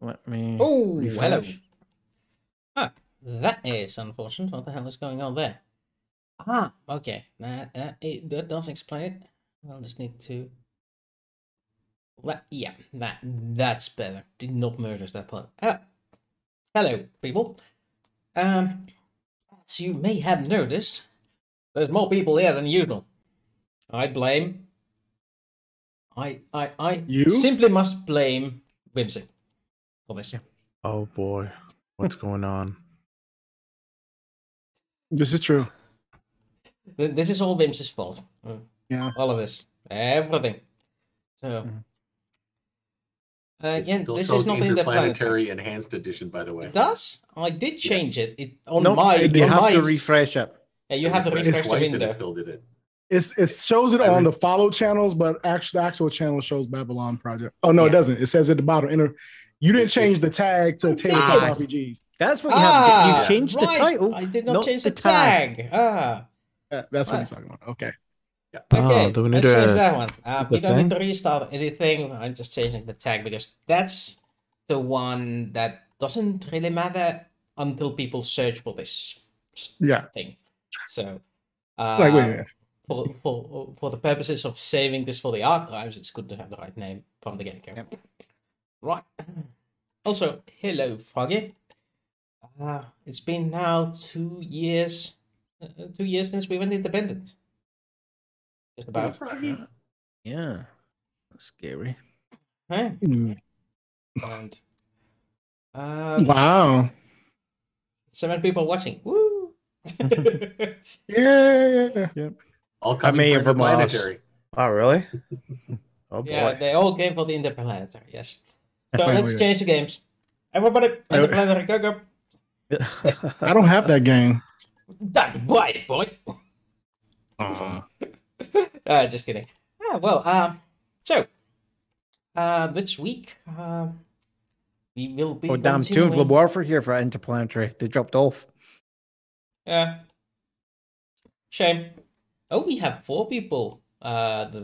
Let me. Oh, refresh. hello. Ah, that is unfortunate. What the hell is going on there? Ah, okay. That does explain it. I'll just need to. Yeah, that's better. Did not murder that part. Hello, people. As you may have noticed, there's more people here than usual. I You? simply must blame Whimsy for this. Oh boy, what's going on? This is true. This is all Whimsy's fault. Yeah. All of this, everything. So. Yeah, Still this shows is not in the Interplanetary Enhanced Edition, by the way. It does? I did change it. It on No, my. you on have my... to refresh it. Yeah, you have to refresh the twice and window. it still did it. It shows it on the follow channels, but the actual channel shows Babylon Project. Oh no, it doesn't. It says at the bottom. You didn't change the tag to Tabletop RPGs. That's what you have to do. You changed the right. title. I did not change the tag. That's what he's talking about. Okay. Yeah. Okay, do we need let's to change that one. We don't need thing? to restart anything. I'm just changing the tag because that's the one that doesn't really matter until people search for this thing. So, Wait a minute. for the purposes of saving this for the archives, it's good to have the right name from the get-go. Yep. Right. Also, hello, Froggy. It's been now 2 years. 2 years since we went independent. Just about. Yeah. That's scary. Hey. And wow. 7 people watching. Woo! Yeah. All coming from Interplanetary. Oh, really? Oh boy. Yeah, they all came for the Interplanetary, yes. So let's change the games. Everybody, Interplanetary, go. I don't have that game. That's right, boy. Just kidding. This week, we will be. Oh, damn, Toons of Warfare here for Interplanetary. They dropped off. Yeah. Shame. Oh, we have 4 people that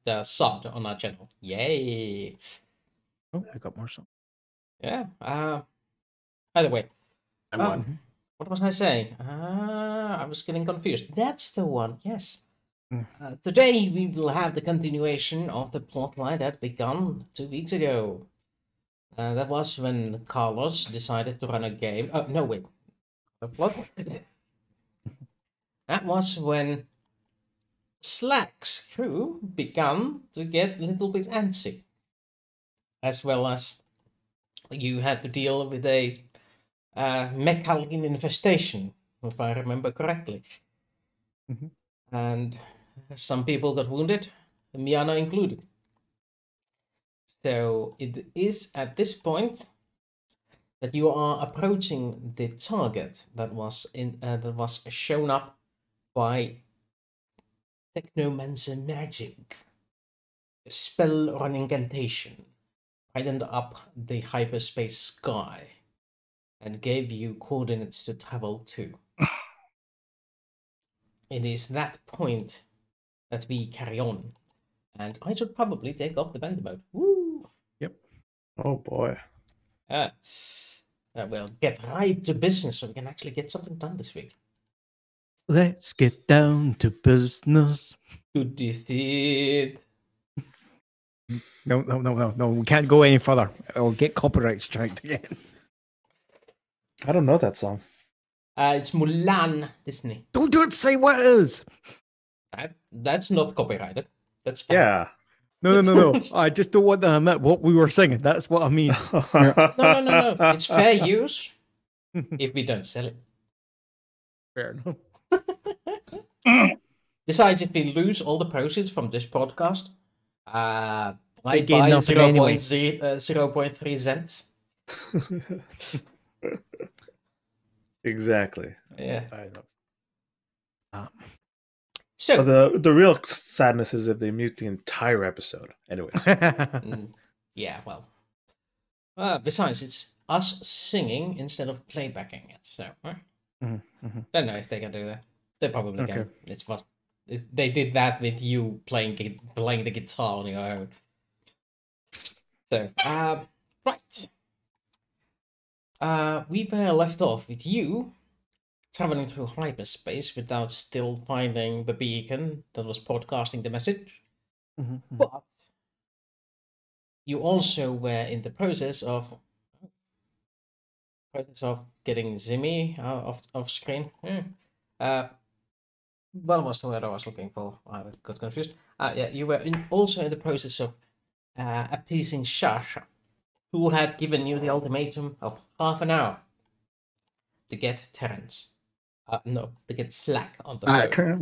are subbed on our channel. Yay. Oh, I got more songs. Yeah. By the way, I'm on. what was I saying? I was getting confused. That's the one. Yes. Today we will have the continuation of the plotline that began 2 weeks ago. That was when Carlos decided to run a game. Oh no, wait. What? That was when Slack's crew began to get a little bit antsy, as well as you had to deal with a Mecha-leen infestation, if I remember correctly. And some people got wounded, Miana included. So it is at this point that you are approaching the target that was shown up by Technomancer magic, a spell or an incantation, brightened up the hyperspace sky, and gave you coordinates to travel to. It is that point that we carry on, and I should probably take off the band mode. Woo! Yep. Oh boy. We'll get right to business so we can actually get something done this week. Let's get down to business. Good defeat. No. We can't go any further. I'll get copyright striked again. I don't know that song. It's Mulan Disney. Don't say what it is. That's not copyrighted. That's fine. Yeah. No. I just don't want to admit what we were singing. That's what I mean. No. It's fair use if we don't sell it. Fair enough. Besides, if we lose all the proceeds from this podcast, I buy gain nothing anyway. 0.3 cents. Exactly. Yeah. So the real sadness is if they mute the entire episode. Anyways. Yeah, well. Besides, it's us singing instead of playbacking it. So, don't know if they can do that. They probably can. It's what they did that with you playing the guitar on your own. So, right. We were left off with you traveling through hyperspace without still finding the beacon that was broadcasting the message. But you also were in the process of getting Zimmy off screen. What was the word I was looking for? I got confused. Yeah, you were also in the process of appeasing Shasha, who had given you the ultimatum of half an hour to get Terence. No, to get Slack on the phone.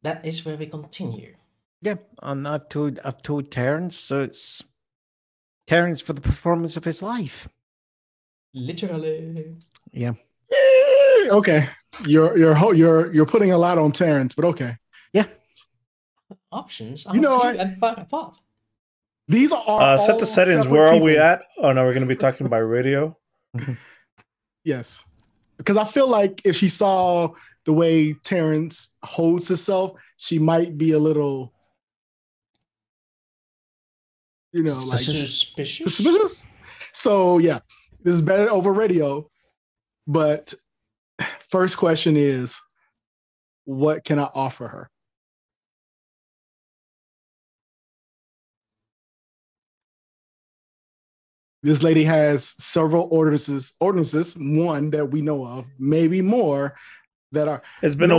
That is where we continue. Yeah, and I've told Terence, so it's Terence for the performance of his life. Literally. Yeah. Okay. You're putting a lot on Terrence, but okay. Yeah. Options are few and far apart. These are set the settings. Where are we at? Oh no, we're going to be talking by radio. Yes, because I feel like if she saw the way Terrence holds himself, she might be a little, like suspicious. So yeah, this is better over radio. But first question is, what can I offer her? This lady has several ordinances, one that we know of, maybe more that are. It's been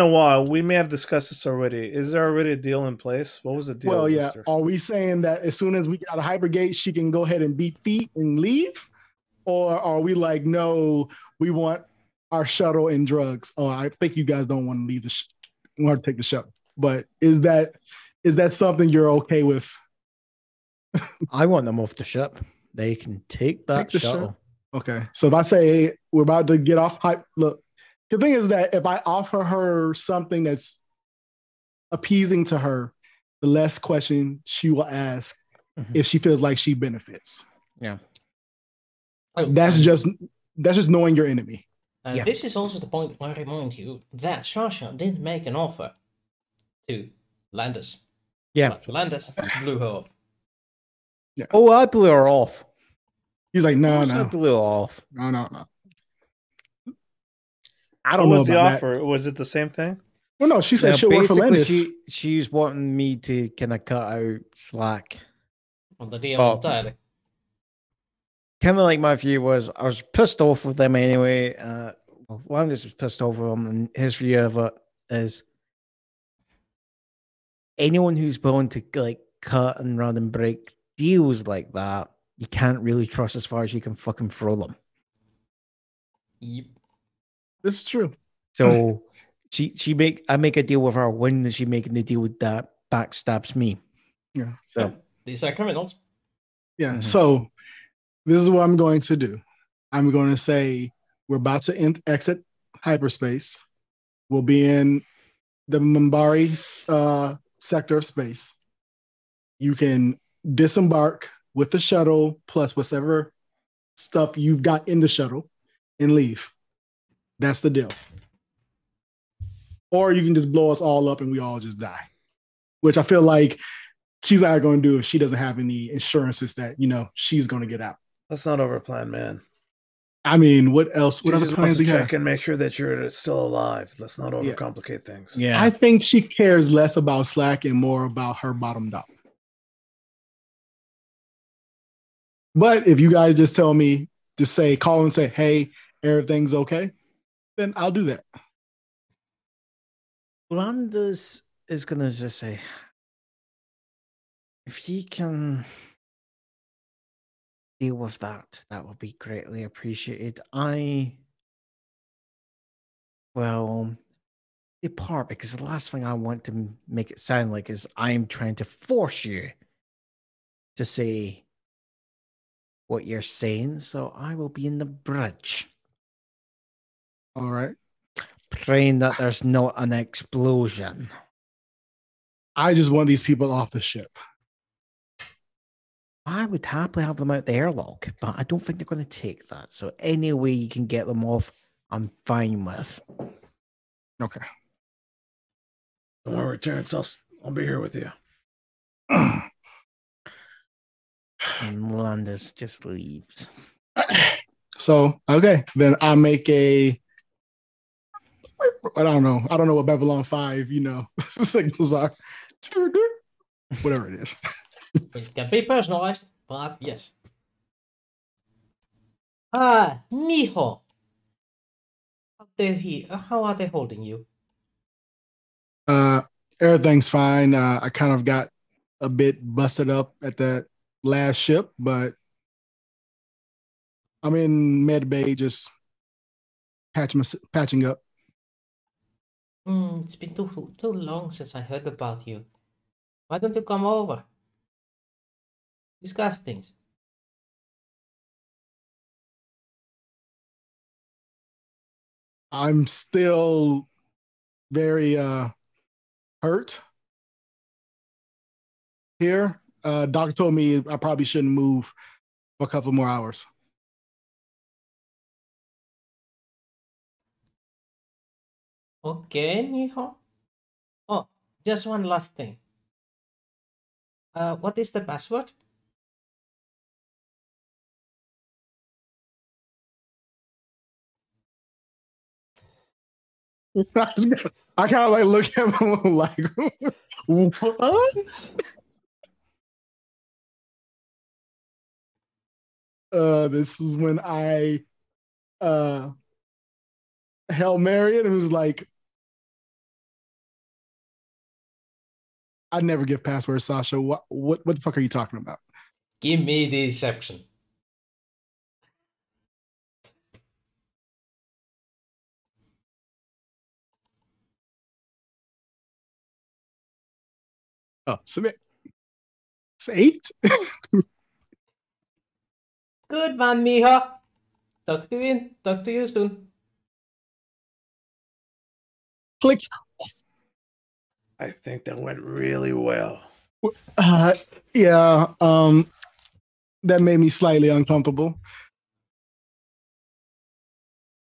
a while. We may have discussed this already. Is there already a deal in place? What was the deal? Well, yeah. Are we saying that as soon as we get out of Hypergate, she can go ahead and beat feet and leave? Or are we like, no, we want our shuttle and drugs? Oh, I think you guys don't want to leave want to take the shuttle. But is that something you're okay with? I want them off the ship. They can take the shuttle. Okay. So if I say we're about to get off hype, look, the thing is that if I offer her something that's appeasing to her, the less question she will ask if she feels like she benefits. Yeah. That's just knowing your enemy. This is also the point I remind you that Shasha did make an offer to Landis. Yeah. But Landis blew her off. Yeah. Oh, I blew her off. He's like, no. I blew her off. No. I don't know. What was the offer? That. Was it the same thing? Well, no, she said she'll work for Landis. She's wanting me to kind of cut out slack. On the deal entirely. Kind of like my view was, I was pissed off with them anyway. Landis was pissed off with him, and his view of it is anyone who's willing to like cut and run and break deals like that, you can't really trust as far as you can fucking throw them. Yep. This is true. So I make a deal with her when she making the deal that backstabs me. Yeah. So these are criminals. Yeah. So this is what I'm going to do. I'm going to say we're about to exit hyperspace. We'll be in the Minbari sector of space. You can disembark with the shuttle plus whatever stuff you've got in the shuttle and leave. That's the deal. Or you can just blow us all up and we all just die, which I feel like she's not going to do if she doesn't have any insurances that, she's going to get out. Let's not overplan, man. I mean, what else? What other plans we check and make sure that you're still alive. Let's not overcomplicate things. Yeah. I think she cares less about Slack and more about her bottom dollar. But if you guys just tell me, call and say, hey, everything's okay, then I'll do that. Landis is going to just say, if he can deal with that, that would be greatly appreciated. Depart, because the last thing I want to make it sound like is I'm trying to force you to say what you're saying, so I will be in the bridge. All right. Praying that there's not an explosion. I just want these people off the ship. I would happily have them out the airlock, but I don't think they're going to take that. So any way you can get them off, I'm fine with. Okay. Don't worry, Terrence. I'll be here with you. And Landis just leaves. So, okay, then I make a. I don't know. I don't know what Babylon 5, signals are. Whatever it is. It can be personalized, but yes. Miho. How are they holding you? Everything's fine. I kind of got a bit busted up at that last ship, but I'm in med bay just patching up. It's been too long since I heard about you. Why don't you come over? Discuss things. I'm still very hurt here. Doctor told me I probably shouldn't move for a couple more hours. Okay, Miho. Oh, just one last thing. What is the password? I kind of like look at him like, what? This is when I Hail Mary and it was like, I never give passwords, Sasha. What the fuck are you talking about? Give me the deception. Oh, submit. It's 8. Good man, Miho. Talk to you soon. Click. I think that went really well. Yeah. That made me slightly uncomfortable.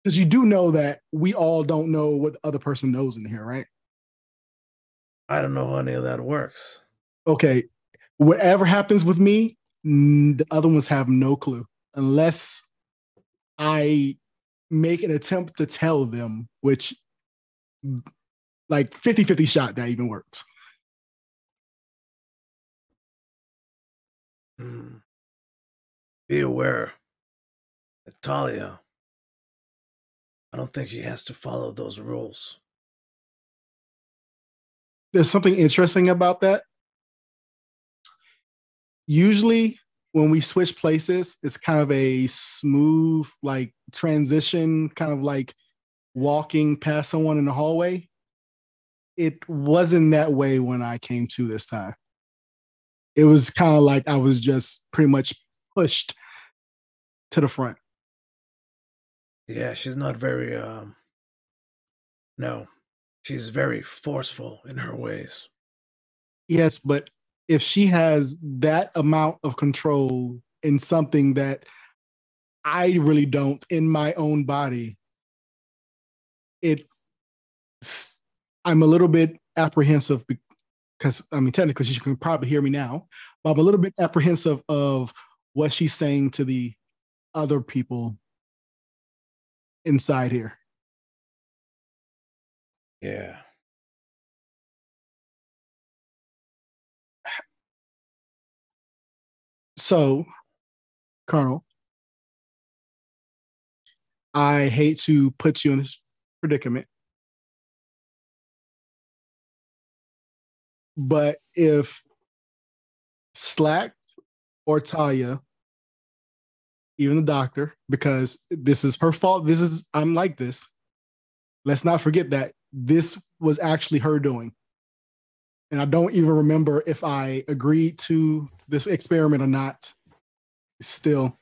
Because you do know that we all don't know what the other person knows in here, right? I don't know how any of that works. Okay. Whatever happens with me, the other ones have no clue. Unless I make an attempt to tell them, which like 50-50 shot that even works. Be aware, Natalia. I don't think she has to follow those rules. There's something interesting about that. Usually when we switch places, it's kind of a smooth, like transition, kind of like walking past someone in the hallway. It wasn't that way when I came to this time. It was kind of like I was just pretty much pushed to the front. Yeah, she's not very, no, she's very forceful in her ways. Yes, but if she has that amount of control in something that I really don't in my own body, I'm a little bit apprehensive because, I mean, technically she can probably hear me now, but I'm a little bit apprehensive of what she's saying to the other people inside here. Yeah. So, Colonel, I hate to put you in this predicament, but if Slack or Talia, even the doctor, because this is her fault, I'm like this. Let's not forget that this was actually her doing. And I don't even remember if I agreed to this experiment or not. Still,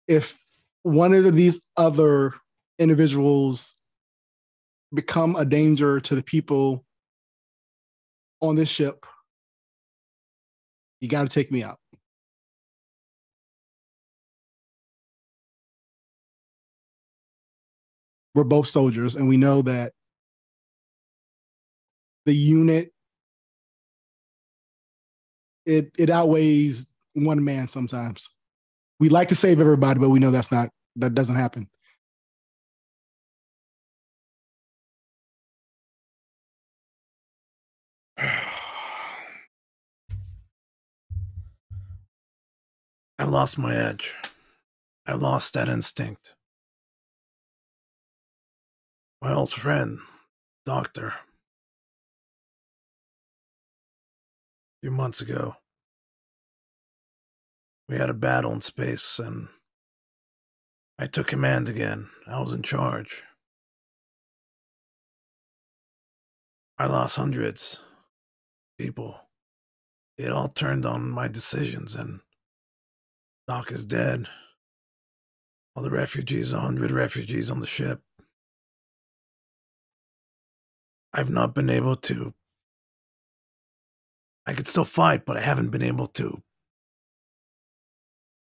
if one of these other individuals become a danger to the people on this ship, you got to take me out. We're both soldiers, and we know that the unit, it outweighs one man sometimes. We like to save everybody, but we know that doesn't happen. I lost my edge. I lost that instinct. My old friend, Doctor, a few months ago, we had a battle in space, and I took command again. I was in charge. I lost hundreds of people. It all turned on my decisions, and Doc is dead. All the refugees, 100 refugees on the ship. I've not been able to. I could still fight, but I haven't been able to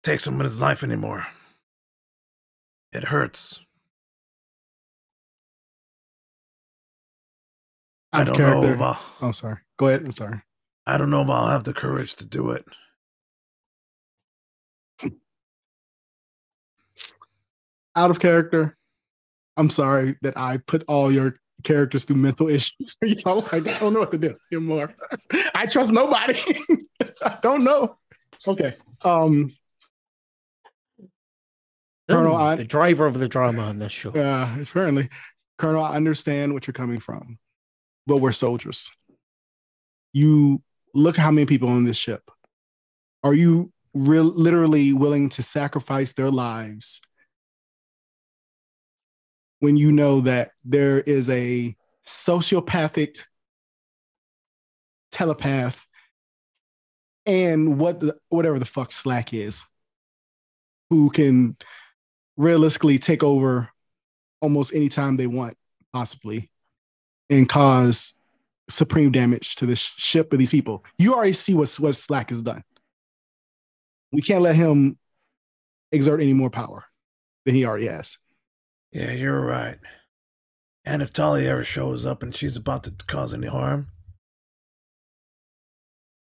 take someone's life anymore. It hurts. I don't know if I'll... Oh, sorry. Go ahead. I'm sorry. I don't know if I'll have the courage to do it. Out of character. I'm sorry that I put all your characters through mental issues. I don't know what to do anymore. I trust nobody. I don't know. Okay. Colonel, the driver of the drama on this show. Apparently. Colonel, I understand what you're coming from, but we're soldiers. You look how many people on this ship. Are you literally willing to sacrifice their lives when you know that there is a sociopathic telepath and whatever the fuck Slack is, who can realistically take over almost any time they want, possibly, and cause supreme damage to this ship of these people? You already see what Slack has done. We can't let him exert any more power than he already has. Yeah, you're right. And if Tali ever shows up and she's about to cause any harm,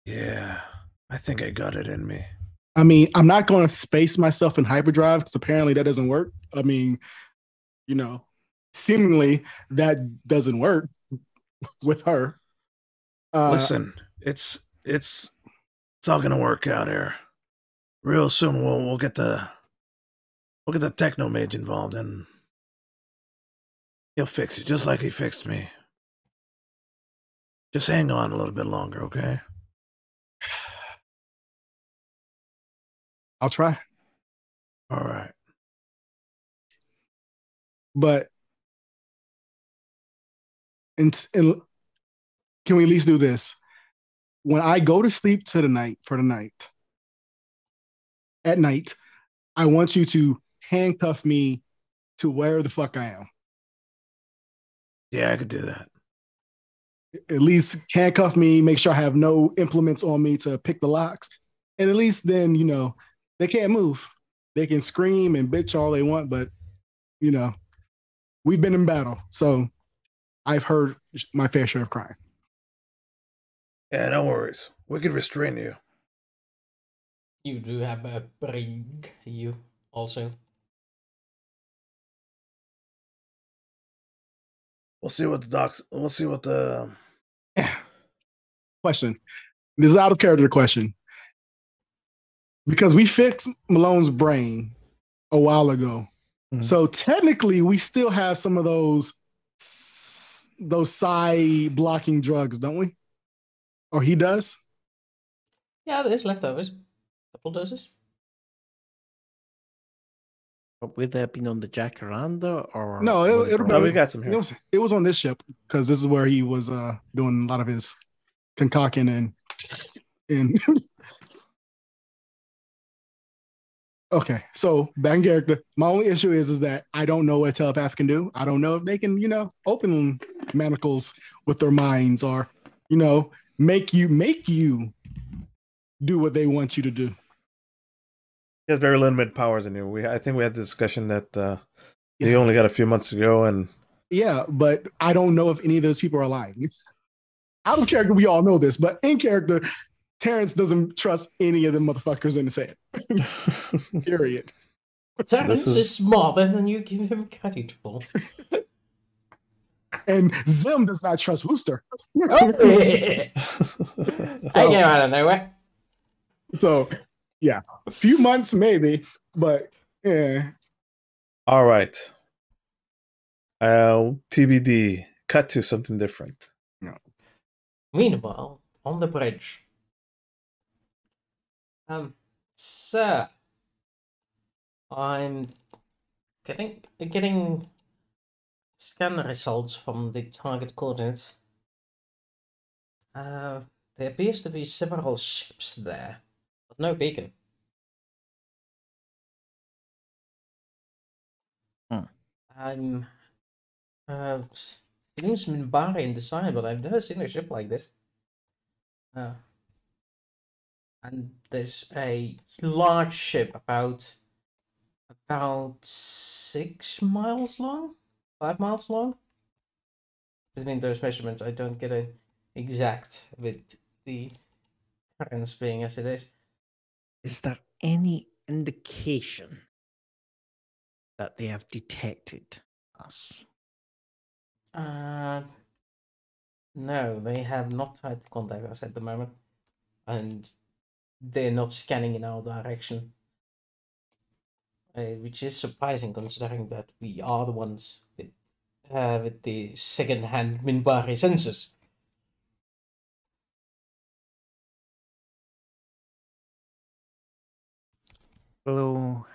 yeah, I think I got it in me. I mean, I'm not going to space myself in hyperdrive because apparently that doesn't work. I mean, seemingly that doesn't work with her. Listen, it's all gonna work out here. Real soon we'll get the techno mage involved, and he'll fix it just like he fixed me. Just hang on a little bit longer, okay? I'll try. All right. But and can we at least do this? When I go to sleep at night, I want you to handcuff me to where the fuck I am. Yeah, I could do that. At least handcuff me, make sure I have no implements on me to pick the locks. And at least then, they can't move. They can scream and bitch all they want, but, we've been in battle. So I've heard my fair share of crying. Yeah, no worries. We can restrain you. You do have a bring you also. We'll see what the question. This is out of character question. Because we fixed Malone's brain a while ago. Mm-hmm. So technically we still have some of those psi blocking drugs, don't we? Or he does? Yeah, there's leftovers. Couple doses. But would that have been on the Jacaranda or no? We got some here. It was on this ship because this is where he was doing a lot of his concocting and Okay, so back in character. My only issue is that I don't know what a telepath can do. I don't know if they can, open manacles with their minds or, make you do what they want you to do. He has very limited powers in you. I think we had the discussion that he only got a few months ago, and but I don't know if any of those people are lying. Out of character, we all know this, but in character, Terrence doesn't trust any of the motherfuckers in the sand. Period. Terrence is smarter than you give him credit for. And Zim does not trust Wooster. Oh, yeah. I came out of nowhere. So, yeah, a few months maybe, but yeah. All right. TBD. Cut to something different. No. Meanwhile, on the bridge. Sir, I'm getting scan results from the target coordinates. There appears to be several ships there, but no beacon. I'm seems Minbari in design, but I've never seen a ship like this. And there's a large ship about 6 miles long, 5 miles long. Between those measurements, I don't get an exact with the currents being as it is. Is there any indication that they have detected us? No, they have not tried to contact us at the moment, and they're not scanning in our direction, which is surprising considering that we are the ones with the second-hand Minbari sensors. Below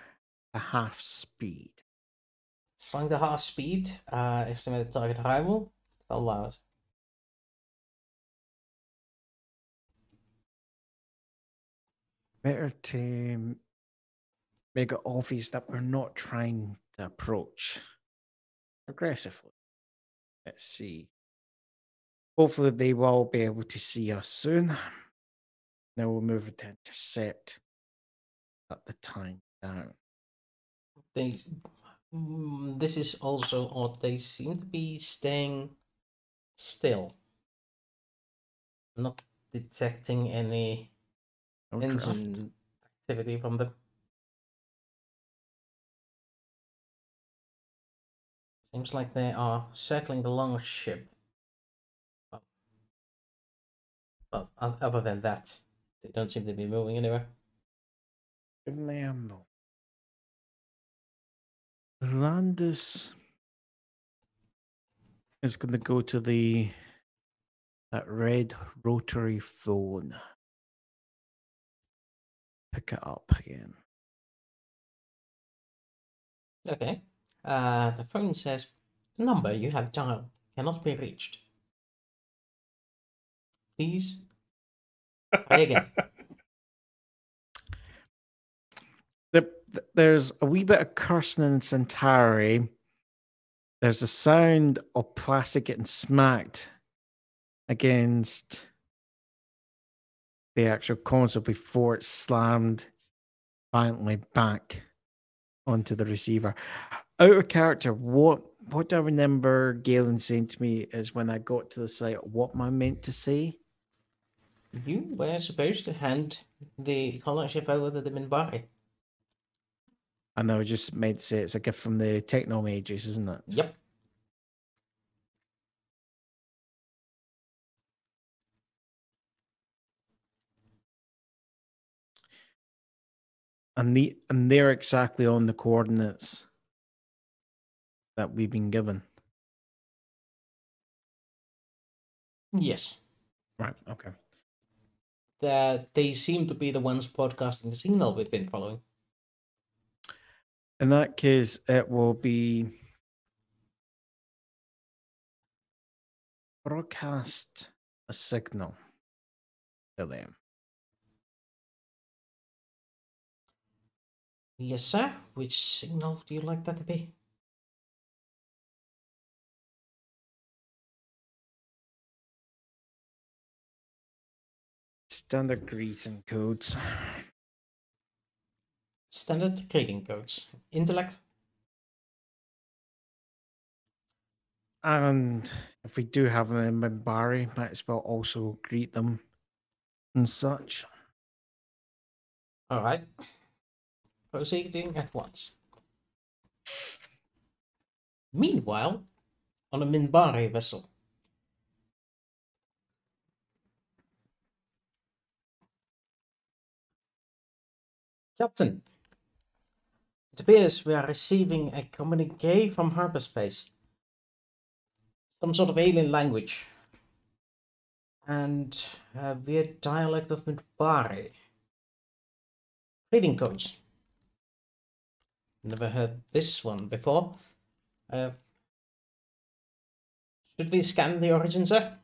a half speed. Slowing the half speed, estimated target arrival, 12 hours. Better to make it obvious that we're not trying to approach aggressively. Let's see. Hopefully they will be able to see us soon. Then we'll move it to intercept at the time down. This is also odd. They seem to be staying still. Not detecting any engine activity from them. Seems like they are circling the long ship. But other than that, they don't seem to be moving anywhere. Give me a moment. Landis is going to go to that red rotary phone. Pick it up again. Okay. The phone says, the number you have dialed cannot be reached. Please try again. There's a wee bit of cursing in Centauri. There's a sound of plastic getting smacked against the actual console before it's slammed violently back onto the receiver. Out of character, what do I remember Galen saying to me is when I got to the site, what am I meant to say? You were supposed to hand the colony ship over to the Minbari. And I was just meant to say it's a gift from the techno mages, isn't it? Yep. And they're exactly on the coordinates that we've been given. Yes. Right, okay. They seem to be the ones broadcasting the signal we've been following. In that case, it will be broadcast a signal to them. Yes, sir. Which signal do you like that to be? Standard greeting codes. Standard greeting codes. Intellect. And if we do have them in Minbari, might as well also greet them and such. All right. Proceeding at once. Meanwhile, on a Minbari vessel. Captain, it appears we are receiving a communique from hyperspace. Some sort of alien language. And a weird dialect of Minbari. Reading codes. Never heard this one before. Should we scan the origin, sir?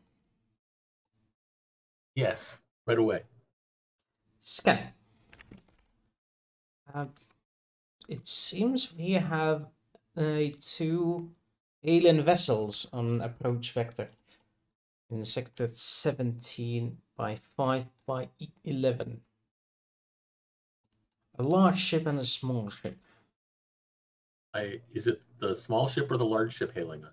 Yes, right away. Scanning. It seems we have 2 alien vessels on approach vector in sector 17 by 5 by 11. A large ship and a small ship. Is it the small ship or the large ship hailing us?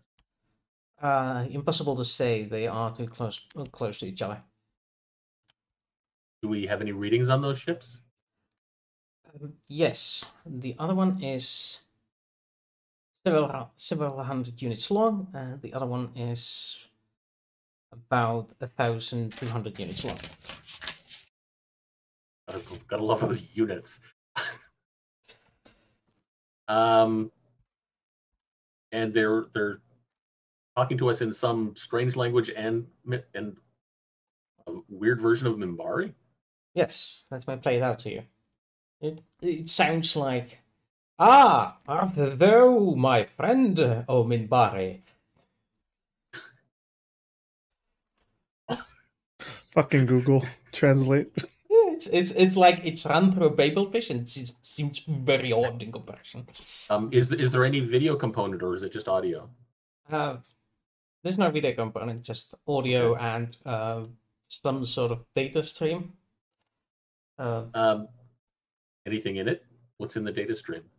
Impossible to say. They are too close to each other. Do we have any readings on those ships? Yes, the other one is several hundred units long, and the other one is about 1,200 units long. Gotta love those units. And they're talking to us in some strange language and a weird version of Minbari. Yes, let me play it out to you. It sounds like, "Ah, art thou my friend, O Minbari?" Fucking Google Translate. Yeah, it's like it's run through a Babelfish, and it seems very odd in comparison. Is there any video component, or is it just audio? There's no video component, just audio and some sort of data stream. Anything in it? What's in the data stream?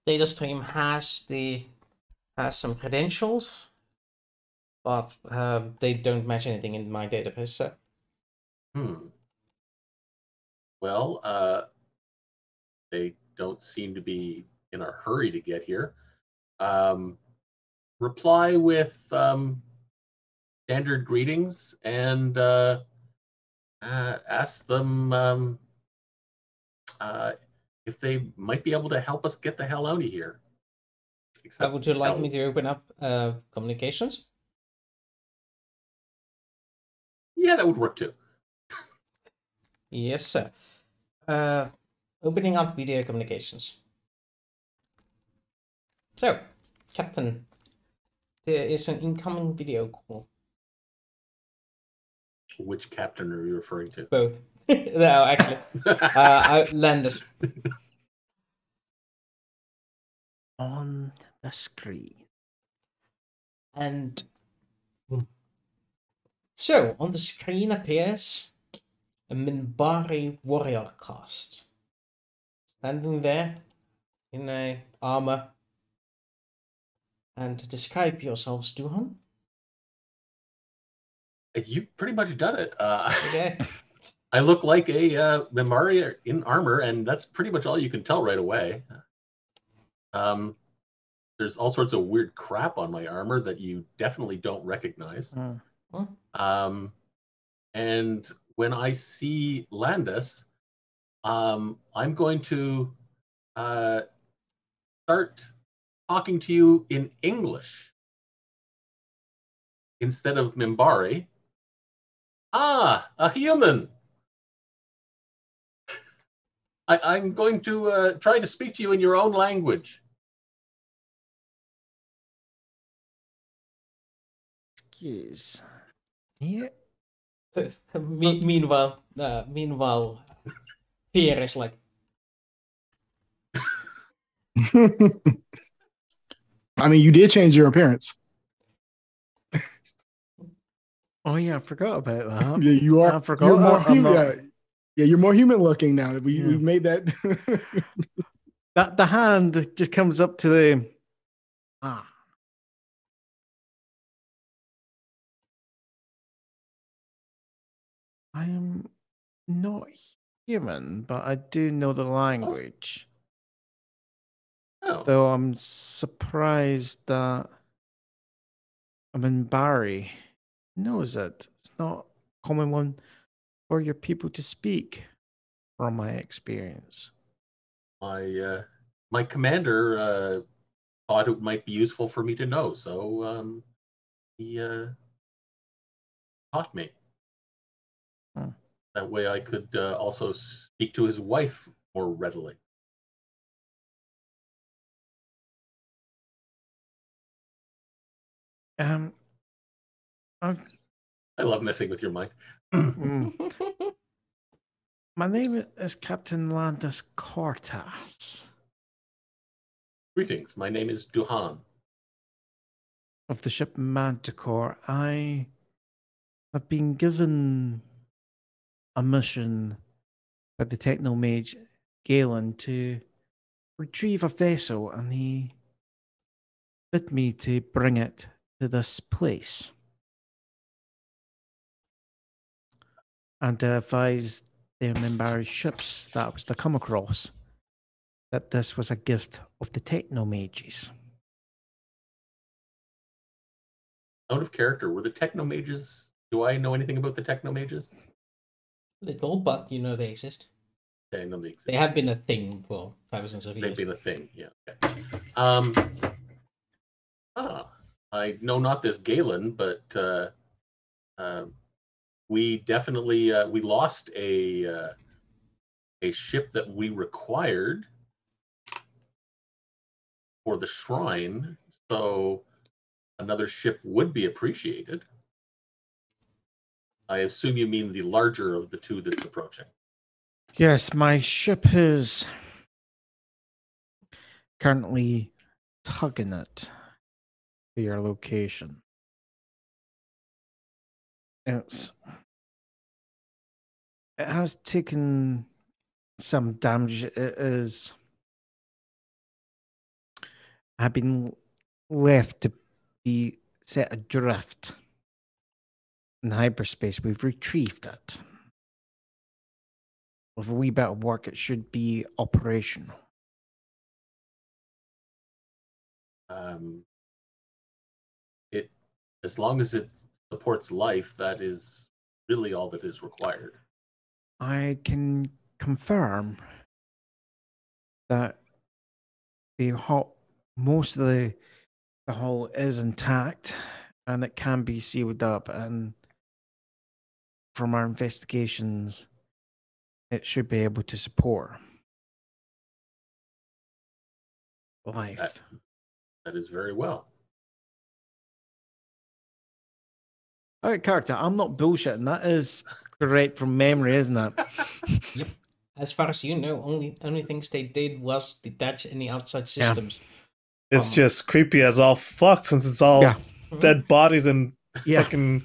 Data stream has some credentials, but they don't match anything in my database. So. Well, they don't seem to be in a hurry to get here. Reply with standard greetings and ask them if they might be able to help us get the hell out of here. Would you like me to open up communications? Yeah, that would work too. Yes, sir. Opening up video communications. So, Captain, there is an incoming video call. Which captain are you referring to? Both. No, actually. Landers. On the screen. And so, on the screen appears a Minbari warrior cast. Standing there in a armor. And describe yourselves, Duhan. You pretty much done it. Okay. I look like a Minbari in armor, and that's pretty much all you can tell right away. There's all sorts of weird crap on my armor that you definitely don't recognize. And when I see Landis, I'm going to start talking to you in English instead of Minbari. Ah, a human. I'm going to try to speak to you in your own language. Excuse me. Meanwhile, Fear is like, I mean, you did change your appearance. Oh yeah, I forgot about that. Yeah, you are. I forgot. You're more I'm human. not- Yeah, you're more human looking now. We've made that. That the hand just comes up to the I am not human, but I do know the language. Oh, Though I'm surprised that Barry knows it. It's not a common one for your people to speak, from my experience. my commander thought it might be useful for me to know, so he taught me. That way I could also speak to his wife more readily. I've I love messing with your mind. My name is Captain Landis Cortas Greetings, my name is Duhan. of the ship Manticore. I have been given a mission by the techno mage Galen to retrieve a vessel, and he bid me to bring it to this place and to advise the Minbari ships that I was to come across that this was a gift of the techno mages. Out of character, were the techno mages? Do I know anything about the techno mages? Little, but you know they exist. Okay, I know they exist. They have been a thing for thousands of years. They've been a thing, yeah. Okay. I know not this Galen, but we definitely we lost a ship that we required for the shrine, so another ship would be appreciated. I assume you mean the larger of the two that's approaching. Yes, my ship is currently tugging it to your location. It has taken some damage. It is have been left to be set adrift in hyperspace. We've retrieved it. With a wee bit of work, it should be operational. It, as long as it supports life, that is really all that is required. I can confirm that most of the hull is intact and it can be sealed up, and from our investigations it should be able to support life. That is very well. All right, Carter, I'm not bullshitting. That is correct from memory, isn't it? Yep. As far as you know, only things they did was detach any outside systems. It's just creepy as all fuck, since it's all dead bodies and fucking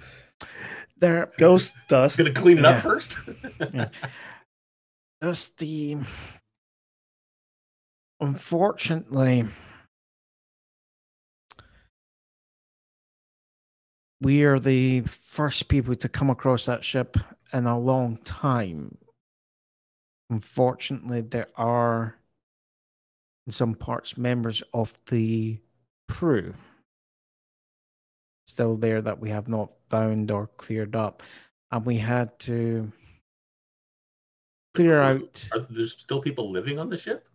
ghost dust. Gonna clean it up first. Just unfortunately, we are the first people to come across that ship in a long time. Unfortunately, there are in some parts members of the crew still there that we have not found or cleared up, and we had to clear out. Are there still people living on the ship?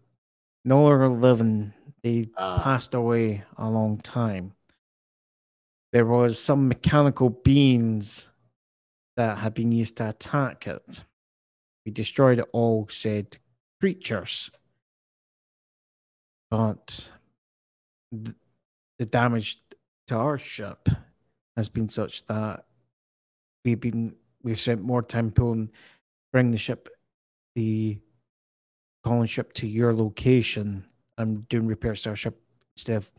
No longer living. They passed away a long time. There was some mechanical beings that had been used to attack it. We destroyed all said creatures, but the damage to our ship has been such that we've spent more time bring the colony ship to your location and doing repairs to our ship instead of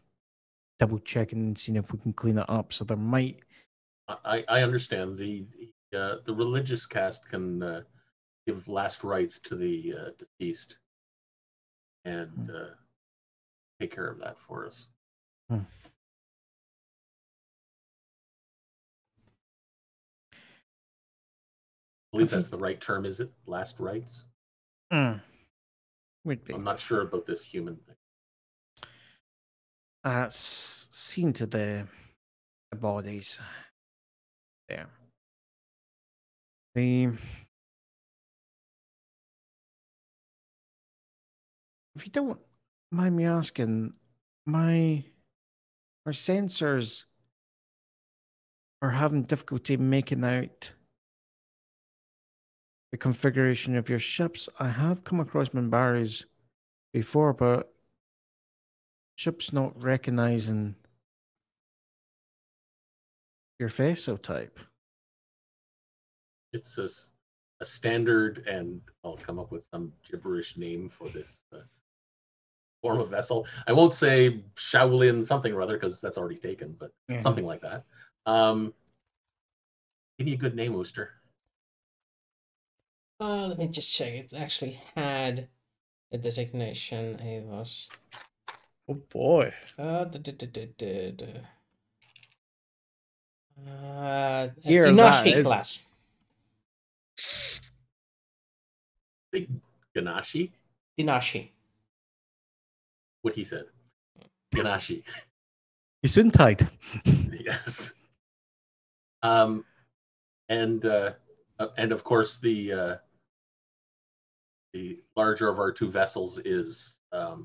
double checking and seeing if we can clean it up. So there might. I understand the religious caste can give last rites to the deceased and take care of that for us. believe that's the right term, is it? Last rites? Would be. I'm not sure about this human thing. Seen to the bodies. There. If you don't mind me asking, my sensors are having difficulty making out the configuration of your ships. I have come across Minbaris before, but ships not recognizing your vessel type. It's a standard, and I'll come up with some gibberish name for this form of vessel. I won't say Shaolin something or other because that's already taken, but something like that. Give me a good name, Ooster. Let me just check. It actually had a designation. It was. Oh boy. Dinashi class. Ganashi? Dinashi. What he said. Ganashi. Gesundheit. Yes. And of course the larger of our two vessels is the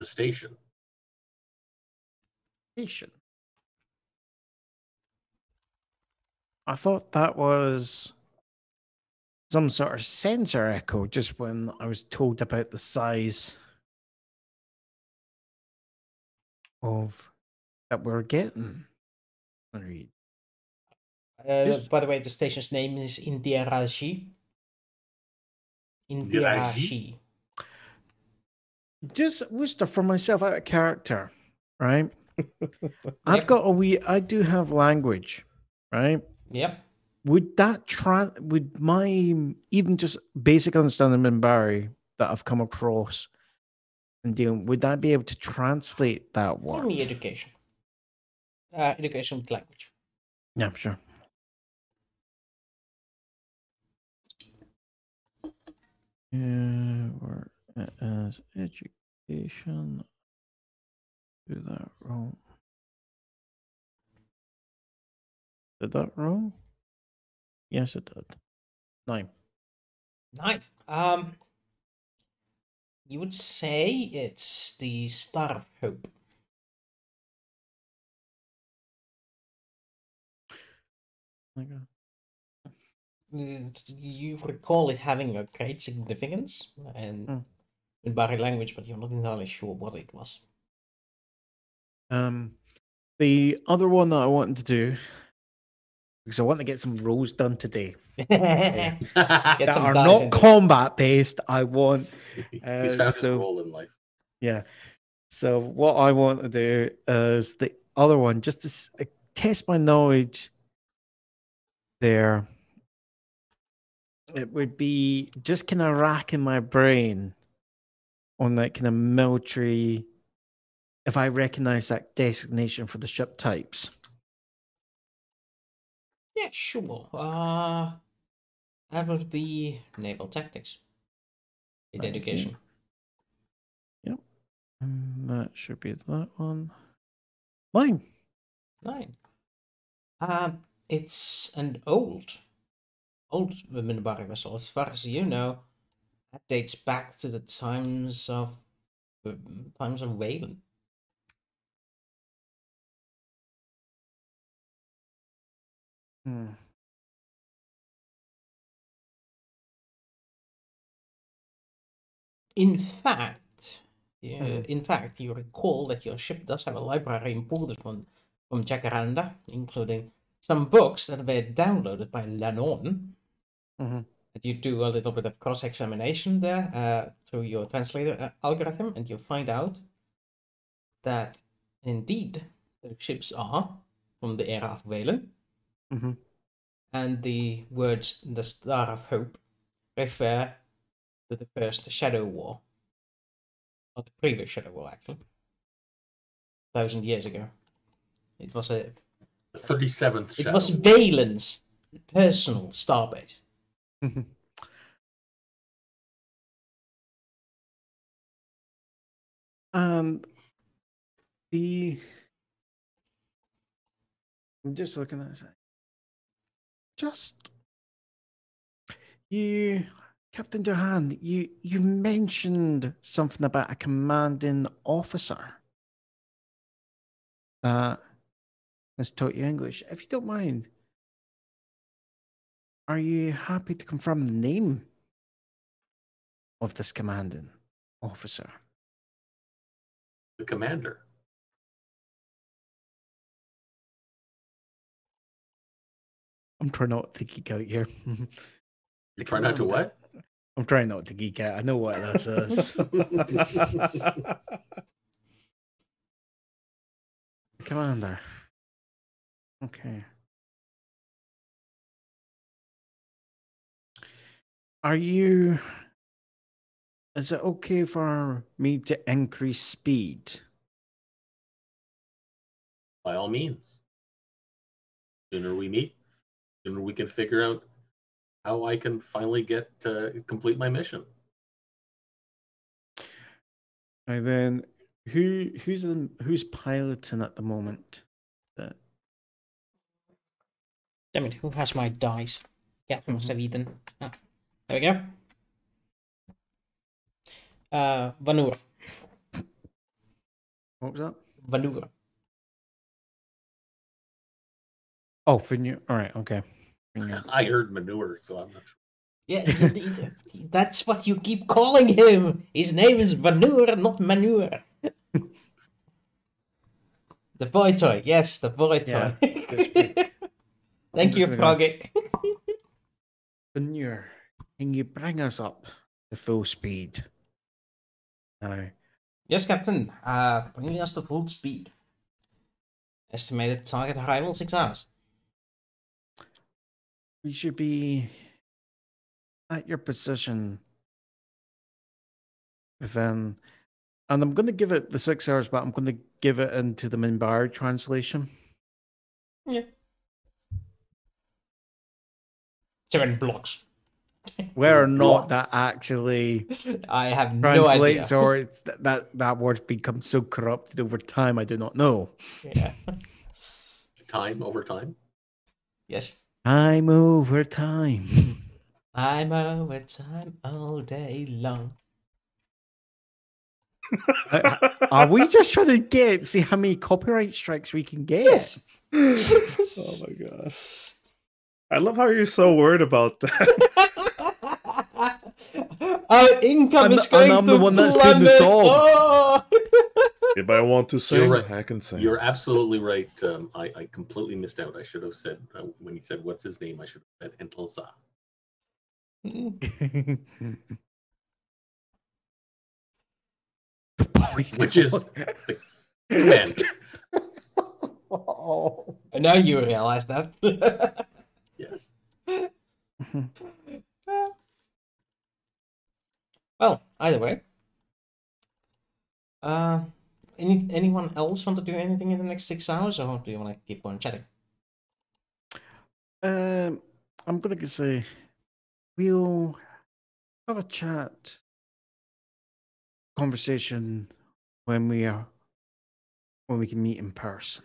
station. I thought that was some sort of sensor echo just when I was told about the size of that we're getting. By the way, the station's name is Indiraji. Indiraji. Just Worcester for myself out of character, right? I do have language, right? Yep. Would that would my even just basic understanding of Minbari that I've come across and dealing, would that be able to translate that word? Give me education. Education with language. Yeah, sure. Or as education. Do that wrong. Did that wrong? Yes, it did. 9. 9. You would say it's the Star of Hope. You recall it having a great significance and in Bari language, but you're not entirely sure what it was. The other one that I wanted to do, because I want to get some rolls done today that are not combat based. I want. He's found his role in life. Yeah. So what I want to do is the other one, just to test my knowledge there. It would be just kind of racking my brain on that kind of military. If I recognize that designation for the ship types. Yeah, sure. That would be naval tactics. In education. Yep. That should be that one. 9. 9. It's an old Minbari vessel. As far as you know, that dates back to the times of Wayland. In fact, you recall that your ship does have a library imported from Jacaranda, including some books that were downloaded by Lannon. And you do a little bit of cross-examination there through your translator algorithm, and you find out that indeed the ships are from the era of Valen. And the words "the Star of Hope" refer to the first Shadow War. Or the previous Shadow War, actually. 1,000 years ago. It was the 37th Shadow. It was Valen's personal starbase. And I'm just looking at it. Just you, Captain Johan, you mentioned something about a commanding officer that has taught you English. If you don't mind, are you happy to confirm the name of this commanding officer? The commander. I'm trying not to geek out here. You try not to what? I'm trying not to geek out. I know what this is. Commander. Okay. Is it okay for me to increase speed? By all means. Sooner we meet, sooner we can figure out how I can finally get to complete my mission. And then who's piloting at the moment? Damn it, who has my dice? Yeah, must have eaten. Ah, there we go. Vanur. What was that? Vanur. Oh, Vanur. All right, okay. I heard manure, so I'm not sure. Yeah, that's what you keep calling him. His name is Vanur, not Manure. The boy toy. Yes, the boy toy. Yeah, Thank you, Froggy. Vanur, can you bring us up to full speed? No. Yes, Captain. Bringing us to full speed. Estimated target arrival 6 hours. We should be at your position within, and I'm going to give it the 6 hours, but I'm going to give it into the Minbar translation. Yeah. 7 blocks. Where or not that actually I have translates, no idea. or it's that word becomes so corrupted over time, I do not know. Yeah. Time over time? Yes. Time over time. I'm over time all day long. Are we just trying to see how many copyright strikes we can get? Yes. Oh my god. I love how you're so worried about that. Our income is going I'm to the one that's doing the songs. Oh! If I want to sing, right. I can sing. You're absolutely right. I completely missed out. I should have said, when he said, what's his name? I should have said Entelsa. Which is the commander. I know you realize that. Yes. Well, either way. Anyone else want to do anything in the next 6 hours, or do you want to keep on chatting? I'm gonna say we'll have a conversation when we can meet in person.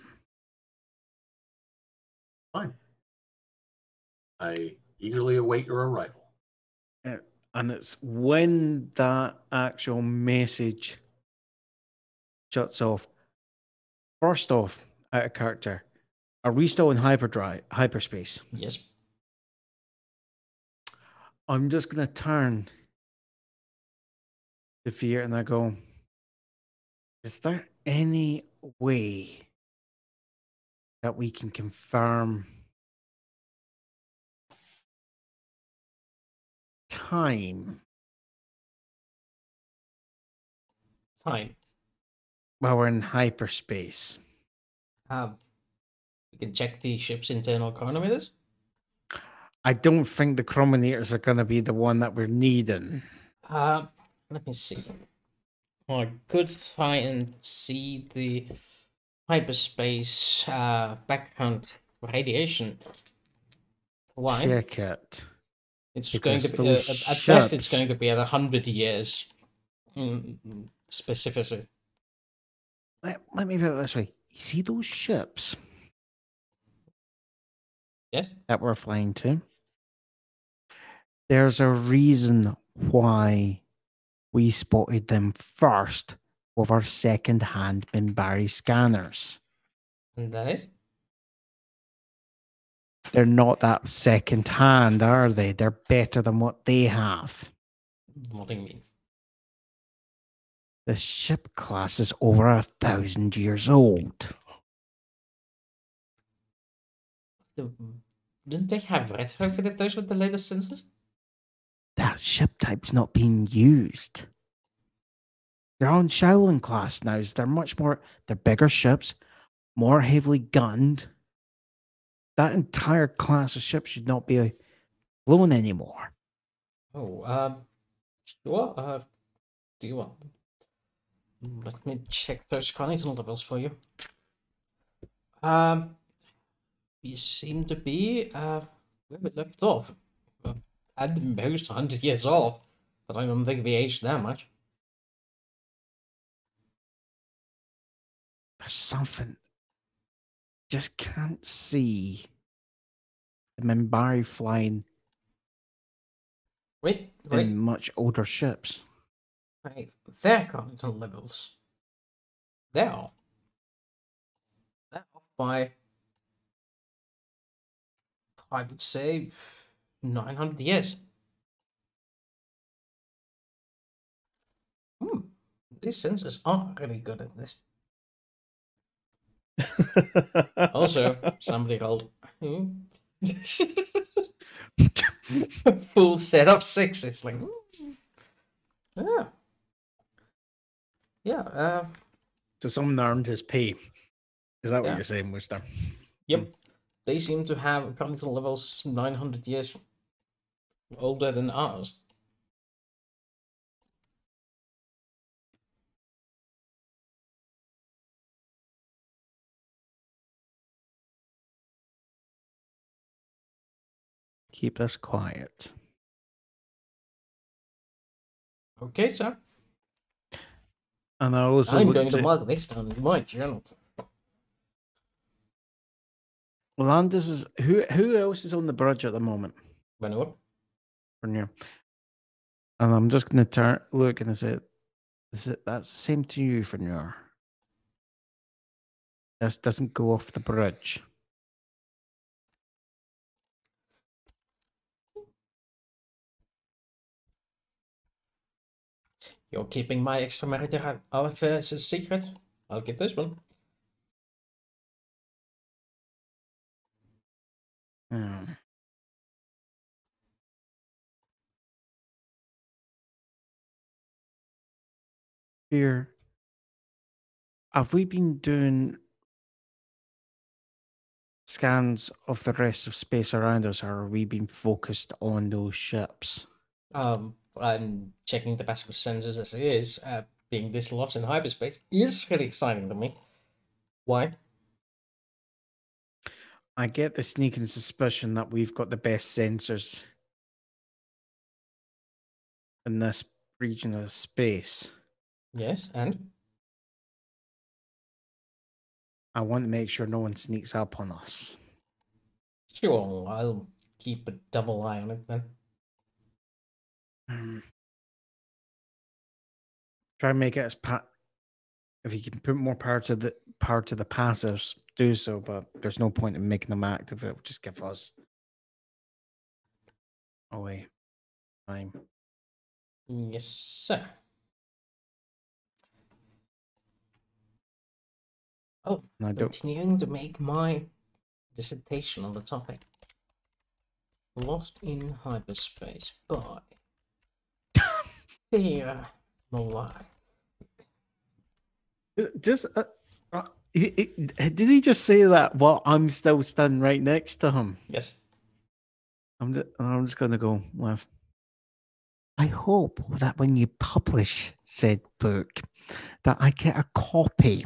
Fine. I eagerly await your arrival. And it's when that actual message shuts off. First off, out of character, are we still in hyperspace? Yes. I'm just gonna turn to Fear and I go, is there any way that we can confirm time while we're in hyperspace? You can check the ship's internal chronometers. I don't think the chronometers are going to be the one that we're needing. Let me see. I could try and see the hyperspace background radiation. Why? check it. It's Because going to be those at best. It's ships- going to be at 100 years. Specificity. Let me put it this way. You see those ships Yes. that we're flying to? There's a reason why we spotted them first with our second-hand Minbari scanners. And that is? They're not that second-hand, are they? They're better than what they have. What do you mean? The ship class is over 1,000 years old. Didn't they have retrofitted those with the latest sensors? That ship type's not being used. They're on Shaolin class now. They're bigger ships, more heavily gunned. That entire class of ships should not be flown anymore. Oh, sure. Do you want? Let me check those cognitive levels for you. We seem to be where we left off. At the most 100 years off, but I don't think we aged that much. There's something. Just can't see the Minbari flying Wait. in much older ships. Right, their cognitive levels. They're off. They're off by, I would say, 900 years. These sensors aren't really good at this. Also, somebody called full set of 6. It's like, yeah. So someone earned his pay. Is that what Yeah. you're saying, Worcester? Yep. They seem to have cognitive levels 900 years older than ours. Keep this quiet. Okay, sir. And I also I'm looked going to at- mark this down in my journal. Landis is who else is on the bridge at the moment? Vanilla. For you. And I'm just gonna look and say, that's the same to you for you. This doesn't go off the bridge. You're keeping my extramarital affairs a secret. I'll get this one. Here, have we been doing scans of the rest of space around us, or are we being focused on those ships? I'm checking the passive sensors as it is. Being this lost in hyperspace is really exciting to me. Why? I get the sneaking suspicion that we've got the best sensors in this region of space. Yes, and? I want to make sure no one sneaks up on us. Sure, I'll keep a double eye on it then. Try and make it as if you can put more power to the passives, do so. But there's no point in making them active. It will just give us away time. Yes, sir. Oh, continuing to make my dissertation on the topic. Lost in hyperspace by Fear No Lie. Just did he just say that? Well, I'm still standing right next to him. Yes. I'm just gonna go with. I hope that when you publish said book, that I get a copy.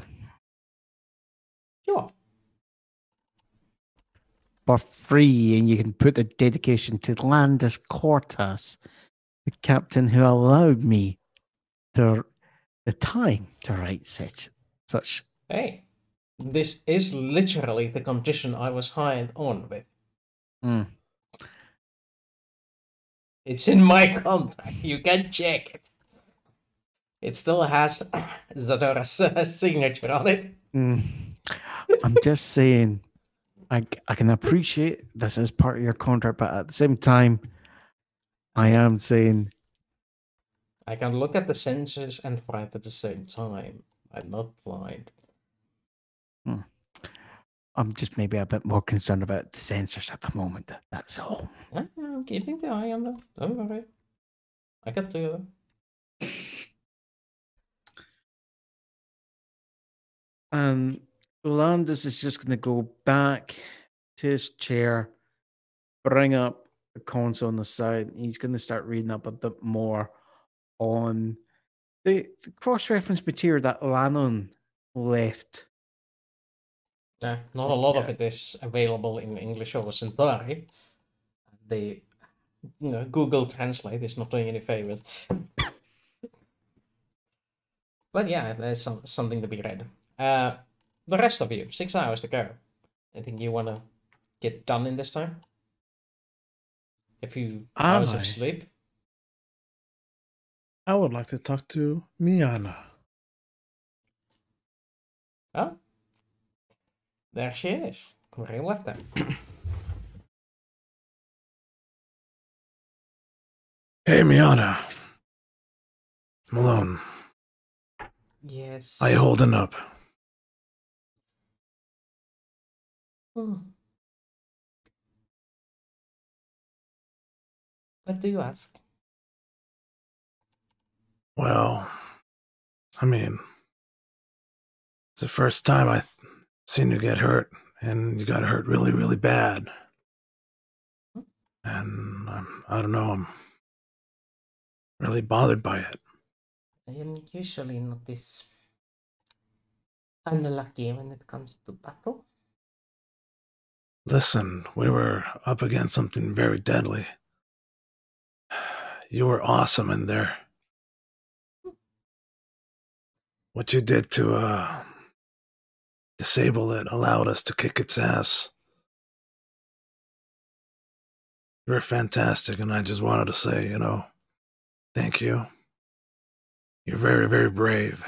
Sure. for free, and you can put the dedication to Landis Cortas, the captain who allowed me the time to write such. Hey, this is literally the condition I was hired on with. It's in my contract. You can check it. It still has Zadora's signature on it. I'm just saying, I can appreciate this as part of your contract, but at the same time, I am saying I can look at the sensors and write at the same time. I'm not blind. I'm just maybe a bit more concerned about the sensors at the moment. That's all. I'm keeping the eye on them. Don't worry. I can do them. And Landis is just going to go back to his chair, bring up the console on the side. He's going to start reading up a bit more on the cross-reference material that Lannon left. Not a lot of it is available in English or Centauri. The Google Translate is not doing any favors. But yeah, there's something to be read. The rest of you, 6 hours to go. I think you want to get done in this time? A few hours of sleep? I would like to talk to Miana. Oh? There she is. Where you left them. Hey, Miana. Malone. Yes. How you holding up? What do you ask? Well, I mean, it's the first time I've seen you get hurt, and you got hurt really, really bad. And I don't know, I'm really bothered by it. I am usually not this unlucky when it comes to battle. Listen, we were up against something very deadly. You were awesome in there. What you did to disable it allowed us to kick its ass. You were fantastic, and I just wanted to say, thank you. You're very, very brave.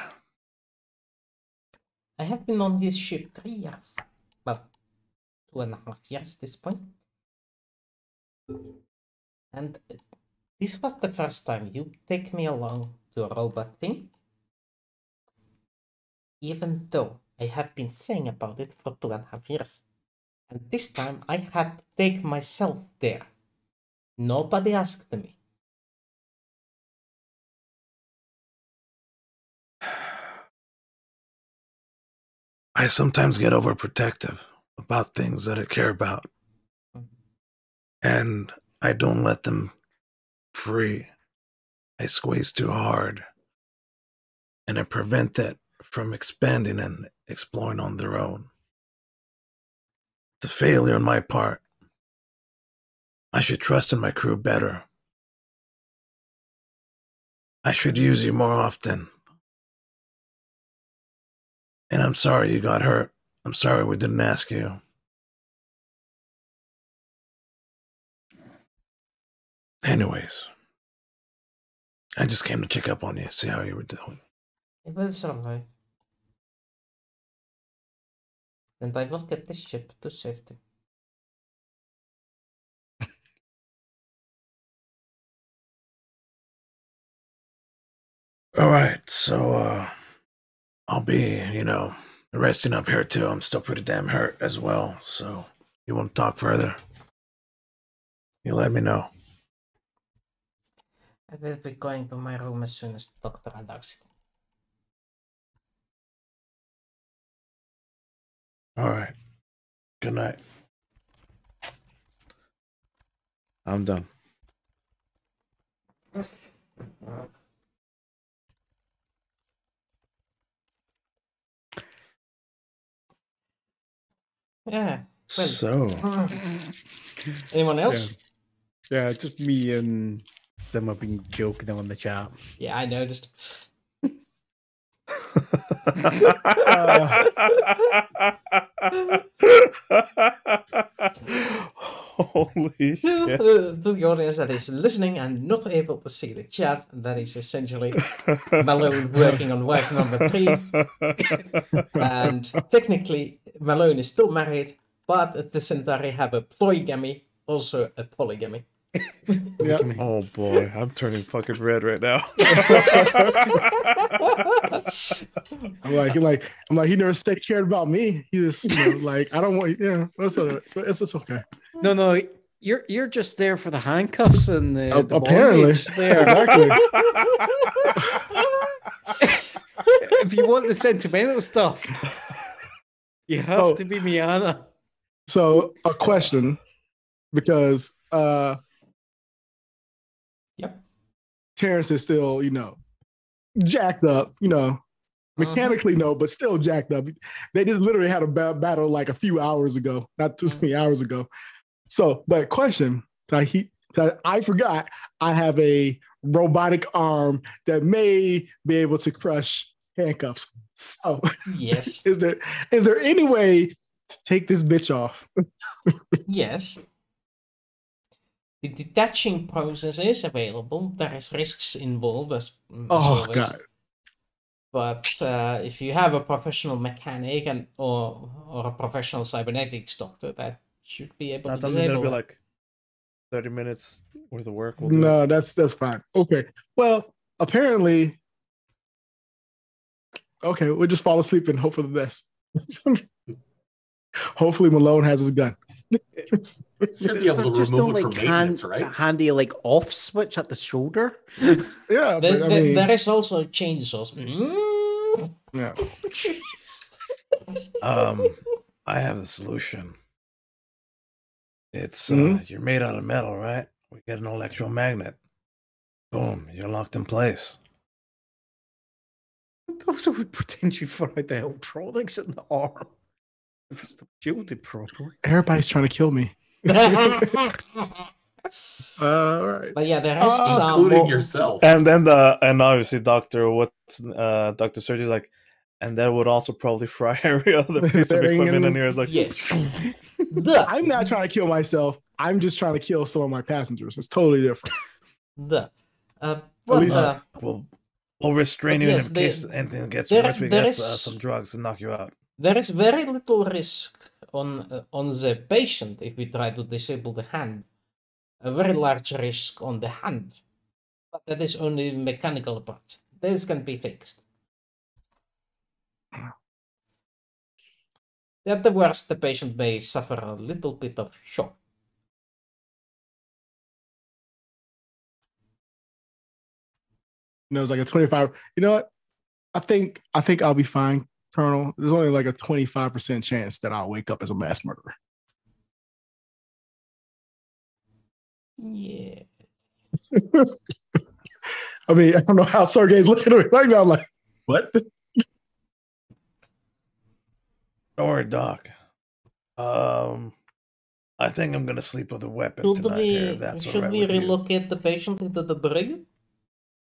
I have been on this ship 3 years. Well, 2.5 years at this point. And this was the first time you take me along to a robot thing. Even though I have been saying about it for 2.5 years. And this time I had to take myself there. Nobody asked me. I sometimes get overprotective about things that I care about. And I don't let them free. I squeeze too hard. And I prevent that from expanding and exploring on their own. It's a failure on my part. I should trust in my crew better. I should use you more often. And I'm sorry you got hurt. I'm sorry we didn't ask you. Anyways, I just came to check up on you, see how you were doing. I will survive. And I will get this ship to safety. All right, so I'll be, resting up here too. I'm still pretty damn hurt as well. So you want to talk further? You let me know. I will be going to my room as soon as the doctor allows it. All right. Good night. I'm done. Yeah, Well, So, anyone else? Yeah, just me and Sim have been joking on the chat. Yeah, I noticed. Holy shit. To the audience that is listening and not able to see the chat, that is essentially Malone working on wife number 3. And technically, Malone is still married, but the Centauri have a polygamy, also a polygamy. Yeah. Oh boy, I'm turning fucking red right now. I'm like, he never said cared about me. He just, like, I don't want, it's just okay. No, you're just there for the handcuffs and the apparently bondage there. Exactly. If you want the sentimental stuff, you have to be Miana. So a question, because Yep. Terrence is still, jacked up, mechanically no, but still jacked up. They just literally had a battle like a few hours ago, not too many hours ago. So, but question, I forgot I have a robotic arm that may be able to crush handcuffs. So, yes, is there any way to take this bitch off? Yes. The detaching process is available. There is risks involved as always. God. But if you have a professional mechanic or a professional cybernetics doctor, that should be able to Sometimes it's gonna be disable it. like 30 minutes worth of work. No, that's fine. Okay. Well, apparently, okay, we'll just fall asleep and hope for the best. Hopefully Malone has his gun. Should be able to remove it from maintenance, right? Handy like off switch at the shoulder. Yeah, but I mean, there is also chainsaws. Yeah. I have the solution. It's you're made out of metal, right? We get an electromagnet. Boom, you're locked in place. Those would pretend you find the electronics in the arm. If it's shielded properly. Everybody's trying to kill me. All right. But yeah, there is some including yourself. And then obviously Dr. Sergi's like, and that would also probably fry every other piece of equipment in here. It's like, yes. I'm not trying to kill myself. I'm just trying to kill some of my passengers. It's totally different. We'll restrain you, and in case anything gets worse, we got some drugs to knock you out. There is very little risk on the patient if we try to disable the hand. A very large risk on the hand, but that is only mechanical parts. This can be fixed. At the worst, the patient may suffer a little bit of shock. It's like a 25. You know what? I think I'll be fine, Colonel. There's only like a 25% chance that I'll wake up as a mass murderer. Yeah. I mean, I don't know how Sergey's looking at me right now. I'm like, what? Don't worry, Doc. I think I'm gonna sleep with a weapon tonight. Here, if that's all right should we with you. relocate the patient into the brig?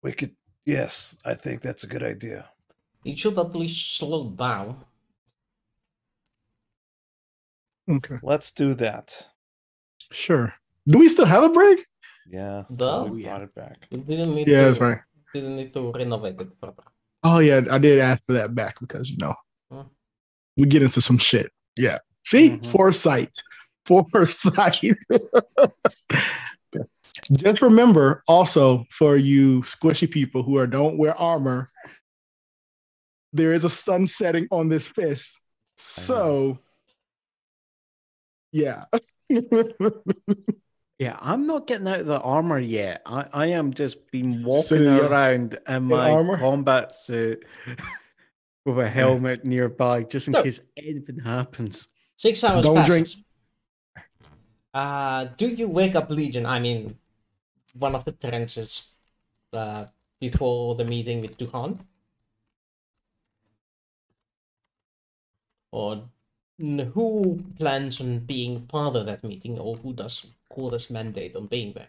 We could. Yes, I think that's a good idea. It should at least slow down. Okay. Let's do that. Sure. Do we still have a brig? Yeah. We brought it back. We didn't need that's right. Didn't need to renovate it further. Oh yeah, I did ask for that back because we get into some shit. Yeah. See? Foresight. Just remember also for you squishy people who don't wear armor, there is a sun setting on this fist. So yeah. Yeah, I'm not getting out of the armor yet. I am just been walking around in my combat suit with a helmet nearby, just in case anything happens. 6 hours passes. Do you wake up Legion? I mean, one of the trances before the meeting with Duhan? Or who plans on being part of that meeting, or who does quarters mandate on being there?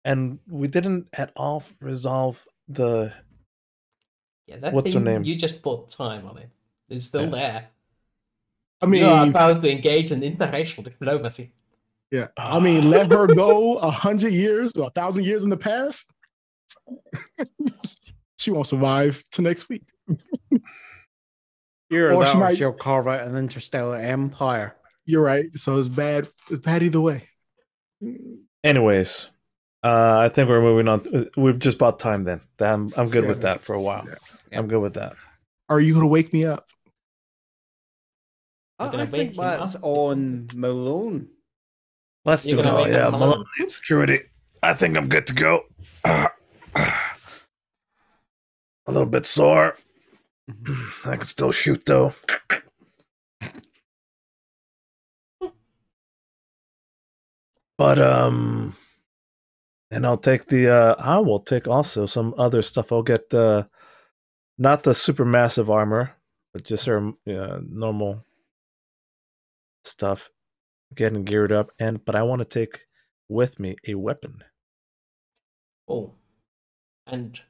And we didn't at all resolve the. Yeah, that What's her thing, name? you just put time on it. It's still there. I mean, you are about to engage in interracial diplomacy. Yeah, I mean, let her go 100 years or 1,000 years in the past. She won't survive to next week. Or she'll carve out an interstellar empire. You're right. So it's bad. It's bad either way. Anyways, I think we're moving on. We've just bought time then. I'm good with that for a while. Yeah. I'm good with that. Are you going to wake me up? I think that's on Malone. Let's do it all. Yeah, Malone needs security. I think I'm good to go. A little bit sore. I can still shoot though. But and I'll take I will take also some other stuff. I'll get not the super massive armor, but just our normal stuff. Getting geared up, but I want to take with me a weapon. Oh, and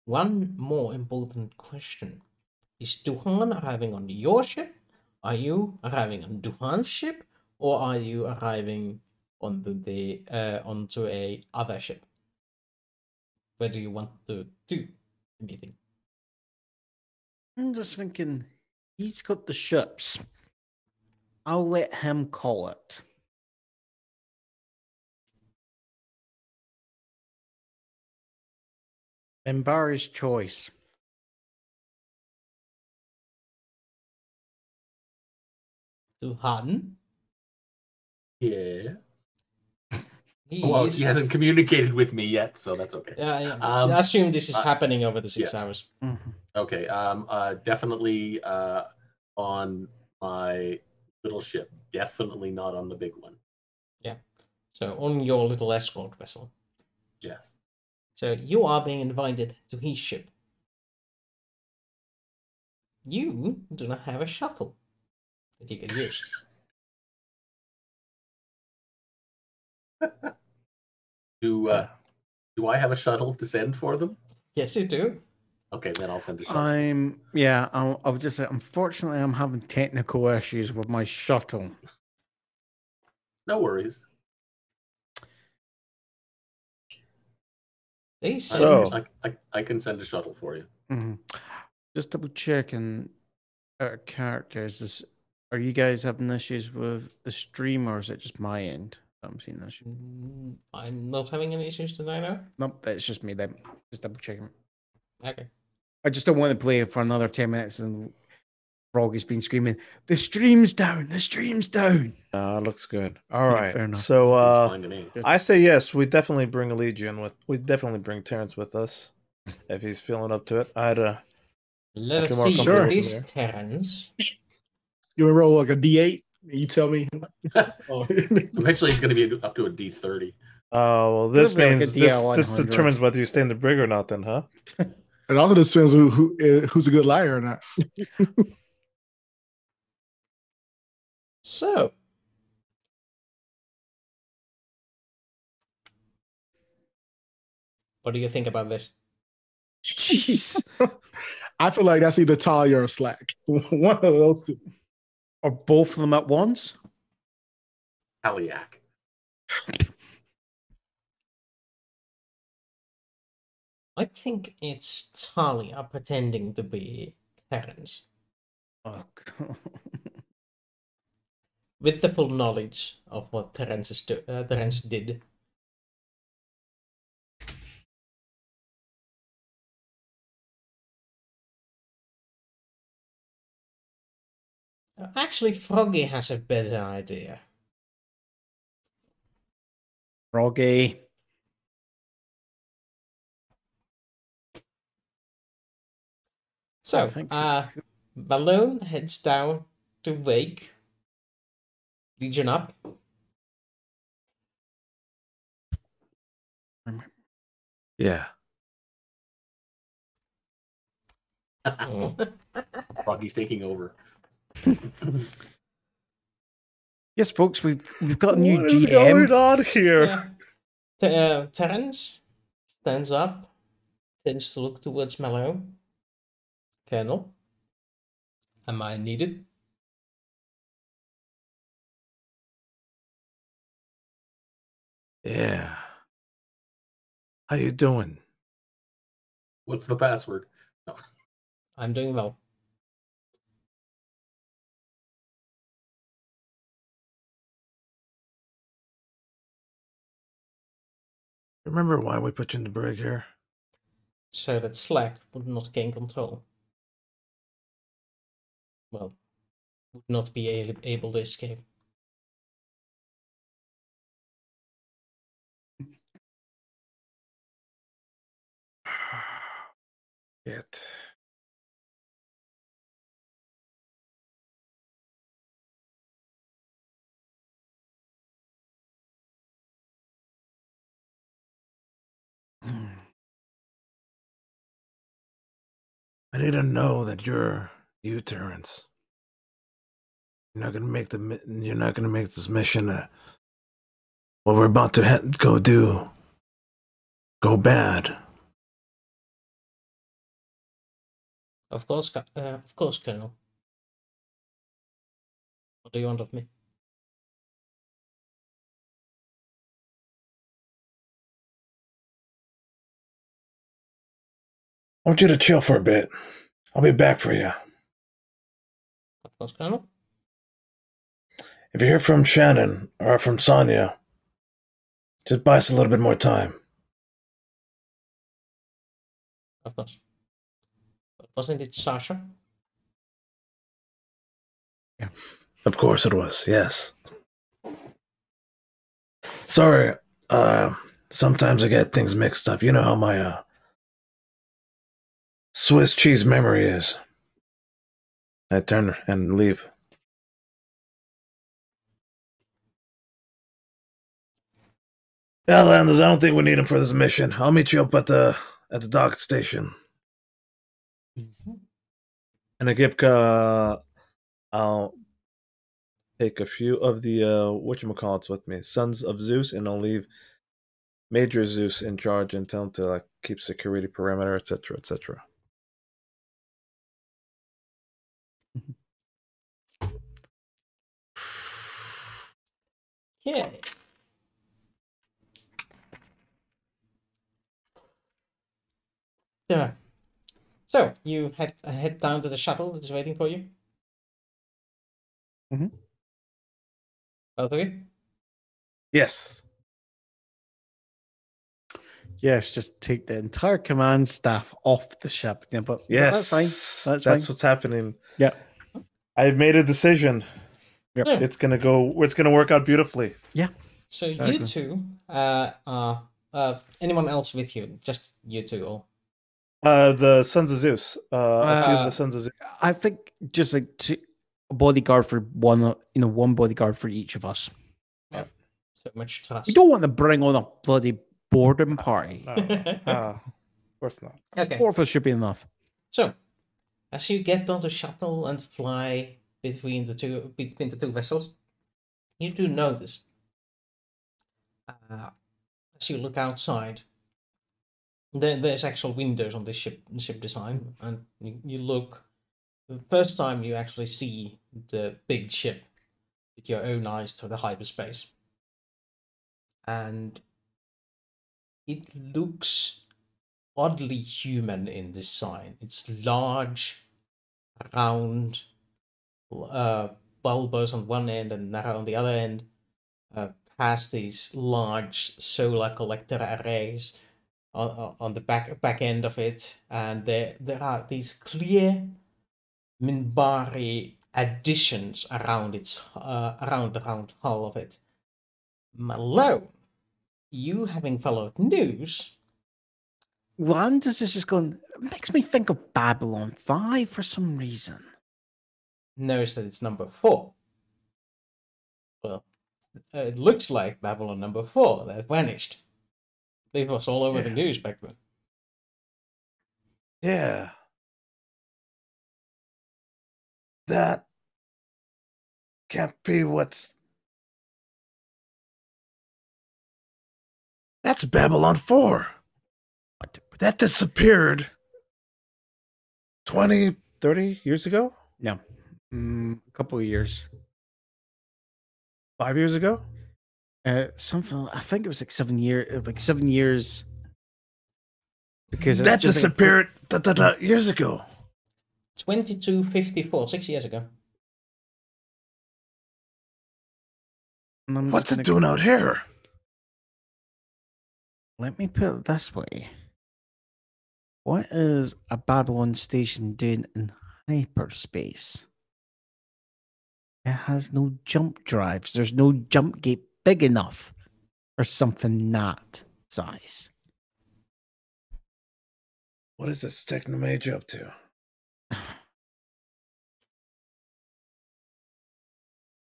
one more important question. Is Duhan arriving on your ship? Are you arriving on Duhan's ship? Or are you arriving on onto a other ship? Where do you want to do the meeting? I'm just thinking, he's got the ships. I'll let him call it. Barry's choice. Duhan? Yeah. Well, he hasn't communicated with me yet, so that's okay. Yeah. I assume this is happening over the 6 hours. Mm-hmm. Okay. Definitely on my little ship. Definitely not on the big one. Yeah. So on your little escort vessel. Yes. So you are being invited to his ship. You do not have a shuttle that you can use. Do I have a shuttle to send for them? Yes, you do. Okay, then I'll send a shuttle. I'll just say, unfortunately, I'm having technical issues with my shuttle. No worries. So I can send a shuttle for you. Mm-hmm. Just double checking our characters. Are you guys having issues with the stream, or is it just my end? I'm seeing this. I'm not having any issues tonight now. Nope, that's just me. Then just double checking. Okay. I just don't want to play for another 10 minutes and Froggy's been screaming, "The stream's down! The stream's down!" Looks good. All right. Fair enough. So I say yes. We definitely bring we definitely bring Terrence with us if he's feeling up to it. Let us see this Terrence. You want to roll like a D8? You tell me. Eventually, he's going to be up to a D30. Oh, well, this means this determines whether you stay in the brig or not, then, huh? It also depends who's a good liar or not. So, what do you think about this? Jeez. I feel like that's either Talia or Slack. One of those two. Or both of them at once? Haliak. I think it's Talia pretending to be Terrence. Oh, God. With the full knowledge of what Terrence did. Actually, Froggy has a better idea. Froggy. So, Malone heads down to Wake. Legion up. Yeah. Froggy's taking over. Yes, folks, we've got a new What is GM. going on here? Terence stands up, tends to look towards Mallow. Colonel, am I needed? Yeah. How you doing? What's the password? No. I'm doing well. Remember why we put you in the brig here? So that Slack would not gain control. Well, would not be able to escape. It. I need to know that you're you, Terrence. You're not gonna make You're not gonna make this mission. What we're about to go do. Go bad. Of course, Colonel. What do you want of me? I want you to chill for a bit. I'll be back for you. Of course, Colonel. If you hear from Shannon or from Sonia, just buy us a little bit more time. Of course. But wasn't it Sasha? Yeah. Of course it was, yes. Sorry, sometimes I get things mixed up. You know how my Swiss cheese memory is. I turn and leave. Yeah, Landers, I don't think we need him for this mission. I'll meet you up at the dock station. And Agipka, I'll take a few of the whatchamacallits with me, Sons of Zeus, and I'll leave Major Zeus in charge and tell him to like keep security perimeter, etc., etc. Yeah. Yeah. So you head down to the shuttle that is waiting for you. Mhm. Both of you. Yes. Yes, just take the entire command staff off the ship. Yeah, but Yes. that's fine. That's fine. what's happening. Yeah. I've made a decision. Yep. Yeah. It's gonna work out beautifully. Yeah. So Very you good. two are anyone else with you? Just you two, or The Sons of Zeus. A few of the Sons of Zeus. I think just like a bodyguard for one, one bodyguard for each of us. so much trust. We don't want to bring on a bloody boredom party. No. Of course not. Okay. 4 of us should be enough. So, as you get on the shuttle and fly between the two vessels, you do notice as you look outside, there's actual windows on this ship design, and you look. The first time you actually see the big ship with your own eyes to the hyperspace, and it looks oddly human in this sign. It's large, round, bulbous on one end and narrow on the other end. Has these large solar collector arrays on the back end of it, and there are these clear Minbari additions around its around the round hull of it. Malone, you having followed news. Landis is just going, it makes me think of Babylon 5 for some reason. Knows that it's number 4. Well, it looks like Babylon number 4 that vanished. This was all over the Yeah. news back then. Yeah. That can't be what's. That's Babylon 4. That disappeared 20, 30 years ago? No. A couple of years. 5 years ago? Something, I think it was like 7 years, because it's That just disappeared years ago. 2254, 6 years ago. What's it doing out here? Let me put it this way. What is a Babylon station doing in hyperspace? It has no jump drives. There's no jump gate big enough for something that size. What is this technomage up to?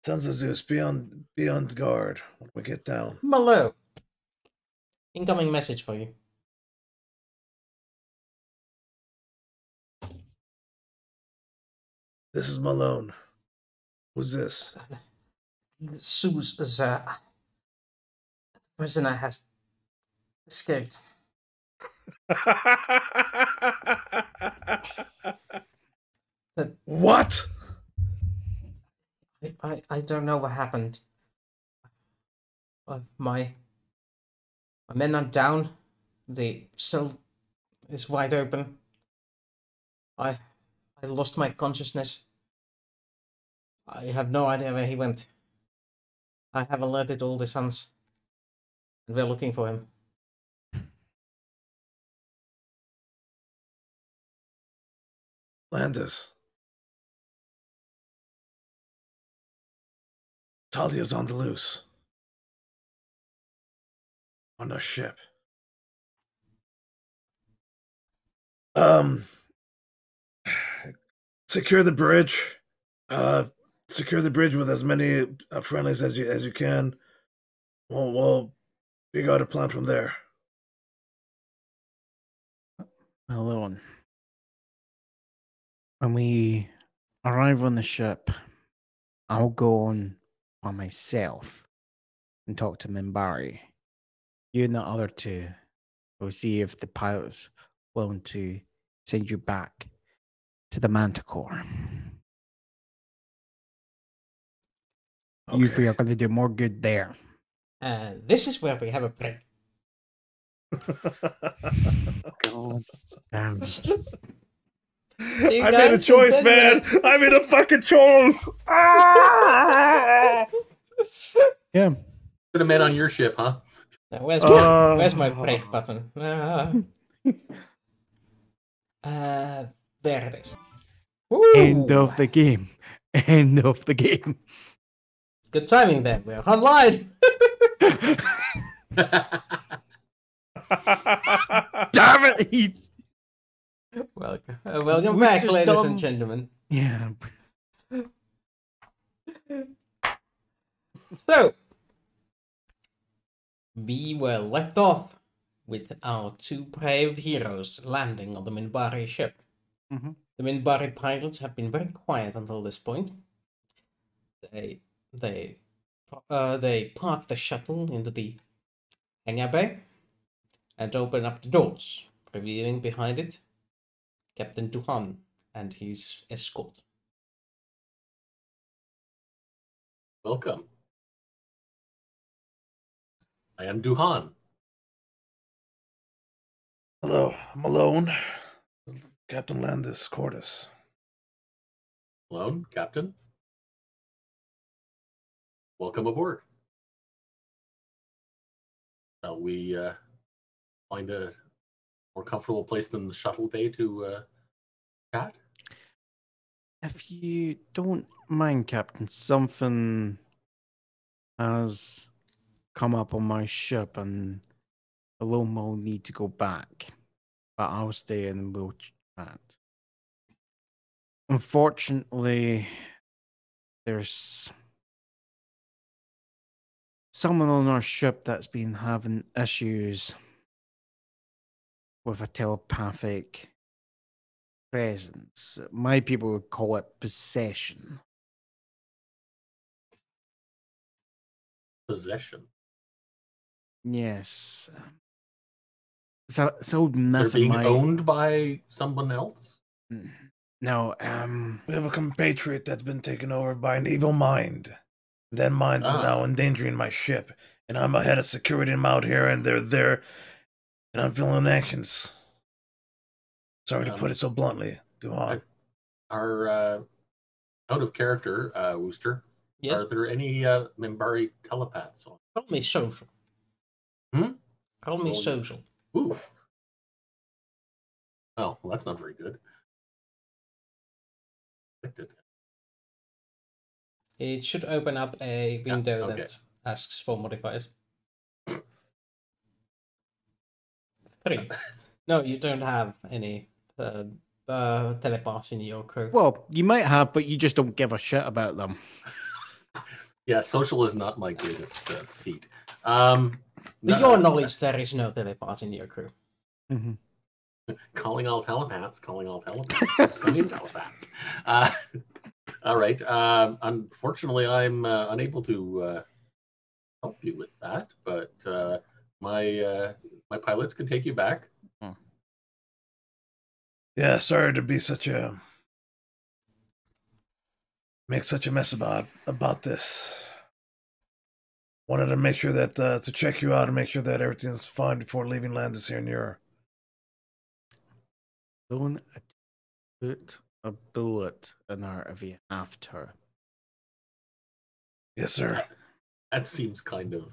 Sons of Zeus, be on guard when we get down. Malone. Incoming message for you. This is Malone. Who's this? Zeus, the prisoner has escaped. What? I don't know what happened. My men are down. The cell is wide open. I lost my consciousness. I have no idea where he went. I have alerted all the sons. And we're looking for him. Landis. Talia's on the loose. On a ship. Secure the bridge. Secure the bridge with as many friendlies as you can. We'll figure out a plan from there. Alone. When we arrive on the ship, I'll go on by myself and talk to Minbari. You and the other two will see if the pilot's willing to send you back to the Manticore. Okay. You three are going to do more good there. This is where we have a break. God damn. I made a choice, man. I made a fucking choice. Yeah. Put a man on your ship, huh? Now, where's my break button? There it is. End Woo! of the game. End of the game. Good timing there. We're online. Damn it! Welcome back, Who's ladies dumb? and gentlemen. Yeah. So, we were left off with our two brave heroes landing on the Minbari ship. Mm-hmm. The Minbari pilots have been very quiet until this point. They park the shuttle into the hangar bay and open up the doors, revealing behind it Captain Duhan and his escort. Welcome. I am Duhan. Hello, I'm alone. Captain Landis Cordis. Hello, Captain. Welcome aboard. Shall we find a more comfortable place than the shuttle bay to chat? If you don't mind, Captain, something has come up on my ship and Alone will need to go back. But I'll stay and we'll chat. Unfortunately, there's someone on our ship that's been having issues with a telepathic presence. My people would call it possession. Possession. Yes. It's old myth. They're being owned by someone else? No, We have a compatriot that's been taken over by an evil mind. That mind is now endangering my ship, and I'm ahead of security. I'm out here, and they're there, and I'm feeling anxious. Sorry to put it so bluntly, Duhan. Our out of character, Wooster. Yes. Are there any Minbari telepaths on? Call me social. Call me social. Ooh. Oh, well, that's not very good. It should open up a window that asks for modifiers. 3. No, you don't have any telepaths in your crew. well, you might have, but you just don't give a shit about them. Yeah, social is not my greatest feat. With your knowledge, there is no telepaths in your crew. Mm-hmm. Calling all telepaths. Calling all telepaths. All right. Unfortunately, I'm unable to help you with that, but my pilots can take you back. Yeah, sorry to be make such a mess about this. Wanted to make sure that to check you out and make sure that everything's fine before leaving Landis here in your. Don't put a bullet in her if you have to. Yes, sir. That seems kind of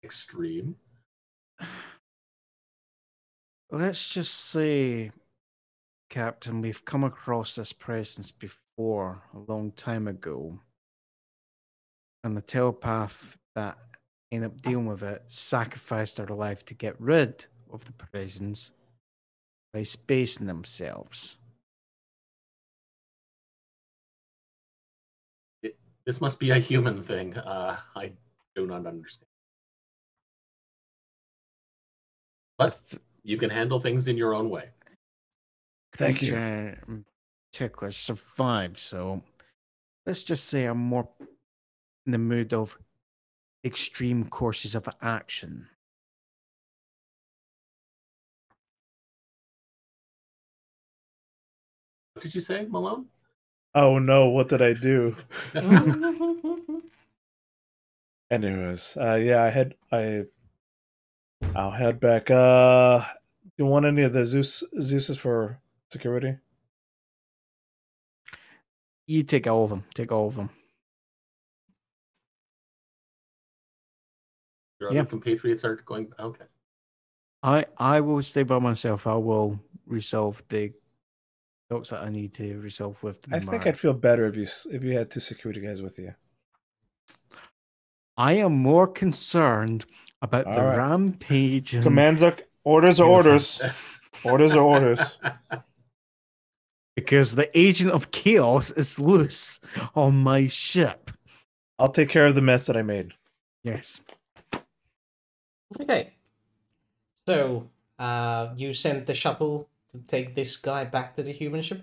extreme. Let's just say, Captain, we've come across this presence before a long time ago. And the telepath that ended up dealing with it sacrificed their life to get rid of the presence by spacing themselves. This must be a human thing. I do not understand. But you can handle things in your own way. Thank you. In particular survived, so let's just say I'm more in the mood of extreme courses of action. What did you say, Malone? Oh no, what did I do? Anyways, I'll head back. Do you want any of the Zeuses for security? You take all of them. Take all of them. Your other compatriots are going. Okay. I will stay by myself. I will resolve the talks that I need to resolve with the I think I'd feel better if you had 2 security guys with you. I am more concerned about the rampage. Commands are orders are orders. Orders are orders. Because the agent of chaos is loose on my ship. I'll take care of the mess that I made. Yes. Okay. So, you sent the shuttle to take this guy back to the human ship?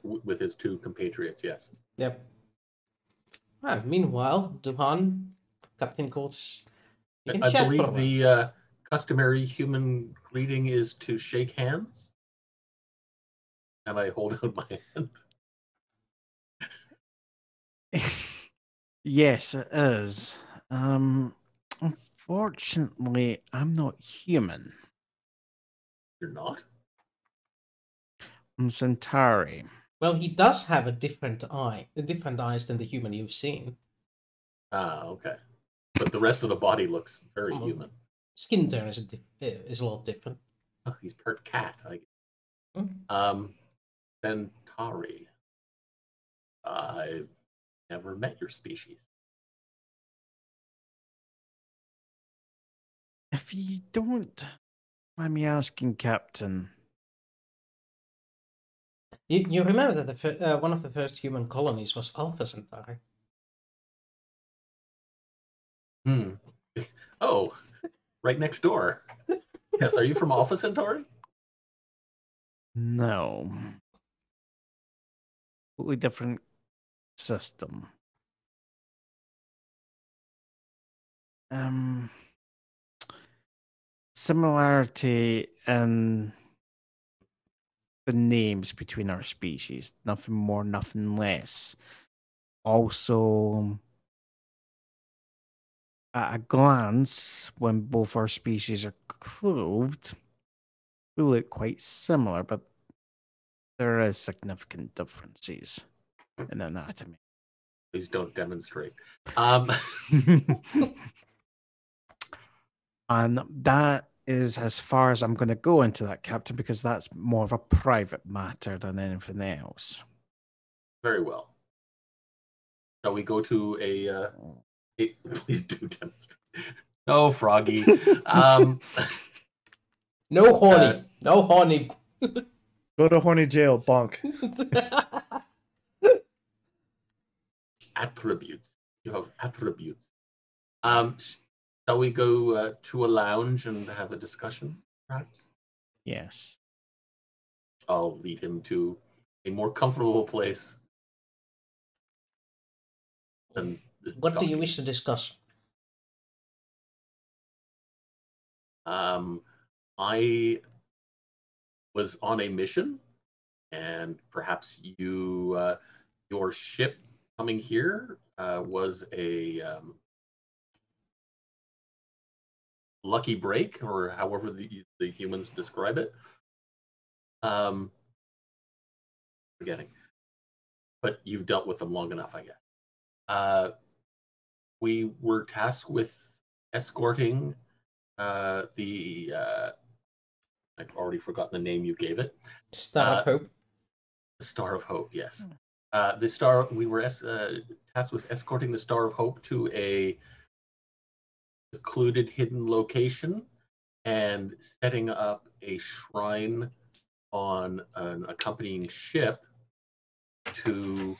With his 2 compatriots, yes. Yep. Meanwhile, Duhan, Captain Quartz, you can I chat believe for a while. the customary human greeting is to shake hands. And I hold out my hand. Yes, it is. Unfortunately, I'm not human. You're not? I'm Centauri. Well, he does have a different eyes than the human you've seen. Ah, okay. But the rest of the body looks very human. Skin tone is a lot different. Oh, he's part cat, I guess. Centauri. I've never met your species. If you don't mind me asking, Captain. You remember that one of the first human colonies was Alpha Centauri? Oh, right next door. Yes, are you from Alpha Centauri? No. Totally different system. Similarity in the names between our species. Nothing more, nothing less. Also, at a glance, when both our species are clothed, we look quite similar, but there is significant differences in anatomy. Please don't demonstrate. And that is as far as I'm going to go into that, Captain, because that's more of a private matter than anything else. Very well. Shall we go to a please do demonstrate. No, Froggy. No horny. No horny. Go to horny jail, bonk. Attributes. You have attributes. Shall we go to a lounge and have a discussion, perhaps? Yes. I'll lead him to a more comfortable place. Than What do you wish to discuss? I was on a mission, and perhaps your ship coming here was a lucky break, or however the humans describe it. Forgetting, but you've dealt with them long enough, I guess. We were tasked with escorting the I've already forgotten the name you gave it. Star of Hope. The Star of Hope, yes. The star. We were tasked with escorting the Star of Hope to a secluded, hidden location and setting up a shrine on an accompanying ship to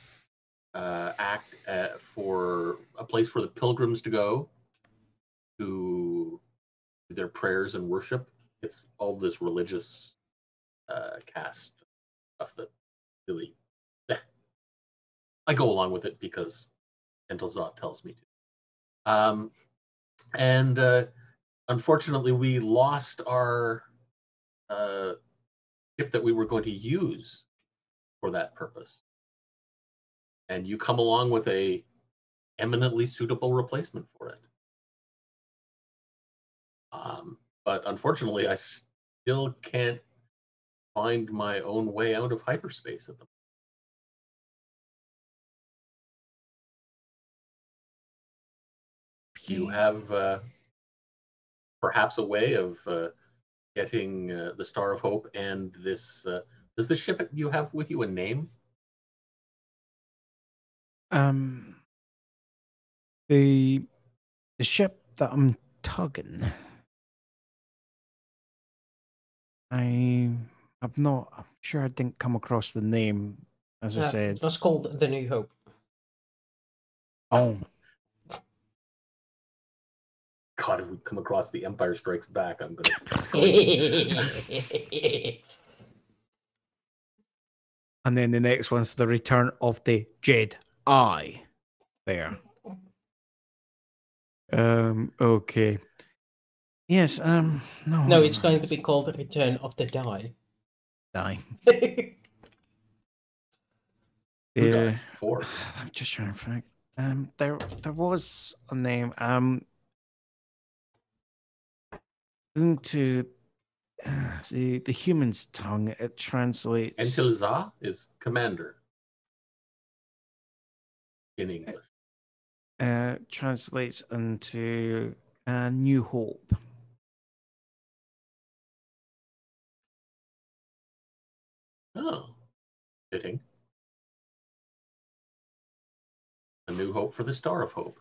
act for a place for the pilgrims to go to do their prayers and worship. It's all this religious cast stuff that really, I go along with it because Entelzot tells me to. And unfortunately, we lost our ship that we were going to use for that purpose. And you come along with a eminently suitable replacement for it. But unfortunately, I still can't find my own way out of hyperspace at the moment. You have perhaps a way of getting the Star of Hope and this. Does the ship you have with you a name? The ship that I'm tugging, I'm sure I didn't come across the name, as I said. It was called The New Hope. Oh. God, if we come across the Empire Strikes Back, I'm going to scream. And then the next one's The Return of the Jedi. There. Okay. Yes, no. No, it's going to be called The Return of the Die. Die. Who died? 4. I'm just trying to think. There was a name. Into the human's tongue, it translates. Entelza is commander in English. Translates into New Hope. Oh, fitting. A new hope for the Star of Hope.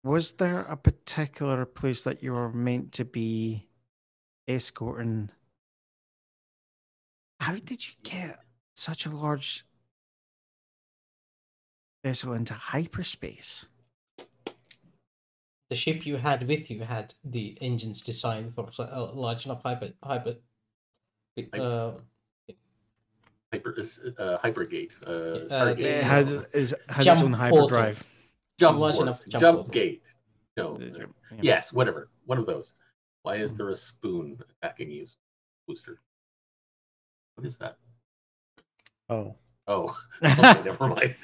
Was there a particular place that you were meant to be escorting? How did you get such a large vessel into hyperspace. The ship you had with you had the engines designed for large enough hypergate. Stargate. It had its own Jump hyperdrive. Large enough jump portal. gate. No. Yeah. Yes, whatever. One of those. Why is there a spoon attacking you, Booster? What is that? Oh. Oh, okay, never mind.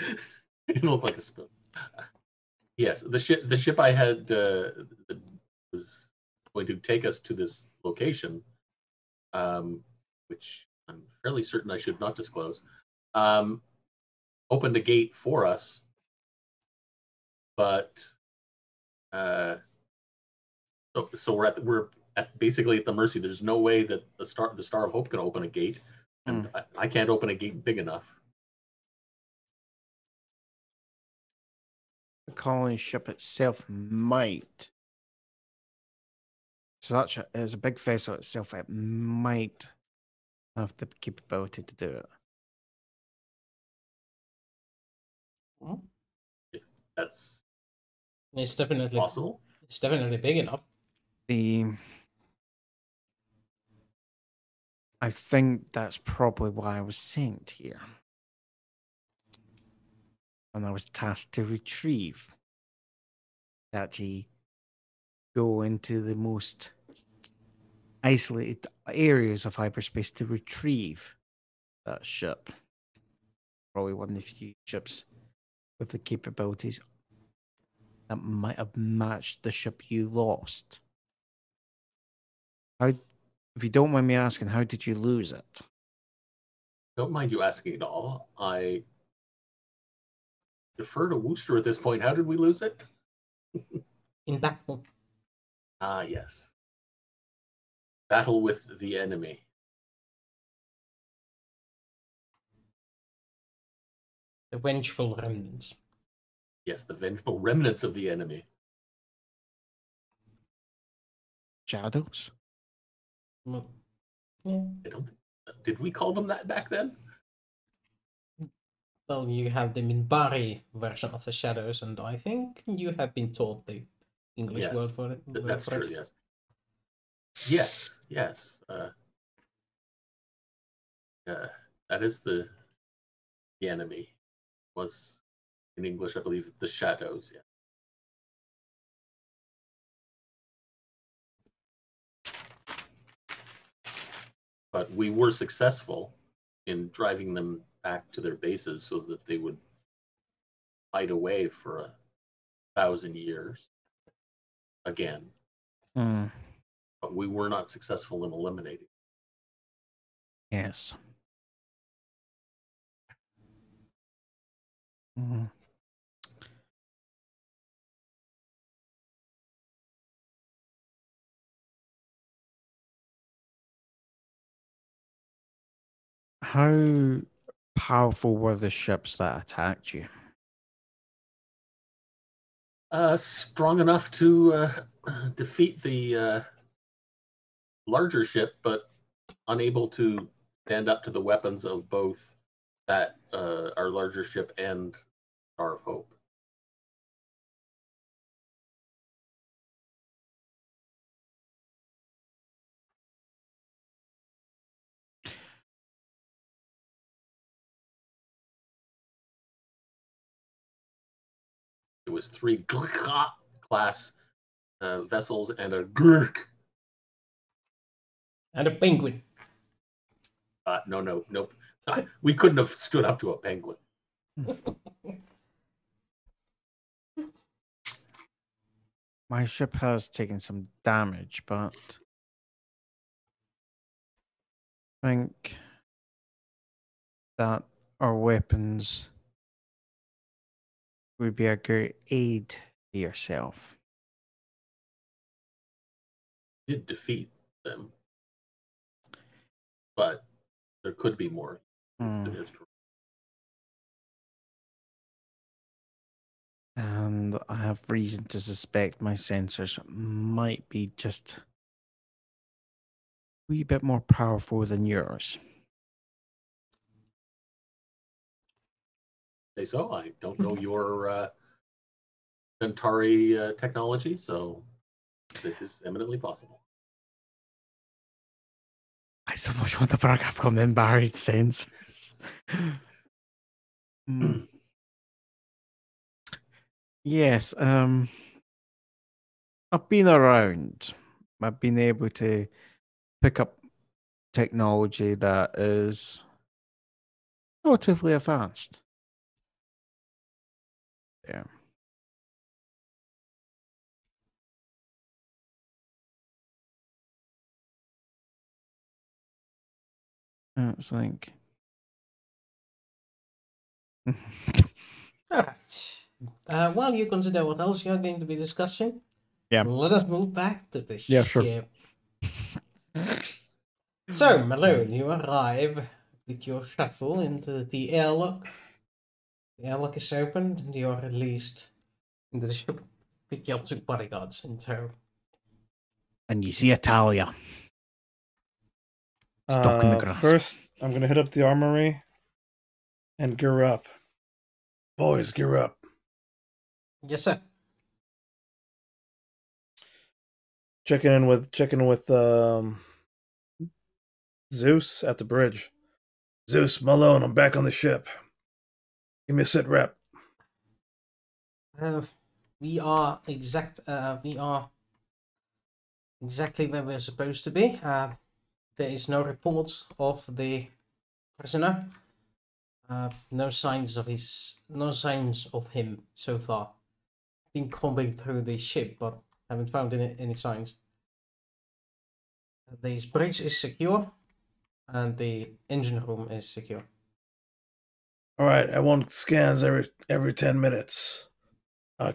It looked like a spoon. Yes, the ship I had that was going to take us to this location, which I'm fairly certain I should not disclose, opened a gate for us, but so we're at basically at the mercy. There's no way that the Star of Hope can open a gate, and I can't open a gate big enough. The colony ship itself might. As a big vessel itself, it might have the capability to do it. That's It's definitely possible. It's definitely big enough. I think that's probably why I was sent here. And I was tasked to retrieve. Actually go into the most isolated areas of hyperspace to retrieve that ship. Probably one of the few ships with the capabilities that might have matched the ship you lost. If you don't mind me asking, how did you lose it? Don't mind you asking at all. I defer to Wooster at this point. How did we lose it? In battle. Ah, yes. Battle with the enemy. The vengeful remnants. Yes, the vengeful remnants of the enemy. Shadows? Well, yeah. Did we call them that back then? Well, you have the Minbari version of the shadows, and I think you have been taught the English Yes, word for it. That's true, yes. Yes. That is the enemy. Was in English, I believe, the shadows. Yeah. But we were successful in driving them back to their bases so that they would hide away for 1,000 years again. But we were not successful in eliminating. Yes. How powerful were the ships that attacked you? Strong enough to defeat the larger ship, but unable to stand up to the weapons of both that our larger ship and Star of Hope. It was 3 class vessels and a Gurk. And a penguin. Nope. We couldn't have stood up to a penguin. My ship has taken some damage, but I think that our weapons would be a great aid to yourself. Did defeat them, but there could be more. And I have reason to suspect my sensors might be just a wee bit more powerful than yours. say so. I don't know your Centauri technology, so this is eminently possible. I so much want the brag I've got embodied sensors. Yes, I've been around. I've been able to pick up technology that is relatively advanced. Yeah. It's like. All right. While you consider what else you're going to be discussing, Yeah. let us move back to the Yeah, ship. sure. So, Malone, you arrive with your shuttle into the airlock. The airlock is opened and you are released into the ship with your two bodyguards in tow. And you see Italia stuck in the grass. First, I'm going to hit up the armory and gear up. Boys, gear up. Yes, sir. Checking in with Zeus at the bridge. Zeus, Malone, I'm back on the ship. Give me a sit rep. We are exactly where we're supposed to be. There is no report of the prisoner. No signs of him so far. Been combing through the ship, but haven't found any signs. The bridge is secure, and the engine room is secure. All right, I want scans every 10 minutes.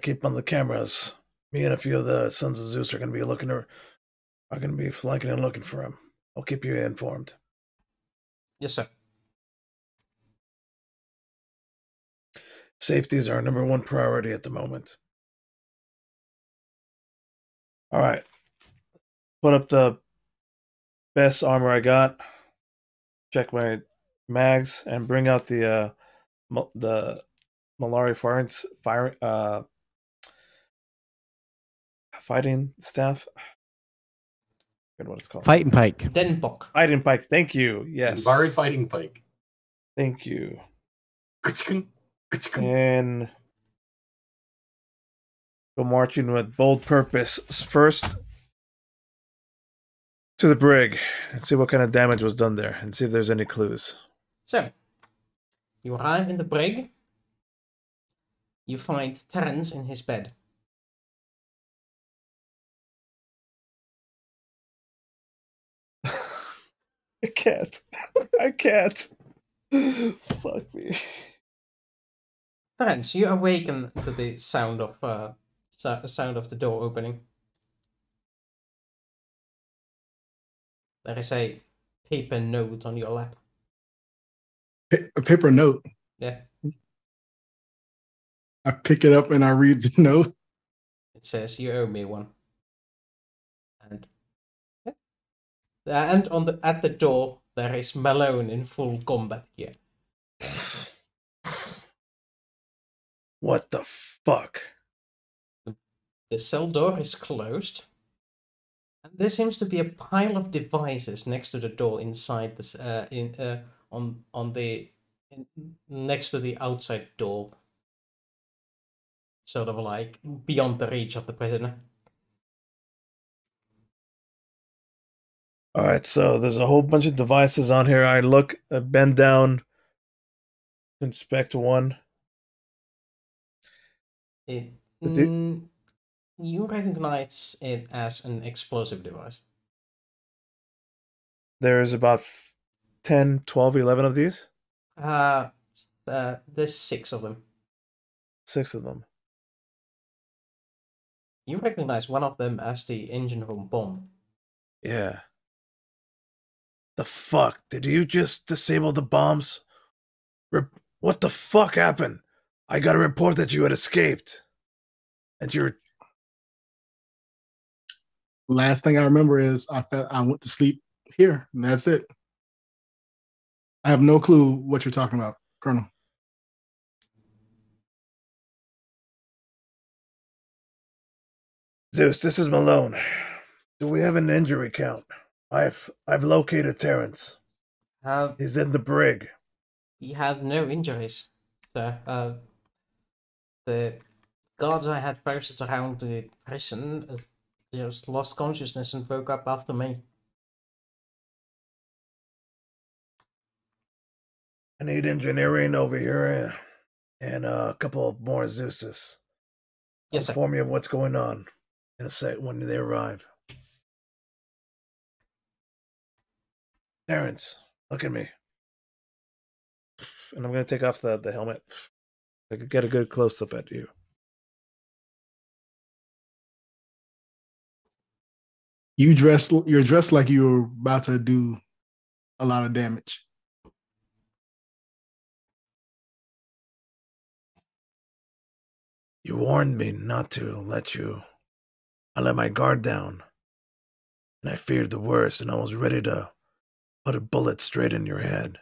Keep on the cameras. Me and a few of the Sons of Zeus are going to be flanking and looking for him. I'll keep you informed. Yes, sir. Safety is our number one priority at the moment. All right. Put up the best armor I got. Check my mags and bring out the Malari fighting staff. Forget what it's called. Fighting pike. Denbok. Fighting pike. Thank you. Yes. Bari fighting pike. Thank you. Ka-ching, ka-ching. And go marching with bold purpose first to the brig and see what kind of damage was done there and see if there's any clues. So, you arrive in the brig. You find Terence in his bed. I can't. I can't. Fuck me. Terence, you awaken to the sound of the door opening. There is a paper note on your lap. A paper note. Yeah. I pick it up and I read the note. It says you owe me one. And and at the door there is Malone in full combat gear. What the fuck? The cell door is closed. And there seems to be a pile of devices next to the door inside this next to the outside door. Sort of like beyond the reach of the prisoner. All right, so there's a whole bunch of devices on here. I look, bend down, inspect one. You recognize it as an explosive device. There's about 10, 12, 11 of these? There's 6 of them. 6 of them. You recognize one of them as the engine room bomb. Yeah. The fuck? Did you just disable the bombs? What the fuck happened? I got a report that you had escaped. And you're... Last thing I remember is I went to sleep here, and that's it. I have no clue what you're talking about, Colonel. Zeus, this is Malone. Do we have an injury count? I've located Terrence. He's in the brig. We have no injuries, sir. The guards I had posted around the prison just lost consciousness and woke up after me. I need engineering over here and a couple of more Zeuses. Yes, sir. Inform me of what's going on in a sec when they arrive. Terrence, look at me. And I'm going to take off the helmet. I could get a good close-up at you. You're dressed like you were about to do a lot of damage. You warned me not to let you. I let my guard down. And I feared the worst, and I was ready to put a bullet straight in your head.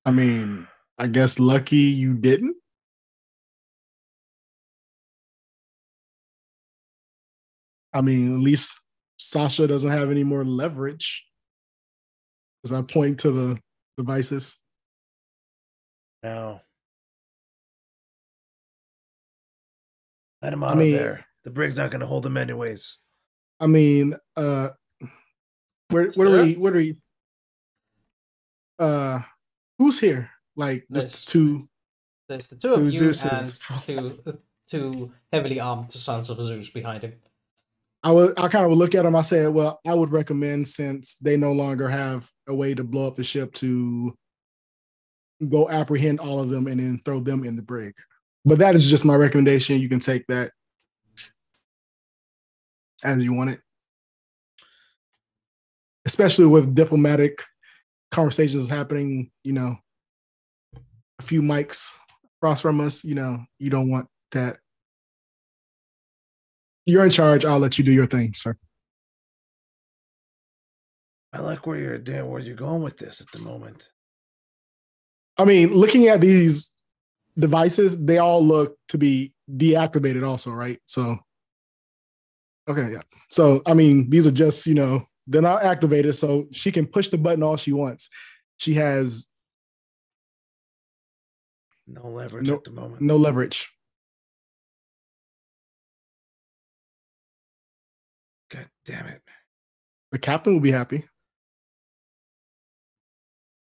I mean, I guess lucky you didn't. I mean, at least Sasha doesn't have any more leverage. As I point to the devices. No. Let him out of there. The brig's not going to hold him anyways. I mean, where are we? Who's here? Like just two. There's the two of you Zeus's. and two heavily armed sons of Zeus behind him. I kind of would look at them. I said, well, I would recommend, since they no longer have a way to blow up the ship, to go apprehend all of them and then throw them in the brig. But that is just my recommendation. You can take that as you want it. Especially with diplomatic conversations happening, a few mics across from us, you don't want that. You're in charge. I'll let you do your thing, sir. I like where you're going with this at the moment. I mean, looking at these devices, they all look to be deactivated also, right? So, okay, yeah. So, I mean, these are just, they're not activated, so she can push the button all she wants. She has no leverage at the moment. No leverage. God damn it. The captain will be happy.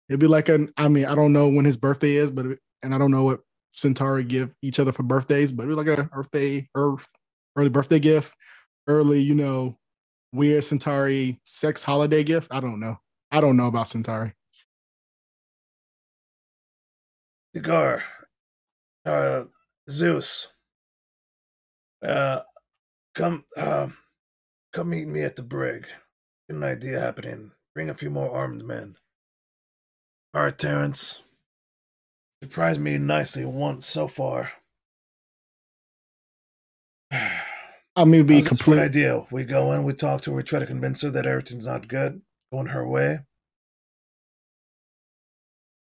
It'd be like I don't know when his birthday is, and I don't know what Centauri give each other for birthdays, but it'd be like early birthday gift, early, weird Centauri sex holiday gift. I don't know. I don't know about Centauri. Cigar, Zeus, come meet me at the brig. Get an idea happening. Bring a few more armed men. All right, Terrence. Surprised me nicely once so far. I'm gonna be complete idea. We go in, we talk to her, we try to convince her that everything's not good, going her way,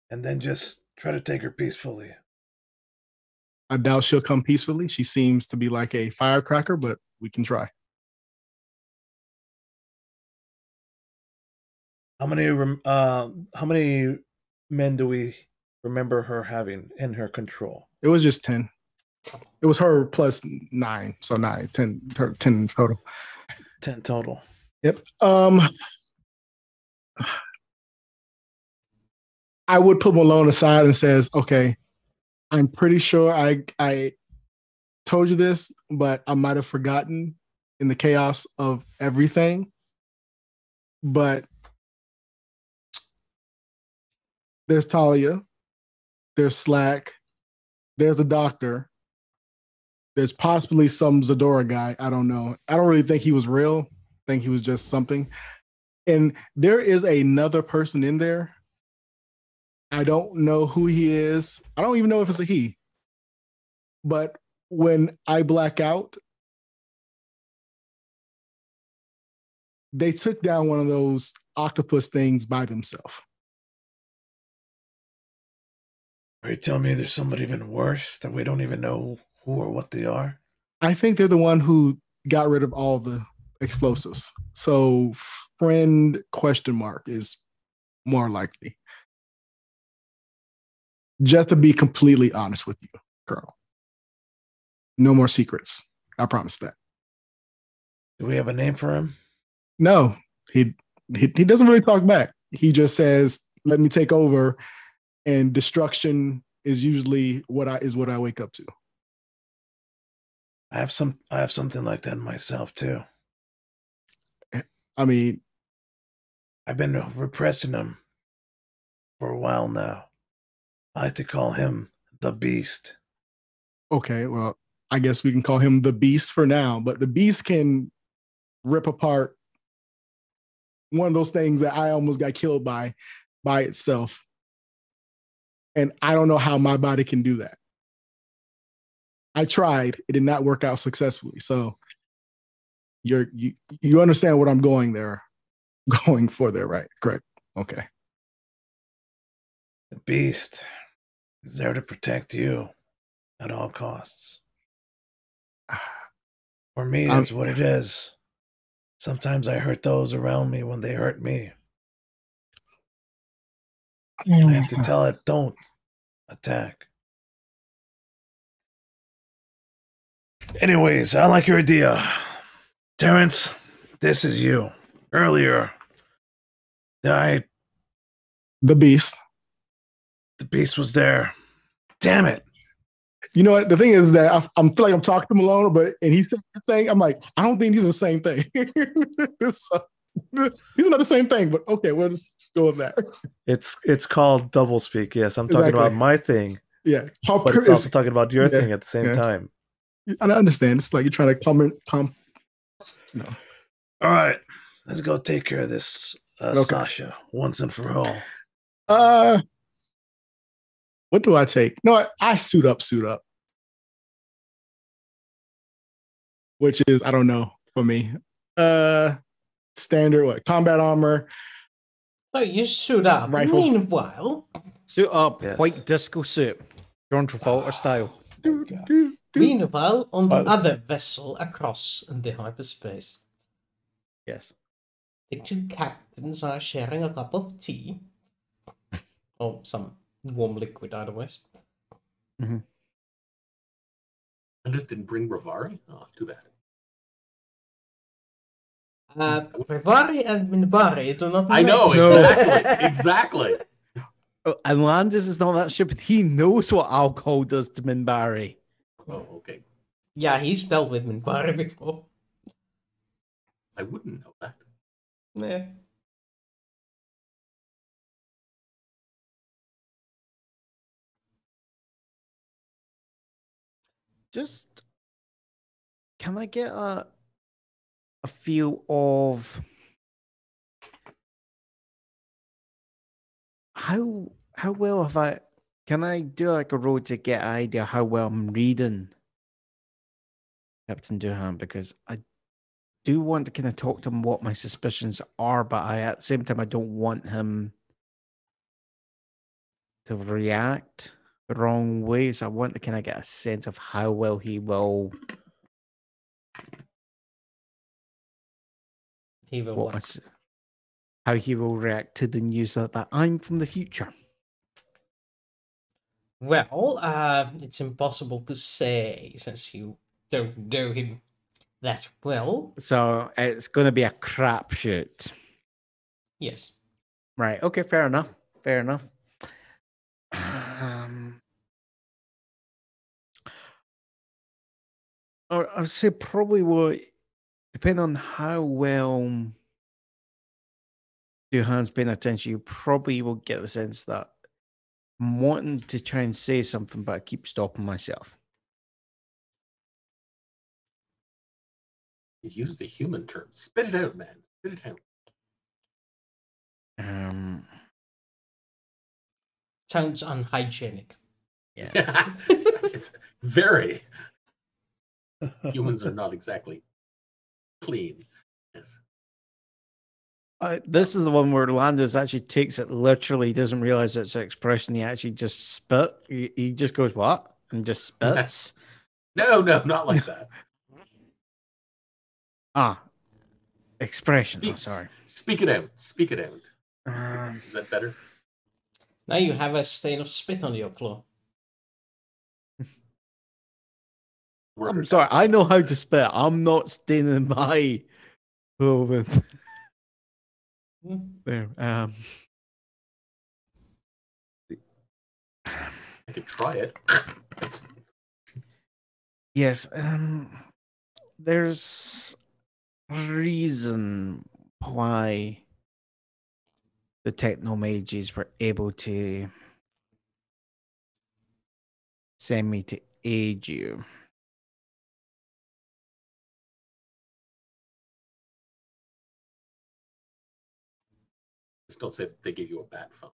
and then just try to take her peacefully. I doubt she'll come peacefully. She seems to be like a firecracker, but we can try. How many men do we remember her having in her control? It was just 10. It was her plus 9, so 9, 10 total. 10 total. Yep. I would put Malone aside and says, okay, I'm pretty sure I told you this, but I might have forgotten in the chaos of everything. But there's Talia, there's Slack, there's a doctor, there's possibly some Zadora guy. I don't know. I don't really think he was real. I think he was just something. And there is another person in there. I don't know who he is. I don't even know if it's a he. But when I black out, they took down one of those octopus things by themselves. Are you telling me there's somebody even worse that we don't even know who or what they are? I think they're the one who got rid of all the explosives. So friend question mark is more likely. Just to be completely honest with you, Colonel. No more secrets. I promise that. Do we have a name for him? No, he doesn't really talk back. He just says, "Let me take over," and destruction is usually what I wake up to. I have something like that myself too. I mean, I've been repressing him for a while now. I like to call him the Beast. okay, well, I guess we can call him the Beast for now, but the Beast can rip apart one of those things that I almost got killed by itself. And I don't know how my body can do that. I tried. It did not work out successfully. So you understand what I'm going for there, right? Correct. Okay. The Beast is there to protect you at all costs. For me, that's what it is. Sometimes I hurt those around me when they hurt me. And I have to tell it, don't attack. Anyways, I like your idea. Terrence, this is you. Earlier, the Beast. The Beast was there. Damn it. You know what? The thing is that I feel like I'm talking to Malone, and he said the thing. I'm like, I don't think these are the same thing. So, these are not the same thing, but okay, we'll just go with that. It's called doublespeak. Yes, I'm talking about my thing. Yeah, but it's also talking about your thing at the same time. I understand. It's like you're trying to comment. No. All right, let's go take care of this, Sasha, once and for all. What do I take? No, I suit up. Which is, I don't know, for me. Standard combat armor. So you suit up. Rifle. Meanwhile, suit up, white disco suit, John Travolta style. Meanwhile, on the other vessel across the hyperspace. Yes. The two captains are sharing a cup of tea. Or some warm liquid, otherwise. Mm-hmm. I just didn't bring Bravari? Oh, too bad. Bravari and Minbari do not I know, exactly. And Landis is not that stupid. He knows what alcohol does to Minbari. Oh, okay. Yeah, he's dealt with Minbari before. I wouldn't know that. Yeah. Just, can I get a feel of how well have I? Can I do like a road to get an idea how well I'm reading Captain Doohan? Because I do want to kind of talk to him what my suspicions are, but at the same time I don't want him to react the wrong way. So I want to kind of get a sense of how well he will. How he will react to the news that I'm from the future. Well, it's impossible to say since you don't know him that well. So it's going to be a crapshoot. Yes. Right. Okay. Fair enough. I would say probably would depend on how well Doohan's paying attention. You probably will get the sense that I'm wanting to try and say something, but I keep stopping myself. Use the human term. Spit it out, man. Spit it out. Sounds unhygienic. Yeah. It's very. Humans are not exactly clean. Yes. This is the one where Landis actually takes it literally, doesn't realize it's an expression. He actually just spit. He just goes, what? And just spits. No, not like that. Expression. Sorry. Speak it out. Speak it out. Is that better? Now you have a stain of spit on your floor. I'm sorry. I know how to spit. I'm not staining my with there. I could try it. Yes. There's a reason why the techno mages were able to send me to aid you. Just don't say they gave you a bat phone.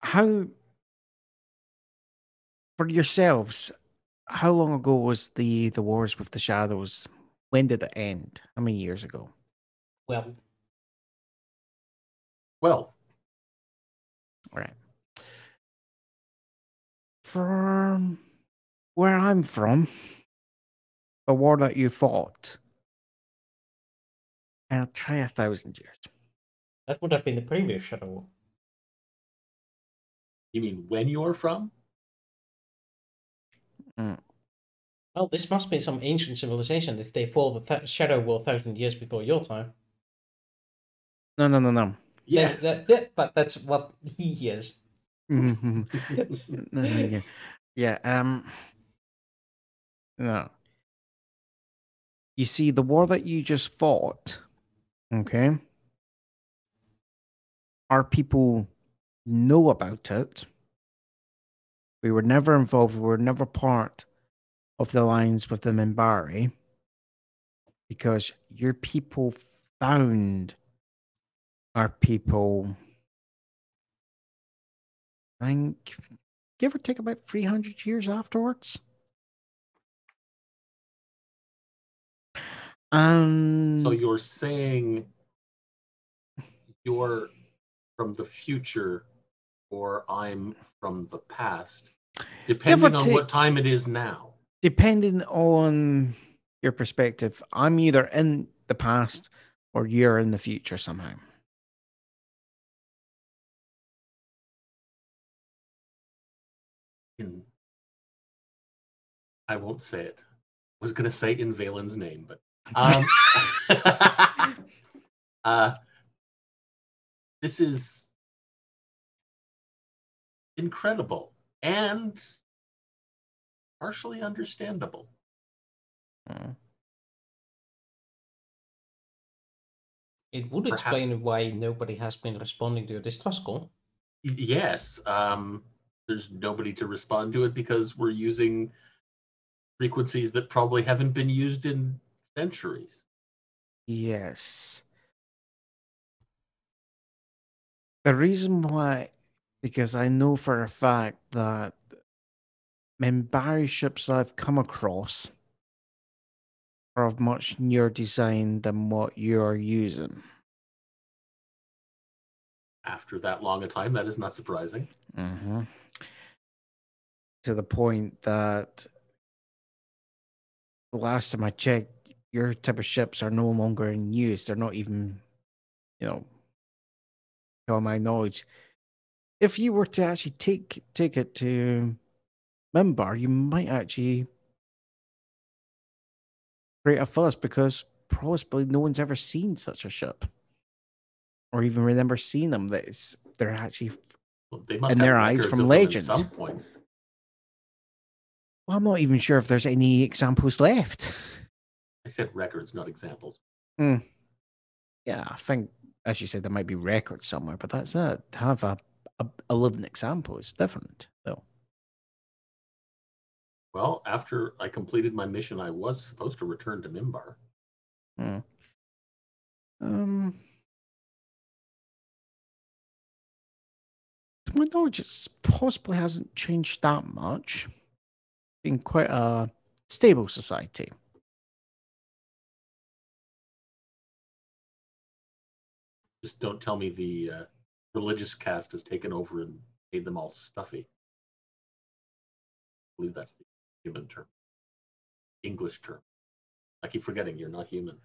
How for yourselves? How long ago was the wars with the shadows? When did it end? How many years ago? Well, all right. From where I'm from, the war that you fought, I'll try 1,000 years. That would have been the previous shadow war. You mean when you're from? Well, this must be some ancient civilization if they fought the shadow war 1,000 years before your time. No. Yes. But that's what he is. Yeah. No. You see, the war that you just fought, okay? Our people know about it. We were never involved. We were never part of the lines with the Minbari because your people found our people, I think, give or take about 300 years afterwards. So you're saying you're from the future or I'm from the past, depending on what time it is now. Depending on your perspective, I'm either in the past or you're in the future somehow. I won't say it. I was going to say in Valen's name, but this is incredible and partially understandable. It would explain why nobody has been responding to this trust call. Yes. There's nobody to respond to it because we're using frequencies that probably haven't been used in centuries. Yes. The reason why, because I know for a fact that Minbari ships I've come across are of much newer design than what you're using. After that long a time, that is not surprising. Mm-hmm. To the point that the last time I checked, your type of ships are no longer in use. They're not even, to my knowledge. If you were to actually take it to Minbar, you might actually create a fuss because possibly no one's ever seen such a ship, or even remember seeing them. They're actually they must in have their eyes from legend. At some point. Well, I'm not even sure if there's any examples left. I said records, not examples. Yeah, I think, as you said, there might be records somewhere, but that's it. To have a living example is different, though. Well, after I completed my mission, I was supposed to return to Minbar. To my knowledge, it possibly hasn't changed that much. been quite a stable society. Just don't tell me the religious caste has taken over and made them all stuffy. I believe that's the human term, English term. I keep forgetting you're not human.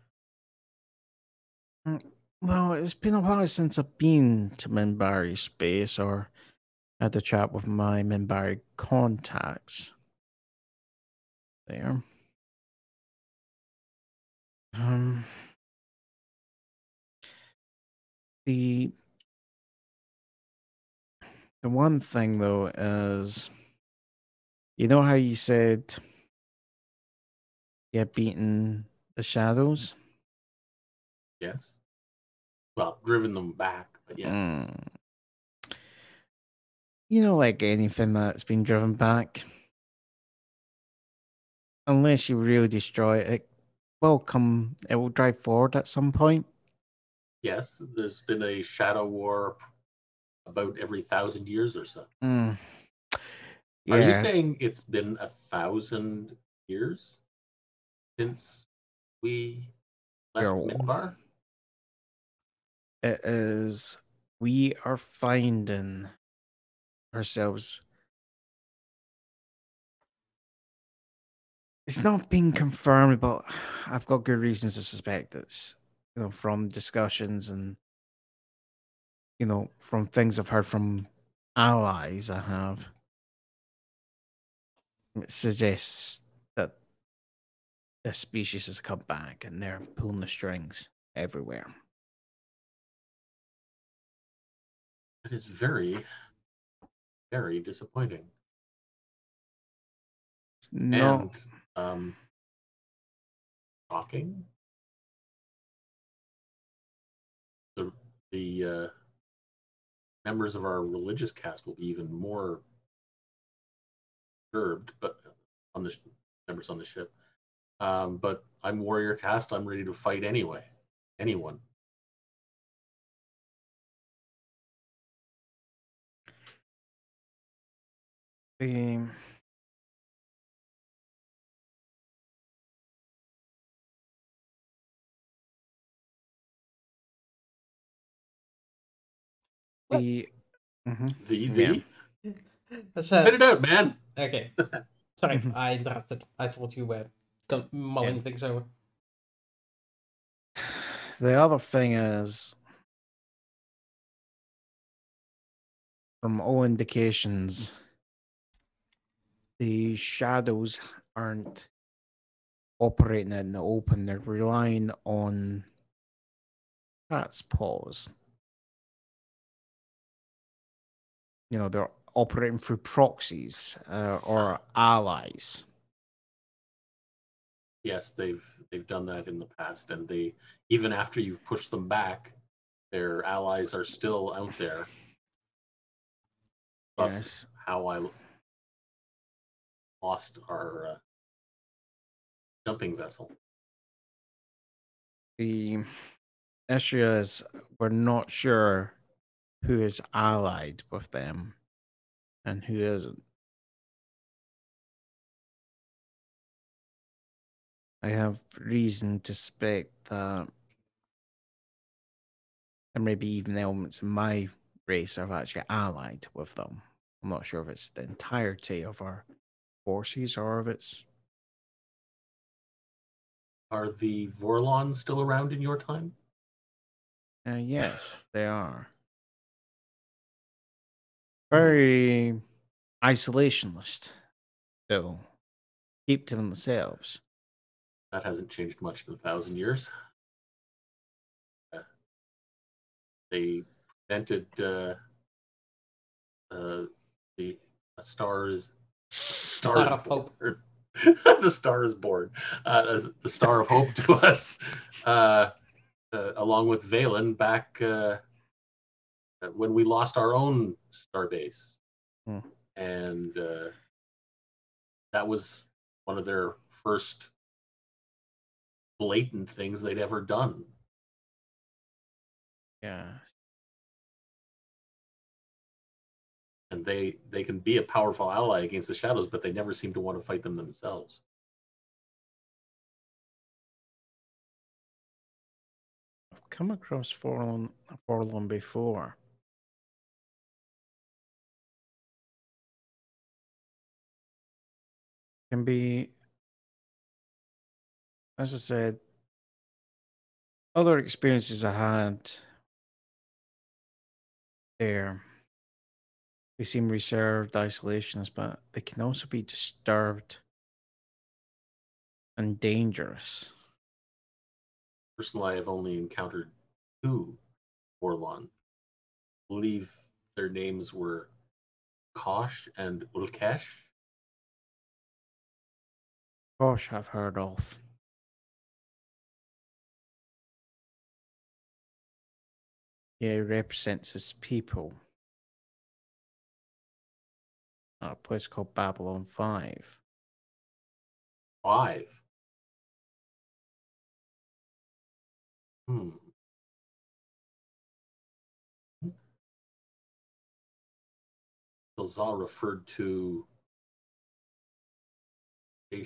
Well, it's been a while since I've been to Minbari space or had a chat with my Minbari contacts there. The one thing though is, you know how you said you had beaten the shadows? Yes. Well, driven them back, but yes. You know, like anything that's been driven back, unless you really destroy it, it will drive forward at some point. Yes, there's been a shadow war about every 1,000 years or so. Yeah. Are you saying it's been 1,000 years since we left Minbar? It is. We are finding ourselves. It's not been confirmed, but I've got good reasons to suspect it's, from discussions and, from things I've heard from allies I have. It suggests that this species has come back and they're pulling the strings everywhere. That is very, very disappointing. It's not. And shocking. The members of our religious caste will be even more disturbed, but on the members on the ship. But I'm warrior caste. I'm ready to fight anyway. Anyone. The The So, Spit it out, man. Okay. Sorry, I interrupted. I thought you were mulling things over. The other thing is, from all indications, the shadows aren't operating in the open. They're relying on cat's paws. They're operating through proxies or allies. Yes, they've done that in the past, and they, even after you've pushed them back, their allies are still out there. Thus, Yes. how I lost our jumping vessel. The issue is we're not sure who is allied with them and who isn't. I have reason to suspect that there may be even elements in my race are actually allied with them. I'm not sure if it's the entirety of our forces or if it's. Are the Vorlons still around in your time? Yes, they are. Very isolationist, though. Keep to themselves. That hasn't changed much in 1,000 years. They prevented the stars. Star of Hope. The Star is born. The Star of Hope to us, along with Valen back when we lost our own star base. And that was one of their first blatant things they'd ever done. Yeah. and they can be a powerful ally against the shadows, but they never seem to want to fight them themselves. I've come across Forlorn before. Can be, as I said, other experiences I had there. They seem reserved, isolationist, but they can also be disturbed and dangerous. Personally, I have only encountered 2 Orlon. I believe their names were Kosh and Ulkesh. Gosh, I've heard of. Yeah, he represents his people. A place called Babylon 5. 5. Hmm. Bilzah referred to a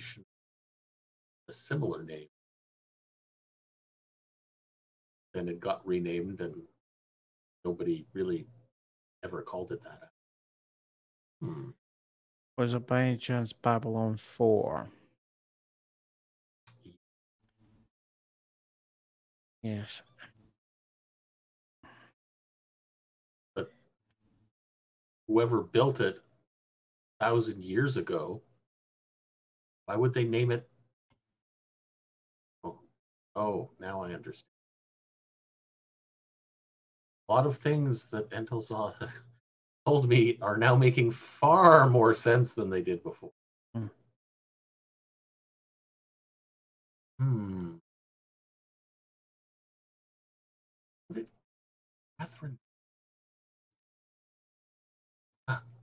similar name. Then it got renamed, and nobody really ever called it that. Hmm. Was it by any chance Babylon 4? Yes. But whoever built it 1,000 years ago, why would they name it? Oh, now I understand. A lot of things that Entelzah told me are now making far more sense than they did before. Hmm. Catherine.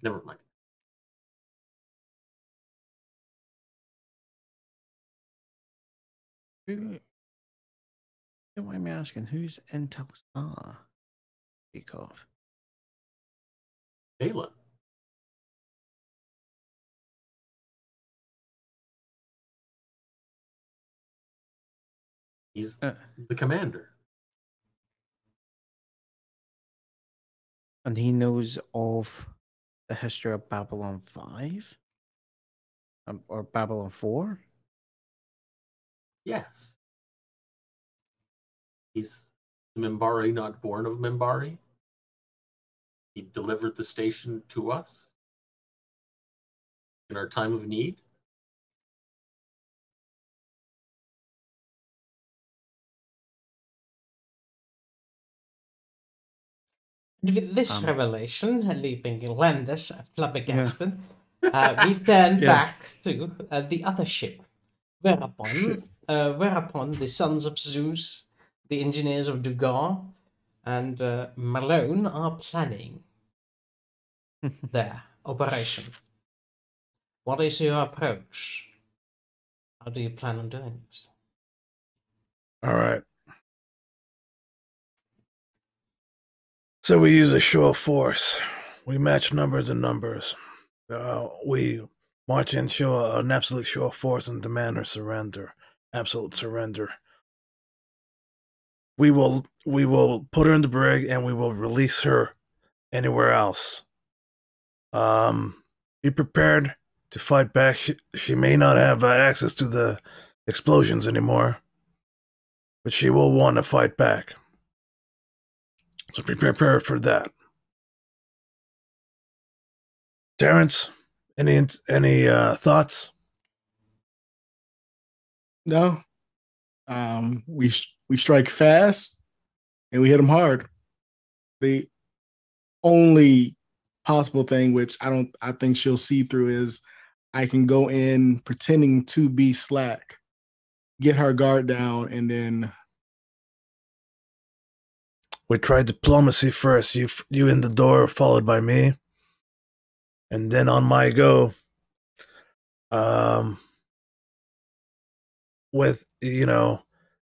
Never mind. Who, don't mind me asking, who's Intelstar? Speak of. Balin. He's the commander. And he knows of the history of Babylon 5? Or Babylon 4? Yes. He's the Minbari not born of Minbari. He delivered the station to us in our time of need. With this revelation, leaving Landis flabbergasted, we turn back to the other ship, whereupon the sons of Zeus, the engineers of Dugar, and Malone are planning their operation. What is your approach? How do you plan on doing this? All right. So we use a show of force. We match numbers and numbers. We march in, show an absolute show of force, and demand her surrender. Absolute surrender. We will put her in the brig, and we will release her anywhere else. Be prepared to fight back. She may not have access to the explosions anymore, but she will want to fight back. So be prepared for that. Terrence, any thoughts? No. We strike fast and we hit them hard. The only possible thing, which I think she'll see through, is I can go in pretending to be Slack, get her guard down, and then we tried diplomacy first. You in the door, followed by me, and then on my go, with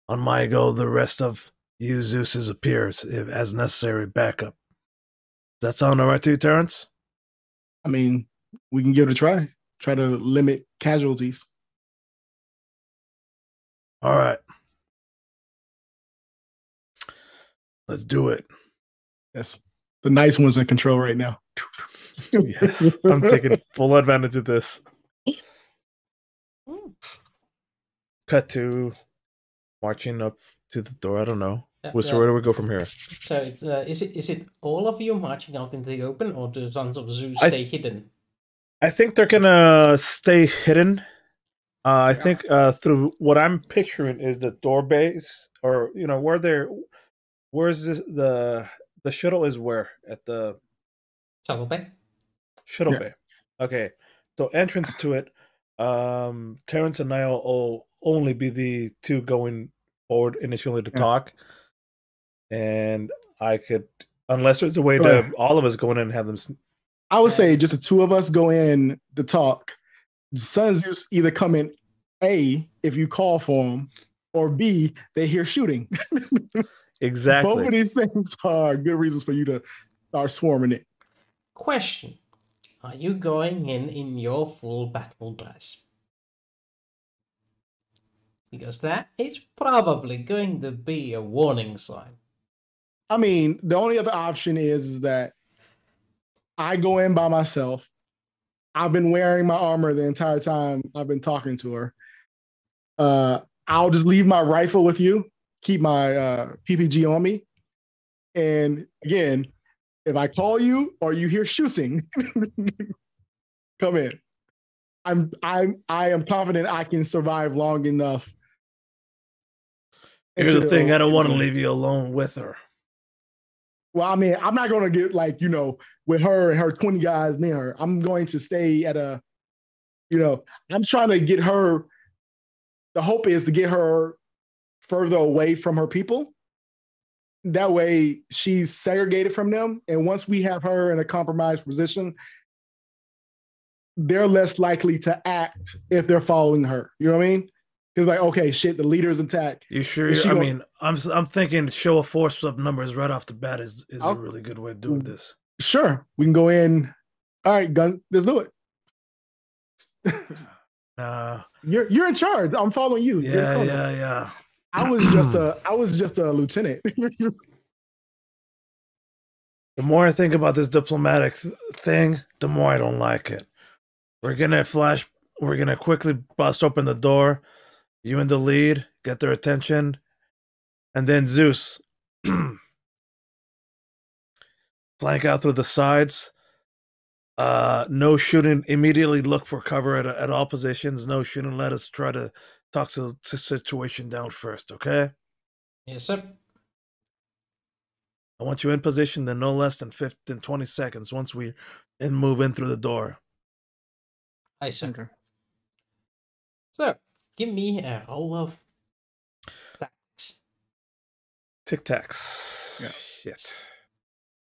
on my go, the rest of you Zeus's appears if as necessary backup. Does that sound alright to you, Terrence? I mean, we can give it a try. Try to limit casualties. All right. Let's do it. Yes. The nice one's in control right now. Yes, I'm taking full advantage of this. Cut to marching up to the door. I don't know. So where do we go from here? So it's, is it all of you marching out into the open, or do Sons of Zeus stay hidden? I think they're gonna stay hidden. I think through what I'm picturing is the door base, or where they're. Where's this? The shuttle is where at the shuttle-bay. Shuttle-bay. Okay, so entrance to it. Terrence and I will only be the two going forward initially to talk, and I could, unless there's a way to all of us go in and have them. I would say just the two of us go in to talk. Sons Zeus either come in A if you call for them, or B they hear shooting. Exactly. Both of these things are good reasons for you to start swarming it. Question: are you going in your full battle dress? Because that is probably going to be a warning sign. I mean, the only other option is that I go in by myself. I've been wearing my armor the entire time I've been talking to her. I'll just leave my rifle with you, keep my PPG on me. And again, if I call you or you hear shooting, come in. I am confident I can survive long enough. Here's the thing, I don't want to leave you alone with her. Well, I mean, I'm not going to get with her and her 20 guys near her. I'm going to stay at I'm trying to get her. The hope is to get her further away from her people. That way she's segregated from them. And once we have her in a compromised position, they're less likely to act if they're following her. You know what I mean? It's like, okay, shit, the leader's attack. You sure? I'm thinking show of force of numbers right off the bat is a really good way of doing this. Sure. We can go in. All right, gun, let's do it. You're in charge. I'm following you. Yeah. I was just a lieutenant. The more I think about this diplomatic thing, the more I don't like it. We're gonna quickly bust open the door. You in the lead, get their attention, and then Zeus flank out through the sides. No shooting. Immediately look for cover at all positions. No shooting. Let us try to talk to the situation down first, okay? Yes, sir. I want you in position in no less than 20 seconds once we move in through the door. Aye, sir. Okay. So, give me a roll of tactics. Tic-tacs. Yeah. Shit.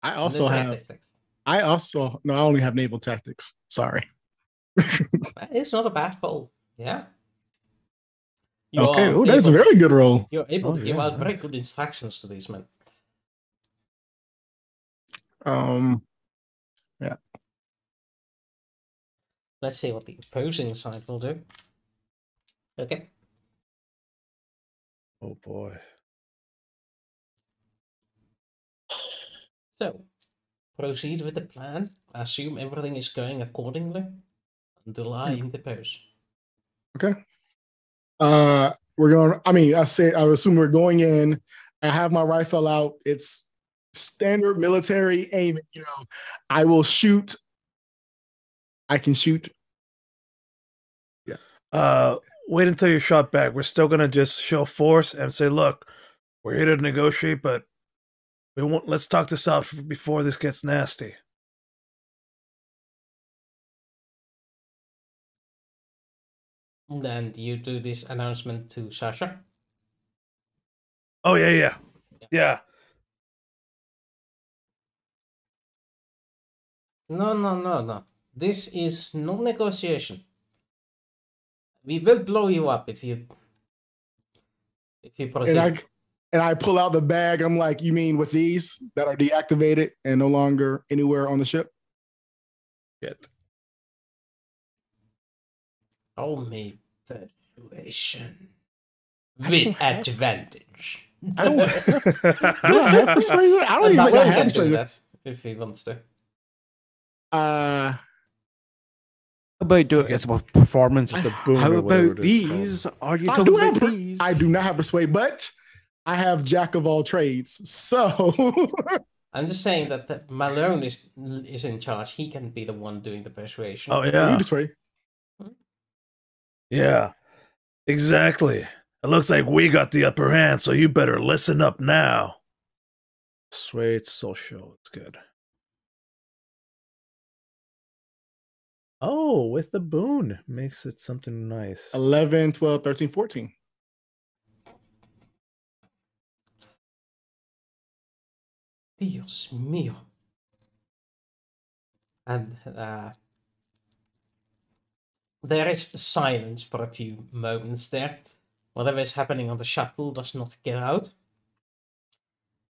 I only have naval tactics. Sorry. It's not a bad roll. Yeah. That's a very good roll. You're able to give out very good instructions to these men. Yeah. Let's see what the opposing side will do. Okay. Oh boy. So, proceed with the plan. Assume everything is going accordingly until I interpose. Okay. We're going. I assume we're going in. I have my rifle out. It's standard military aim. I will shoot. I can shoot. Yeah. Wait until you're shot back. We're still gonna just show force and say, "Look, we're here to negotiate, but we won't. Let's talk this out before this gets nasty." Then you do this announcement to Sasha. Oh yeah. No. This is no negotiation. We will blow you up if you proceed. And I pull out the bag. I'm like, you mean with these that are deactivated and no longer anywhere on the ship? Shit. Roll me persuasion with advantage. I don't. Do I have persuasion? I don't even think I have can do persuasion. that if he wants to. How about do it as a performance? The boom How or whatever about it is called. these? Are you I talking do about have. these? I do not have persuade, but I have jack of all trades. So I'm just saying that Malone is in charge. He can be the one doing the persuasion. Oh you yeah, persuade. yeah, exactly. It looks like we got the upper hand, so you better listen up now. Persuade social. It's good. Oh, with the boon. Makes it something nice. 11, 12, 13, 14. Dios mío. And there is silence for a few moments there. Whatever is happening on the shuttle does not get out.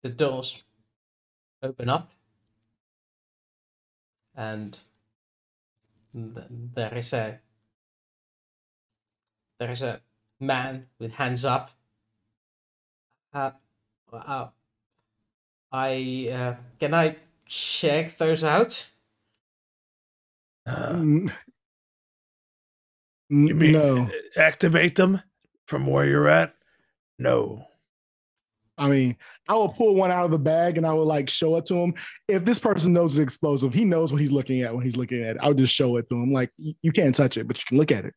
The doors open up. And there is a man with hands up. Can I check those out? Mm, You mean no? activate them from where you're at? No. I mean, I will pull one out of the bag and I will like show it to him. If this person knows it's explosive, he knows what he's looking at when he's looking at it. I'll just show it to him. Like, you can't touch it, but you can look at it.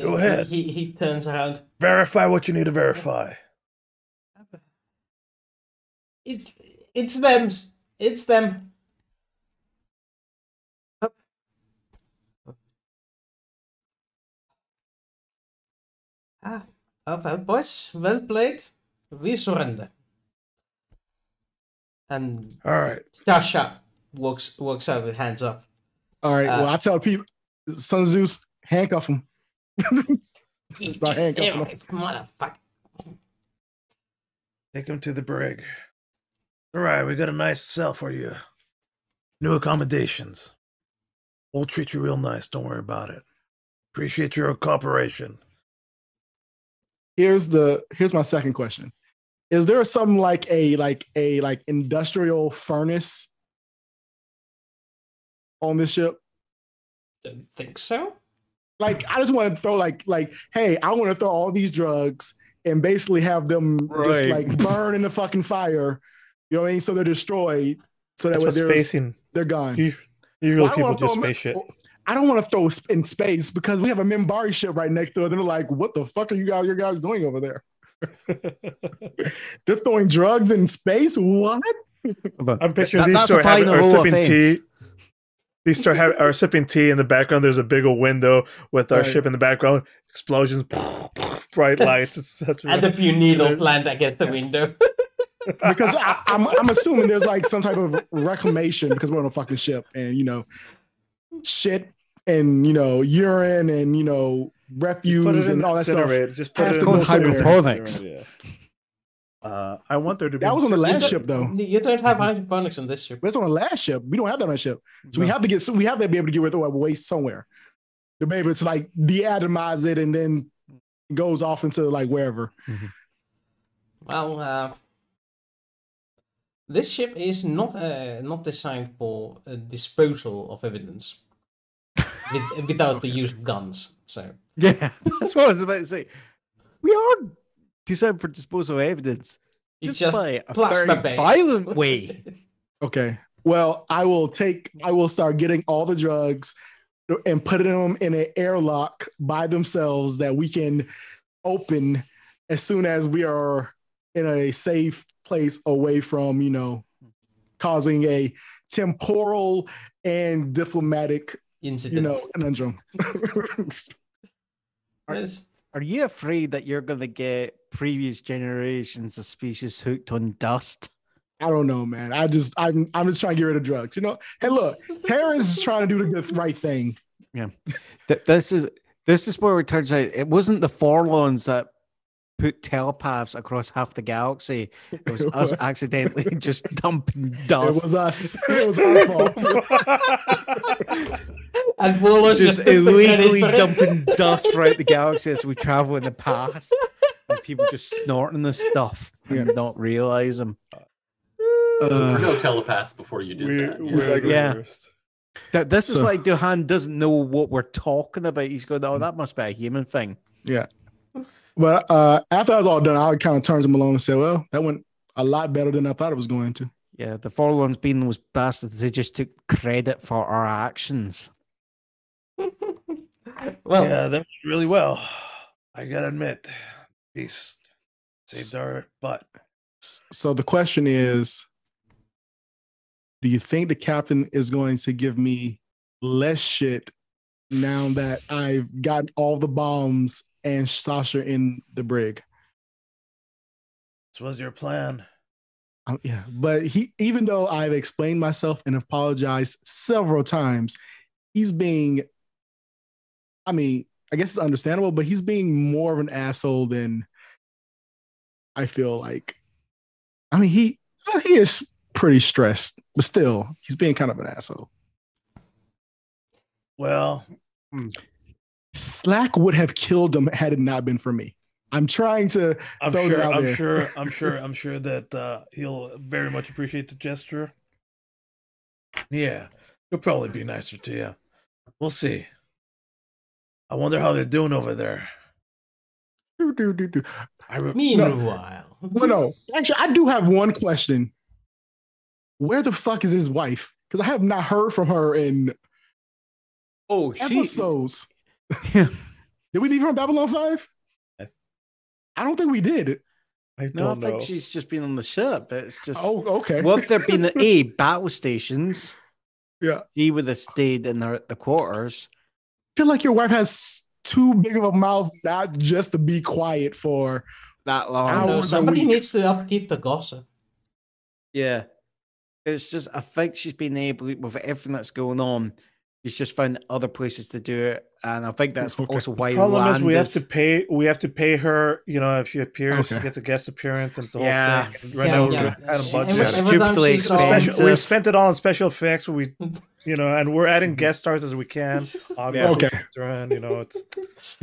Go ahead. He turns around. Verify what you need to verify. It's them. It's them. Well, boys, well played. We surrender. And All right. Tasha walks out with hands up. All right. Well, I tell people, Son Zeus, handcuff him. Start handcuffing him. Motherfucker. Take him to the brig. All right, we got a nice cell for you. New accommodations. We'll treat you real nice. Don't worry about it. Appreciate your cooperation. Here's my second question. Is there something like a industrial furnace on this ship? Don't think so. Like, I just want to throw like, hey, I want to throw all these drugs and basically have them just like burn in the fucking fire. You know what I mean? So they're destroyed. So That's what spacing. They're gone. Usually people just space shit. I don't want to throw in space because we have a Minbari ship right next to it. They're like, what the fuck are your guys doing over there? They're throwing drugs in space? What? I'm picturing these two are sipping tea. These two are sipping tea in the background. There's a big old window with our ship in the background. Explosions, bright lights, etc. And a few needles land against the window. Because I'm assuming there's like some type of reclamation because we're on a fucking ship, and shit and urine and refuse and all that stuff. Just put it in hydroponics. Yeah. I want there to be. That was on the last ship, though. You don't have hydroponics on this ship. That's on the last ship. We don't have that on the ship, so we have to be able to get rid of waste somewhere. To be able to like deatomize it and then it goes off into like wherever. Mm-hmm. Well, this ship is not designed for disposal of evidence without the use of guns. So yeah, that's what I was about to say. We are designed for disposal of evidence, just by a very violent way. Okay. Well, I will start getting all the drugs and putting them in an airlock by themselves that we can open as soon as we are in a safe place away from, causing a temporal and diplomatic, incident. Conundrum. Are you afraid that you're going to get previous generations of species hooked on dust? I don't know, man. I'm just trying to get rid of drugs. Hey, look, Terrence is trying to do the right thing. Yeah, this is where it turns out it wasn't the Forlons that put telepaths across half the galaxy. It was It us was. accidentally just dumping It dust. was us. It was our fault. And Wallace Just just took the credit illegally for it. dumping dust throughout the galaxy as we travel in the past. And people just snorting the stuff and Yeah. not realize them. There were no telepaths before you did that. We're the Yeah. worst. This is So- why Duhan doesn't know what we're talking about. He's going, oh, that must be a human thing. Yeah. But after I was all done, I kind of turned to Malone and said, well, that went a lot better than I thought it was going to. Yeah, the Forlorns being those bastards, they just took credit for our actions. Well, Yeah, that was really well. I gotta admit, Beast saved our butt. So the question is, do you think the captain is going to give me less shit now that I've gotten all the bombs and Sasha in the brig? This was your plan. Yeah, but even though I've explained myself and apologized several times, he's being, I mean, I guess it's understandable, but he's being more of an asshole than I feel like. I mean, he is pretty stressed, but still, he's being kind of an asshole. Well, Slack would have killed him had it not been for me. I'm trying to I'm throw that out there. I'm sure that he'll very much appreciate the gesture. Yeah, he'll probably be nicer to you. We'll see. I wonder how they're doing over there. Do. meanwhile. Well, no, actually, I do have one question. Where the fuck is his wife? Because I have not heard from her in episodes. Did we leave her on Babylon 5? I don't think we did. I No, I don't know. think she's just been on the ship. It's just, Oh, okay. well, if there'd been the battle stations, Yeah. she would have stayed in the quarters. I feel like your wife has too big of a mouth not just to be quiet for That long. I don't know, hours and somebody weeks. needs to upkeep the gossip. Yeah. It's just, I think she's been able, with everything that's going on, she's just found other places to do it. And I think that's Okay. also why The problem is we have Landis- to pay her, you know, if she appears, she Okay. gets a guest appearance and it's the whole Yeah. thing. And right now we're out of budget. Every time Stupidly she's expensive. We've spent it all on special effects. We, you know, and we're adding guest stars as we can. Obviously, Okay. you know, it's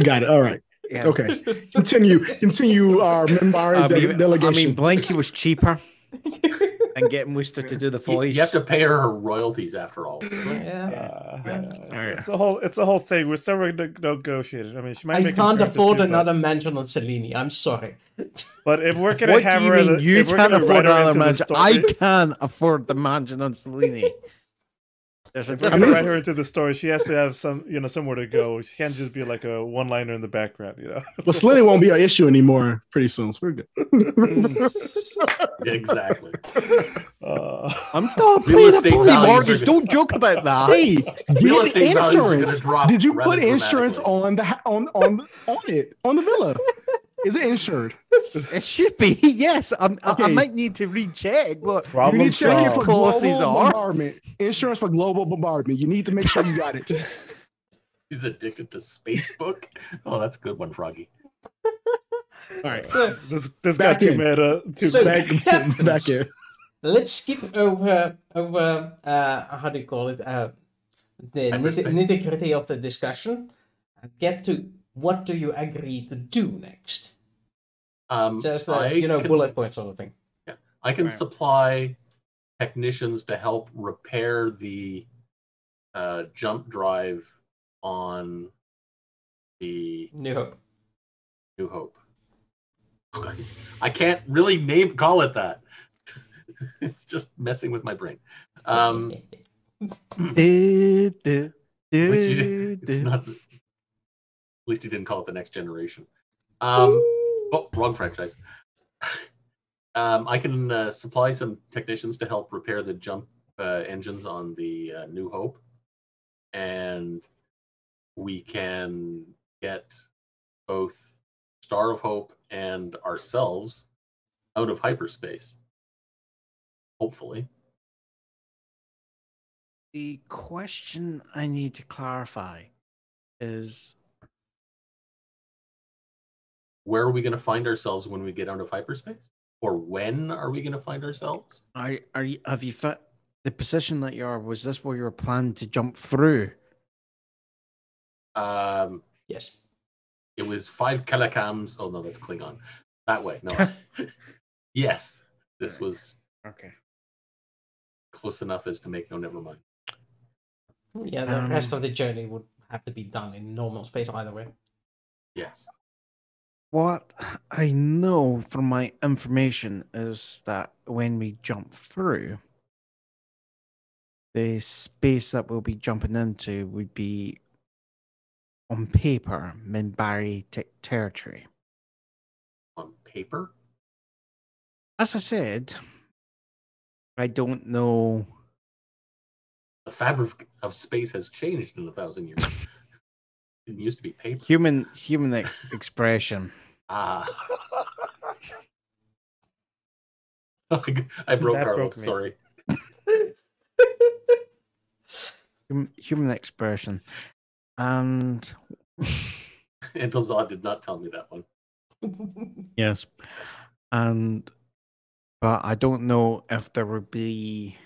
Got it. All right. Yeah. Okay. Continue our Minbari delegation. I mean, Blanky was cheaper and getting Worcester to do the voice. You have to pay her royalties after all. it's a whole thing. We're still negotiating. I mean, she might I make can't an appearance or afford two, another mansion on Selene. I'm sorry. But if we're gonna What have do you her, mean you if we're can't gonna afford write her another into the mansion? story, I can afford the mansion on Selene. There's a if we're difference. gonna write her into the story, she has to have some, you know, somewhere to go. She can't just be like a one-liner in the background, you know. Well, Selene won't be an issue anymore pretty soon, so we're good. Exactly. I'm still Real paying a estate bully values mortgage. are Don't joke about that. Hey, Real get estate values are gonna insurance. drop Did you rather put insurance dramatically. on the villa? Is it insured? It should be, yes. I Okay. might need to recheck, but Problem You need to check it solved. for Policies global are. bombardment. Insurance for global bombardment. You need to make sure you got it. He's addicted to Spacebook. Oh, that's a good one, Froggy. All right. So This Back got too in. meta. So- Back Captains. here. let's skip over how do you call it? The Hyperspace. nitty-gritty of the discussion and get to what do you agree to do next? Just bullet point sort of thing. I can Right. supply technicians to help repair the jump drive on the New Hope. New Hope. I can't really call it that. It's just messing with my brain. It's not. At least he didn't call it the next generation. Oh, wrong franchise. I can supply some technicians to help repair the jump engines on the New Hope, and we can get both Star of Hope and ourselves out of hyperspace. Hopefully. The question I need to clarify is where are we going to find ourselves when we get out of hyperspace? Or when are we going to find ourselves? Have you fit the position that you are? Was this where you were planning to jump through? Yes. It was 5 kilograms. Oh no, that's Klingon. That way. No. Yes, this was okay. Close enough as to make no never mind. Yeah, the rest of the journey would have to be done in normal space either way. Yes. What I know from my information is that when we jump through, the space that we'll be jumping into would be, on paper, Minbari territory. On paper? As I said, I don't know. The fabric of space has changed in 1,000 years. It used to be paper. Human expression. Ah. I broke That Carlos, broke me. sorry. Human expression. And Until Zod did not tell me that one. yes. But I don't know if there would be.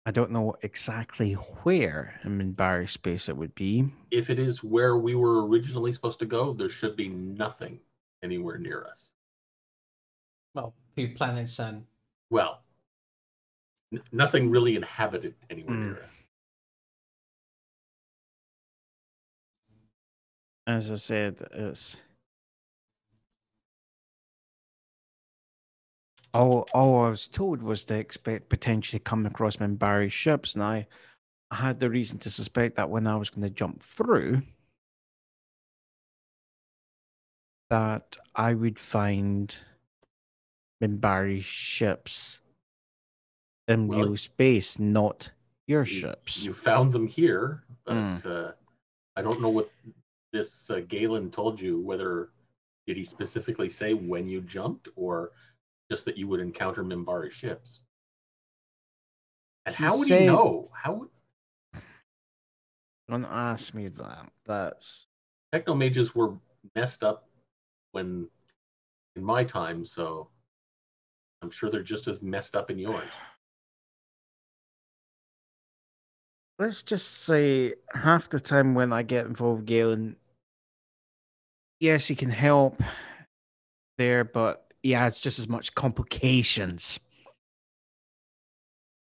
I don't know exactly where in Minbari space it would be. If it is where we were originally supposed to go, there should be nothing anywhere near us. Well, few planets and Well, nothing really inhabited anywhere near us. As I said, it's all I was told was to expect potentially coming across Minbari ships, and I had the reason to suspect that when I was going to jump through, that I would find Minbari ships in real space, not your ships. You found them here, but I don't know what this Galen told you. Whether did he specifically say when you jumped, or just that you would encounter Minbari ships? And how would he know? How would... Don't ask me that. That's Techno mages were messed up when in my time, so I'm sure they're just as messed up in yours. Let's just say half the time when I get involved with Galen, yes, he can help there, but yeah, it's just as much complications.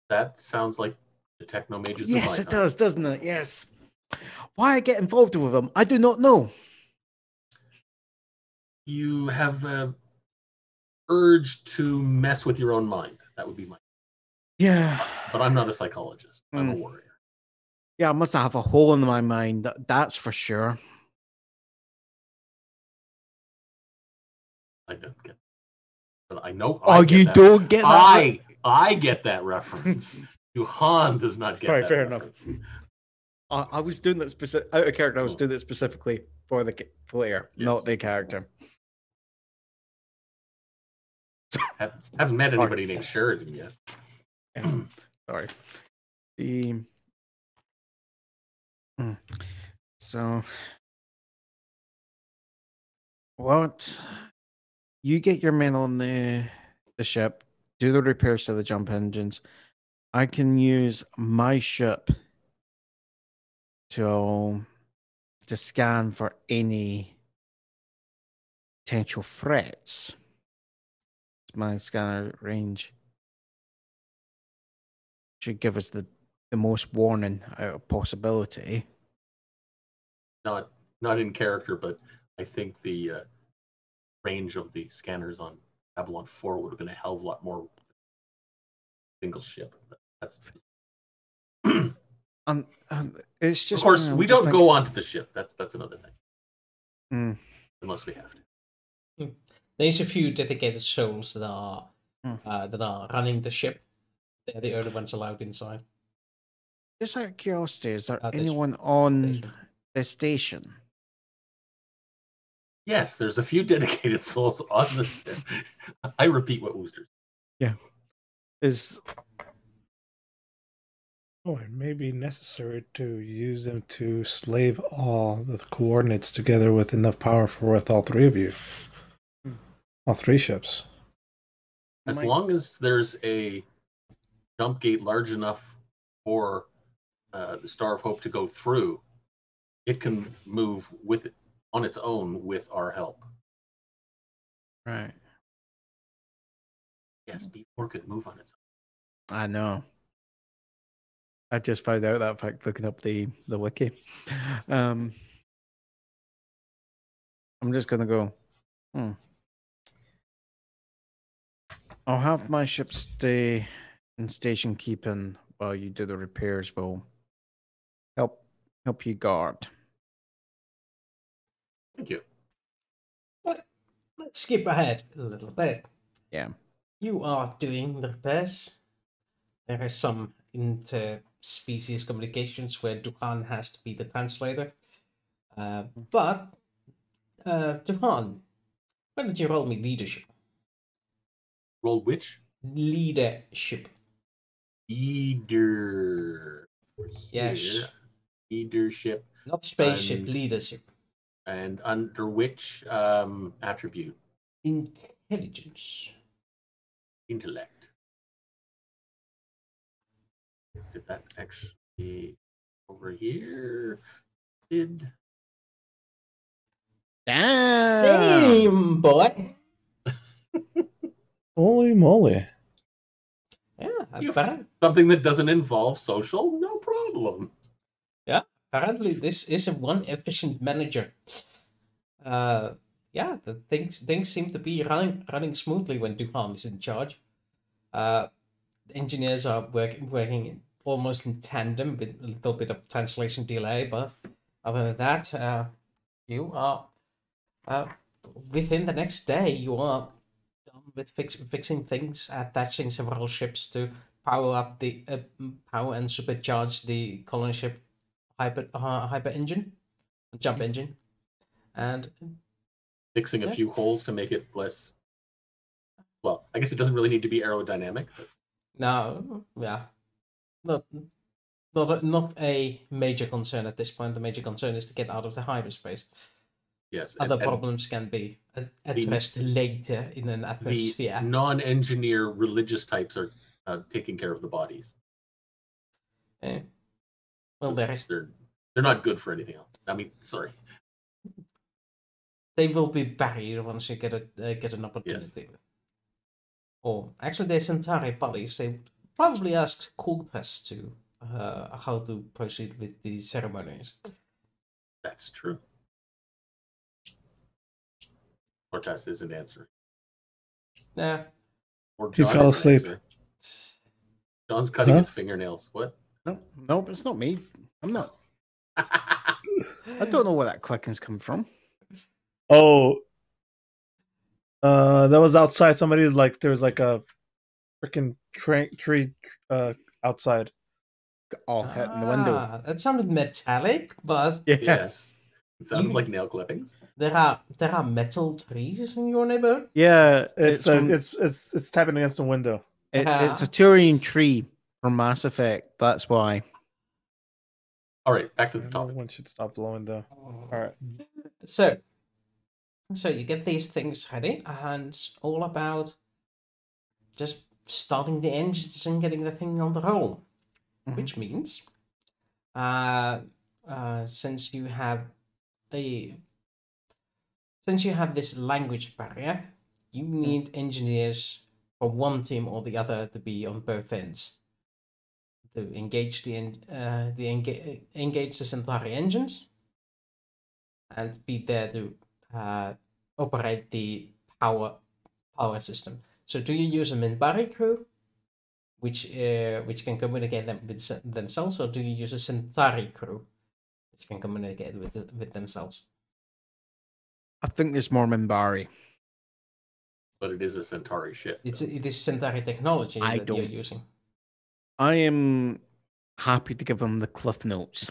That sounds like the techno mages. Yes, it does, doesn't it? Yes. Why I get involved with them, I do not know. You have a urge to mess with your own mind. That would be my... Yeah. But I'm not a psychologist. I'm a warrior. Yeah, I must have a hole in my mind. That's for sure. I don't get... But I know. Oh, you don't get that? I get that reference. Johan does not get that. Fair reference. enough. I was doing that specific out of character. I was doing it specifically for the player, not the character. Haven't met anybody named Sheridan yet. Sorry. So, what? You get your men on the ship, do the repairs to the jump engines. I can use my ship to scan for any potential threats. My scanner range should give us the most warning out of possibility. Not in character, but I think the range of the scanners on Babylon 4 would have been a hell of a lot more single ship. That's it's just, of course, we don't go onto the ship. That's another thing. Unless we have to. There's a few dedicated souls that are running the ship. They're the only ones allowed inside. Just out of curiosity, is there anyone on the station? Yes, there's a few dedicated souls on the ship. I repeat what Wooster said. Yeah. Oh, it may be necessary to use them to slave all the coordinates together with enough power for with all three of you. All three ships. As long as there's a jump gate large enough for the Star of Hope to go through, it can move on its own with our help. Right. Yes, B4 could move on its own. I know. I just found out that fact looking up the wiki. I'm just gonna go. I'll have my ship stay in station keeping while you do the repairs. Will help you guard. Thank you. Let's skip ahead a little bit. Yeah. You are doing the repairs. There is some inter-species communications where Duhan has to be the translator. But, Duhan, why don't you roll me leadership? Roll which? Leadership. Leader. Yes. Leadership. Not spaceship, And- leadership. And under which attribute? Intelligence. Intellect. Did that actually over here? Did Damn, boy. Holy moly. Yeah, you something that doesn't involve social? No problem. apparently this is a one efficient manager. Yeah, the things seem to be running smoothly when Duhan is in charge. Engineers are working almost in tandem with a little bit of translation delay, but other than that, you are within the next day you are done with fixing things, attaching several ships to power up the power and supercharge the colony ship hyper engine, jump engine, and Fixing a few holes to make it less. Well, I guess it doesn't really need to be aerodynamic. But... no, yeah, not a major concern at this point. The major concern is to get out of the hyperspace. Yes. Other problems can be addressed later in an atmosphere. The non-engineer religious types are taking care of the bodies. Well, They're not good for anything else. I mean, sorry. They will be buried once you get an opportunity. Yes. Or actually, they're Centauri bodies. They probably ask Kultas to how to proceed with the ceremonies. That's true. Cortez isn't answering. Nah. Or He John fell isn't asleep. answering. John's cutting his fingernails. What? No, it's not me. I'm not. I don't know where that clicking's come from. Oh, that was outside. Somebody there was like a freaking tree outside. All hitting the window. That sounded metallic, but Yeah. Yes. It sounded like nail clippings. there are metal trees in your neighborhood. Yeah, It's tapping against the window. it's a Turian tree from Mass Effect. That's why. All right, back to the No topic. one should stop blowing though. All right. So you get these things ready, and it's all about just starting the engines and getting the thing on the roll. Mhm. Which means, since you have this language barrier, you need engineers from one team or the other to be on both ends to engage engage the Centauri engines and be there to operate the power system. So, do you use a Minbari crew, which can communicate them with themselves, or do you use a Centauri crew, which can communicate with themselves? I think there's more Minbari. But it is a Centauri ship. It is Centauri technology that you're using. I am happy to give them the cliff notes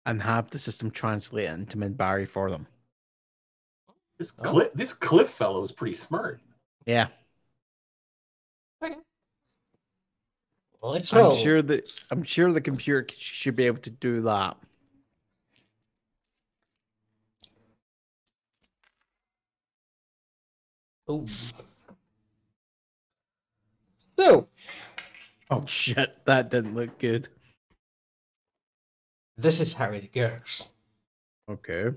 and have the system translate it into Minbari for them. This Cliff fellow is pretty smart. Yeah. Okay. Let's roll. I'm sure the computer should be able to do that. Ooh. So, Oh shit, that didn't look good. this is how it goes. Okay.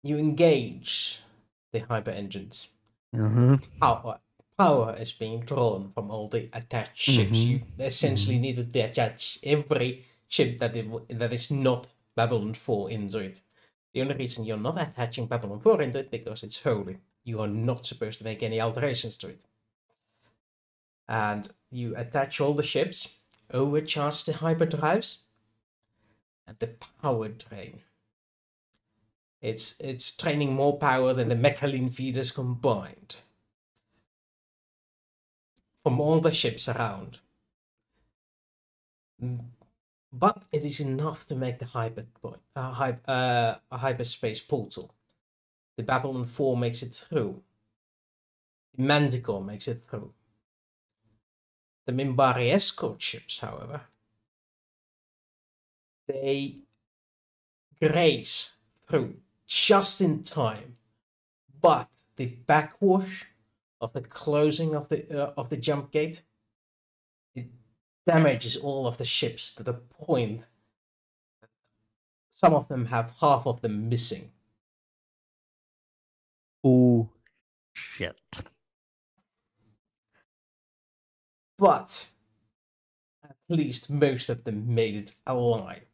You engage the hyper engines. Uh-huh. Power is being drawn from all the attached ships. Mhm. You essentially need to attach every ship that is not Babylon 4 into it. The only reason you're not attaching Babylon 4 into it because it's holy. You are not supposed to make any alterations to it. And you attach all the ships, overcharge the hyperdrives, and the power drain. It's draining more power than the Mecha-leen feeders combined from all the ships around. But it is enough to make the hyperspace portal. The Babylon 4 makes it through. The Manticore makes it through. The Minbari escort ships, however, they graze through just in time. But the backwash of the closing of the jump gate, it damages all of the ships to the point that some of them have half of them missing. Oh shit. But at least most of them made it alive.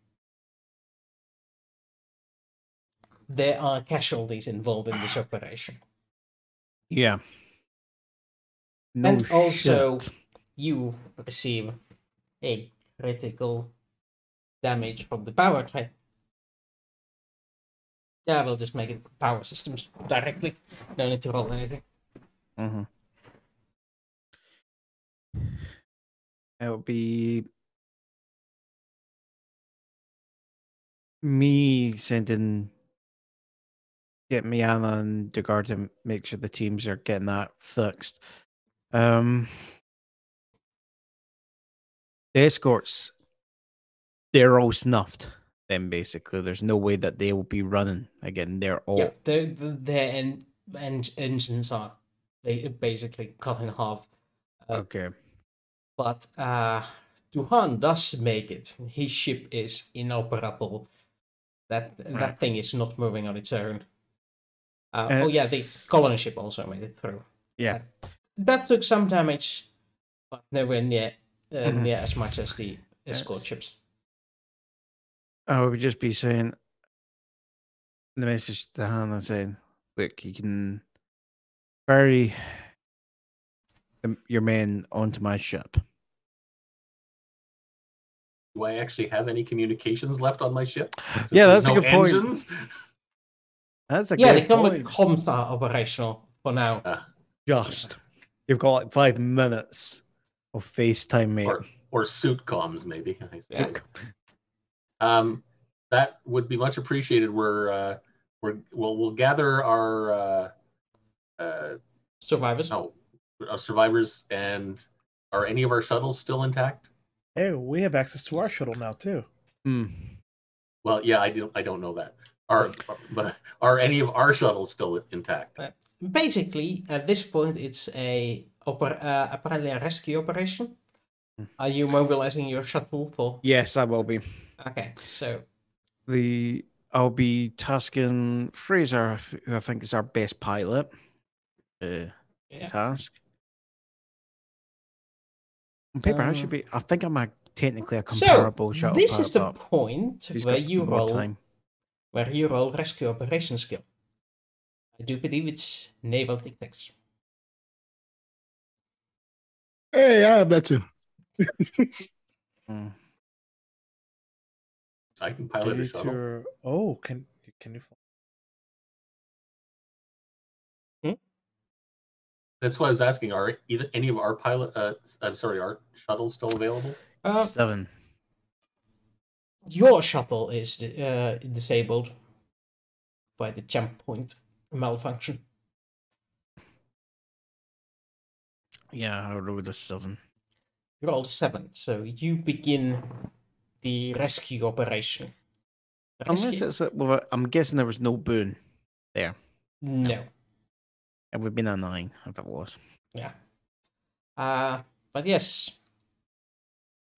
There are casualties involved in this operation. Yeah. No and also, shit. you receive a critical damage from the power train. Yeah, we'll just make it power systems directly. No need to roll anything. Mm-hmm. It'll be me get me Anna and Degard to make sure the teams are getting that fixed. The escorts, they're all snuffed. Then basically, there's no way that they will be running again. They're all Yeah, their engines are basically cut in half. okay. But Duhan does make it. His ship is inoperable. That Right. thing is not moving on its own. And oh yeah, the it's- colony ship also made it through. Yeah. That took some damage, but nowhere near Mhm. near as much as the escort Yes. ships. I would just be saying the message to Hannah saying, look, you can ferry your men onto my ship. Do I actually have any communications left on my ship? Since Yeah, there's that's a good point. engines? That's a Yeah, good the point. comms are operational for now. Just. You've got like 5 minutes of FaceTime, mate. Or suit comms, maybe. Yeah. That would be much appreciated. We'll gather our Survivors. our survivors, and are any of our shuttles still intact? Hey, we have access to our shuttle now too. Well, yeah, I don't know that. But are any of our shuttles still intact? Basically, at this point, it's apparently a rescue operation. Are you mobilizing your shuttle for? Yes, I will be. Okay, so I'll be tasking Fraser, who I think is our best pilot. Task. On paper, I think I'm technically a comparable shuttle this pilot. is the point he's where got you more roll time. rescue operation skill. I do believe it's naval tactics. Hey, I have that too. I can pilot a shuttle. Oh, can you fly? That's why I was asking. Are any of our our shuttles still available? 7. Your shuttle is disabled by the jump point malfunction. Yeah, I rode a 7. You rolled a 7, so you begin the rescue operation. Unless it's well, I'm guessing there was no boon there. No. It would have been a 9 if it was. Yeah. But yes,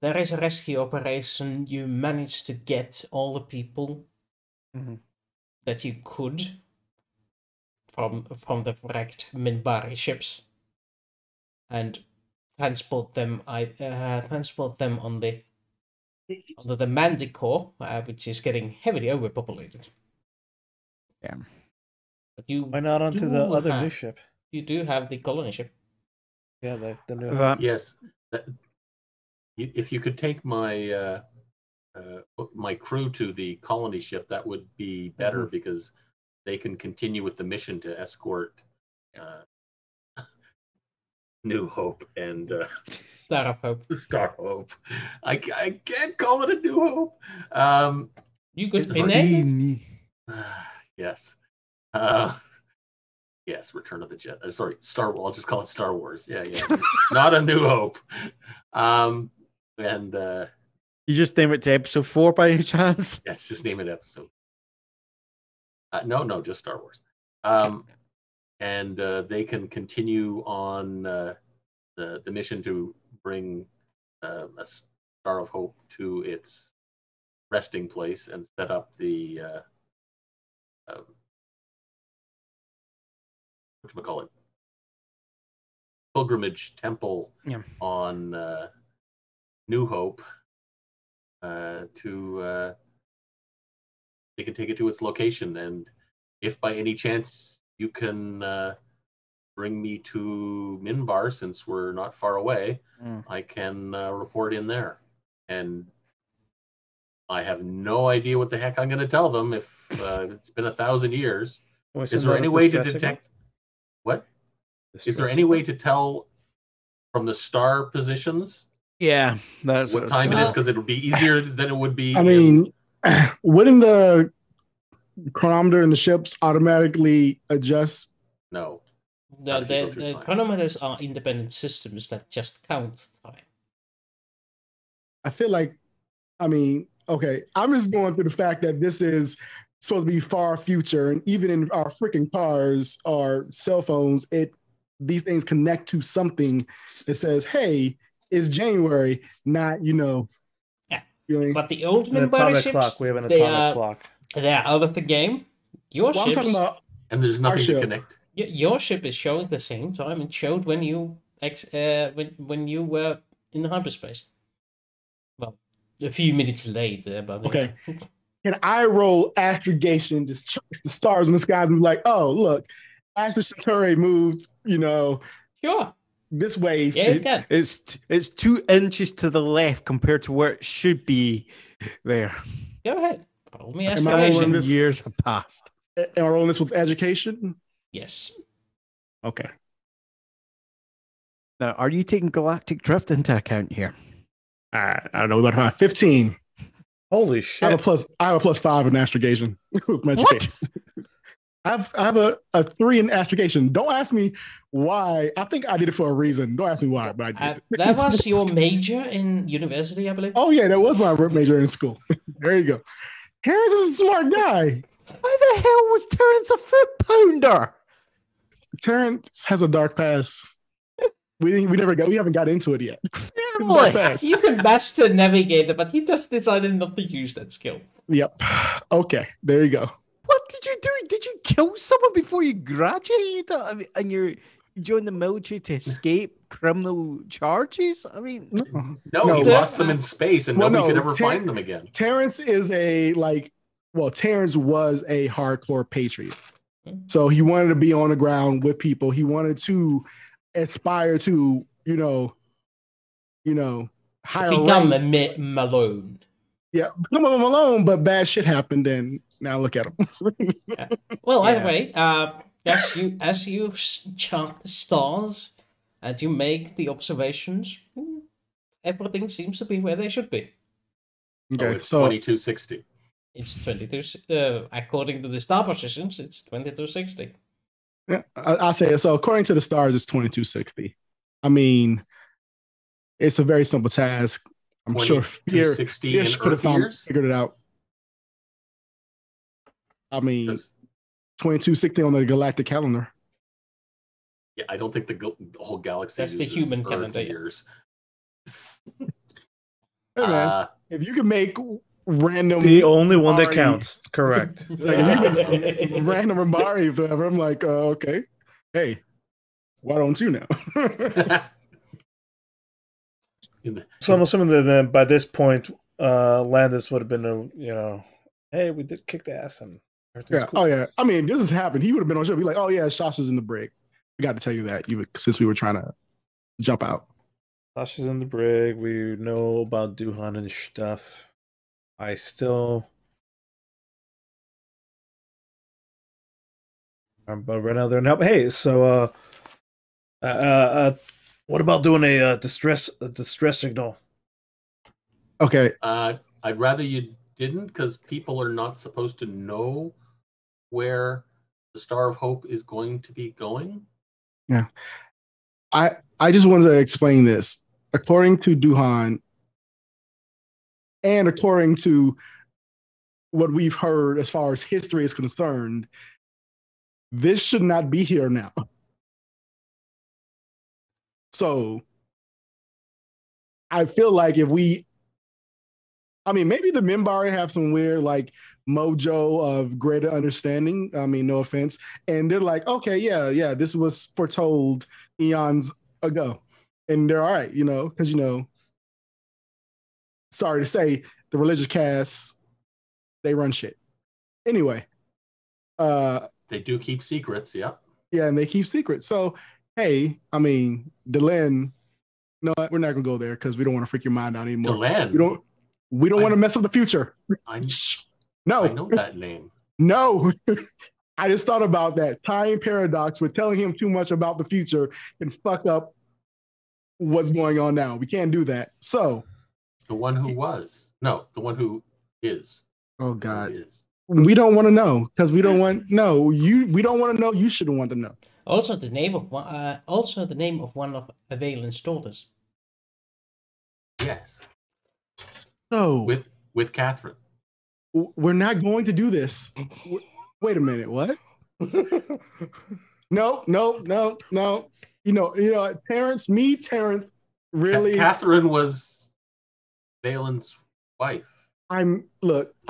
there is a rescue operation. You managed to get all the people that you could from the wrecked Minbari ships and transport them on the Manticore, which is getting heavily overpopulated. Yeah. But you Why not onto the other new ship? You do have the colony ship. Yeah, the new. Yes. If you could take my my crew to the colony ship, that would be better because they can continue with the mission to escort New Hope and Star of Hope. Star Hope. I can't call it a New Hope. You could rename it. Yes. Yes, Return of the Jedi. Sorry, Star Wars. I'll just call it Star Wars. Yeah. Not a New Hope. And you just name it to episode 4 by any chance? Yes, just name it episode. No, just Star Wars. And they can continue on the mission to bring a Star of Hope to its resting place and set up the whatchamacallit, pilgrimage temple on New Hope to they can take it to its location. And if by any chance you can bring me to Minbar, since we're not far away, I can report in there. And I have no idea what the heck I'm going to tell them if it's been 1,000 years. Is there any way to detect? What? Is there any way to tell from the star positions? Yeah, that's what time it is, because it would be easier than it would be. I mean, wouldn't the chronometer in the ships automatically adjust? No. The chronometers are independent systems that just count time. I feel like, okay, I'm just going through the fact that this is supposed to be far future, and even in our freaking cars or cell phones, these things connect to something that says, "Hey, it's January," not Yeah. But the old Minbari ships, clock. We have an atomic clock. They're out of the game. Your ships, I'm talking about, and there's nothing to connect. Your ship is showing the same time it showed when you when you were in hyperspace. Well, a few minutes later, but okay. Can I roll astrogation, just check the stars in the sky and be like, "Oh, look, Astro Centauri moved, sure, this way." Yeah, you can. It's 2 inches to the left compared to where it should be there. Go ahead. Roll me astrogation. Years have passed. Am I rolling this with education? Yes. Okay. Now, are you taking galactic drift into account here? I don't know about 15. Holy shit! I have a +5 in astrogation with my education. I have a 3 in astrogation. Don't ask me why. I think I did it for a reason. Don't ask me why, but I did. That was your major in university, I believe. Oh yeah, that was my major in school. There you go. Harris is a smart guy. Why the hell was Terrence a foot pounder? Terrence has a dark past. We haven't got into it yet. You can master navigator, but he just decided not to use that skill. Yep. Okay, there you go. What did you do? Did you kill someone before you graduated? I mean, and you joined the military to escape criminal charges? I mean, no, he lost them in space, and nobody could ever find them again. Terrence is Terrence was a hardcore patriot, so he wanted to be on the ground with people. He wanted to aspire to, higher become a Malone. Yeah, become a Malone, but bad shit happened, and now look at him. Yeah. Well, anyway, as you chart the stars and you make the observations, everything seems to be where they should be. Okay, it's 2260. It's 22. According to the star positions, it's 2260. Yeah, I'll say it. So according to the stars, it's 2260. I mean, It's a very simple task. I'm sure Fear 260 in could have figured it out. I mean, 2260 on the galactic calendar. Yeah, I don't think the whole galaxy That's the human Earth calendar. years. Hey man, if you can make random, the only one that counts, correct? Like if you can random Minbari forever, I'm like, okay, hey, why don't you know? So I'm assuming that then by this point, Landis would have been hey, we did kick the ass and everything's cool. Oh yeah. I mean, this has happened. He would have been on show. Be like, oh yeah, Sasha's in the brig. We got to tell you that since we were trying to jump out. Sasha's in the brig. We know about Duhan and stuff. I still. But right now they're not. Hey, so what about doing a distress signal? Okay. I'd rather you didn't, because people are not supposed to know where the Star of Hope is going to be going. Yeah. I just wanted to explain this. According to Duhan, and according to what we've heard as far as history is concerned, this should not be here now. So I feel like if maybe the Minbari have some weird like mojo of greater understanding. I mean, no offense. And they're like, okay, yeah, this was foretold eons ago. And they're all right, because, sorry to say, the religious casts, they run shit. Anyway. They do keep secrets, yeah. Yeah, and they keep secrets. So, hey, I mean, Delenn, no, we're not going to go there because we don't want to freak your mind out anymore. Delenn? We don't want to mess up the future. No. I know that name. No. I just thought about that. Time paradox with telling him too much about the future and fuck up what's going on now. We can't do that. So. The one who was. No, the one who is. Oh, God. We don't want to know because we don't want we don't want to know. You shouldn't want to know. Also, the name of one of Avalon's daughters. Yes. So with Catherine. We're not going to do this. Wait a minute. What? No. Terrence, really. Catherine was Valen's wife. I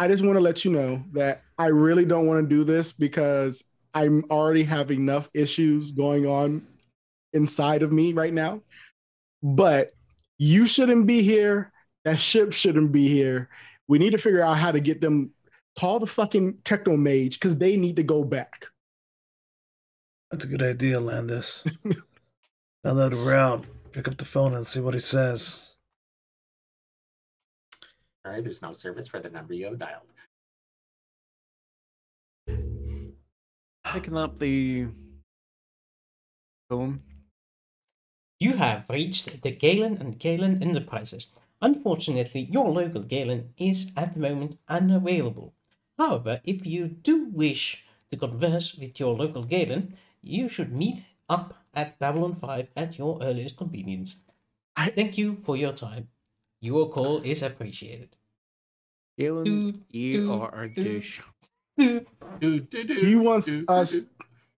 just want to let you know that I really don't want to do this because I'm already having enough issues going on inside of me right now. But you shouldn't be here. That ship shouldn't be here. We need to figure out how to get them. Call the fucking techno mage because they need to go back. That's a good idea, Landis. Now that we're out, pick up the phone and see what he says. All right, there's no service for the number you have dialed. Picking up the phone. You have reached the Galen and Galen Enterprises. Unfortunately, your local Galen is at the moment unavailable. However, if you do wish to converse with your local Galen, you should meet up at Babylon 5 at your earliest convenience. Thank you for your time. Your call is appreciated. Galen, you are a douche. He wants us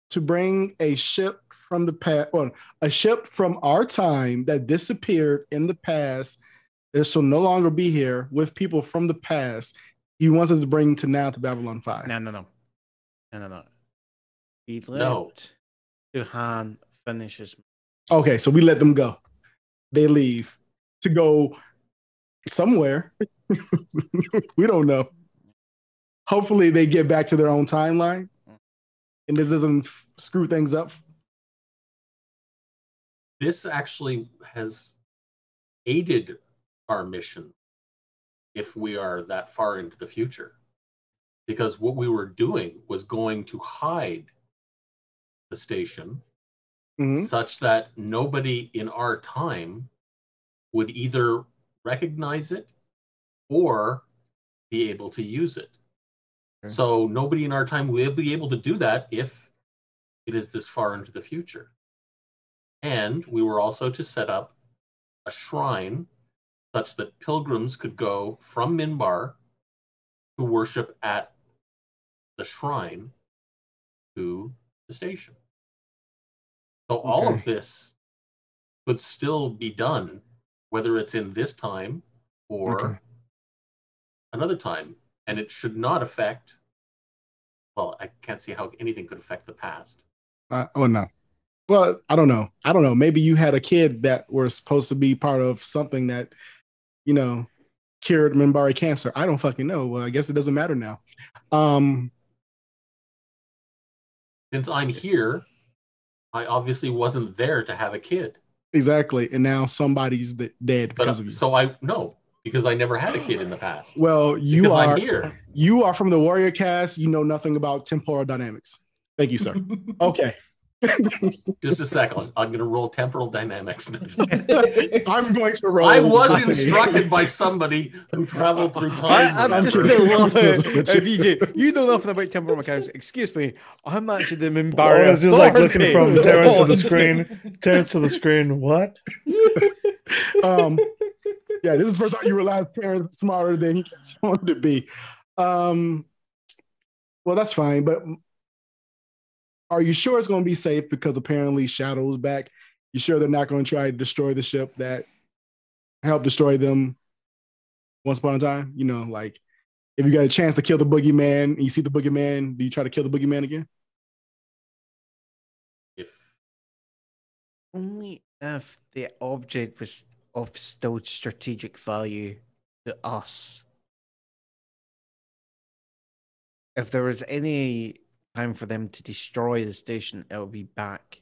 to bring a ship from the past, a ship from our time that disappeared in the past that shall no longer be here with people from the past. He wants us to bring to Babylon 5. No. He let Duhan finish his. Okay, so we let them go. They leave to go somewhere. We don't know. Hopefully they get back to their own timeline and this doesn't screw things up. This actually has aided our mission if we are that far into the future. Because what we were doing was going to hide the station such that nobody in our time would either recognize it or be able to use it. Okay. So nobody in our time will be able to do that if it is this far into the future. And we were also to set up a shrine such that pilgrims could go from Minbar to worship at the shrine to the station. So all of this could still be done, whether it's in this time or another time, and it should not affect. Well, I can't see how anything could affect the past. Oh no. Well, I don't know. Maybe you had a kid that was supposed to be part of something that, cured Minbari cancer. I don't fucking know. Well, I guess it doesn't matter now. Since I'm here, I obviously wasn't there to have a kid. Exactly. And now somebody's dead because of you. So because I never had a kid in the past. Well, I'm here. You are from the Warrior cast. You know nothing about temporal dynamics. Thank you, sir. Okay. Just a second. I'm going to roll temporal dynamics. I'm going to roll. I was instructed by somebody who traveled through time. I'm just you know nothing about temporal mechanics. Excuse me. I'm actually the Minbari. I was just like looking from Terrence to the screen. Terrence to the screen. What? Yeah, this is the first time you realize Terrence smarter than he gets on to be. Well, that's fine, but are you sure it's going to be safe? Because apparently Shadow's back. You sure they're not going to try to destroy the ship that helped destroy them once upon a time? Like if you got a chance to kill the boogeyman and you see the boogeyman, do you try to kill the boogeyman again? Only if the object was of still strategic value to us. If there was any time for them to destroy the station, it will be back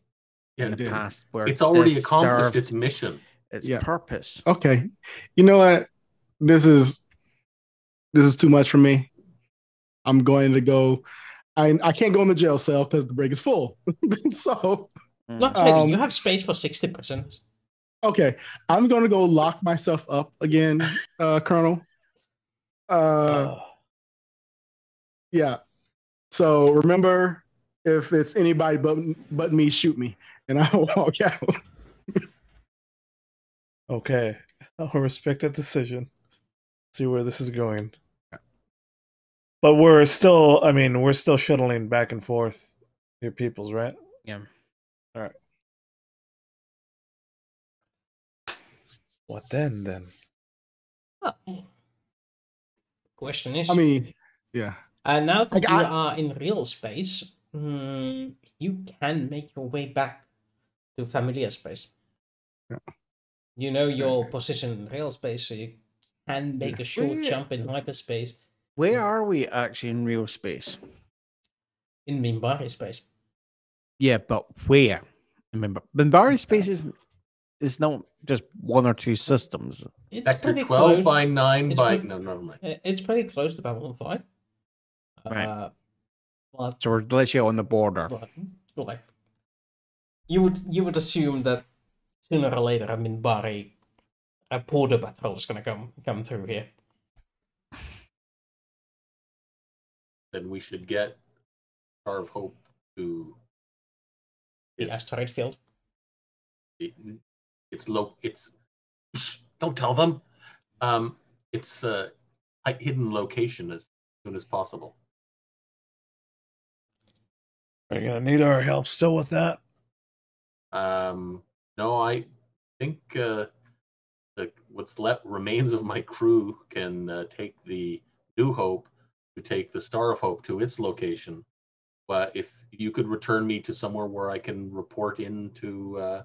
in the past where it's already accomplished its mission, its purpose. Okay, you know what? This is too much for me. I'm going to go. I can't go in the jail cell because the break is full. So not really. You have space for 60%. Okay, I'm going to go lock myself up again, Colonel. Yeah. So remember, if it's anybody but me, shoot me, and I'll walk out. Okay, I'll respect that decision. See where this is going. But we're still shuttling back and forth your peoples, right? Yeah. All right. What then? Question is, yeah. Now that you are in real space, you can make your way back to familiar space. Yeah. You know your position in real space, so you can make a short jump in hyperspace. Where are we actually in real space? In Minbari space. Yeah, but where? Remember, Minbari space is not just one or two systems. It's pretty 12 close. by 9 by... No, never mind. It's pretty close to Babylon 5. Right. So we're literally on the border. Like, you would assume that sooner or later a Minbari border patrol is going to come through here. Then we should get Star of Hope to the asteroid field. It's don't tell them. It's a hidden location as soon as possible. Are you gonna need our help still with that? No, I think what's left remains of my crew can take the New Hope to take the Star of Hope to its location. But if you could return me to somewhere where I can report into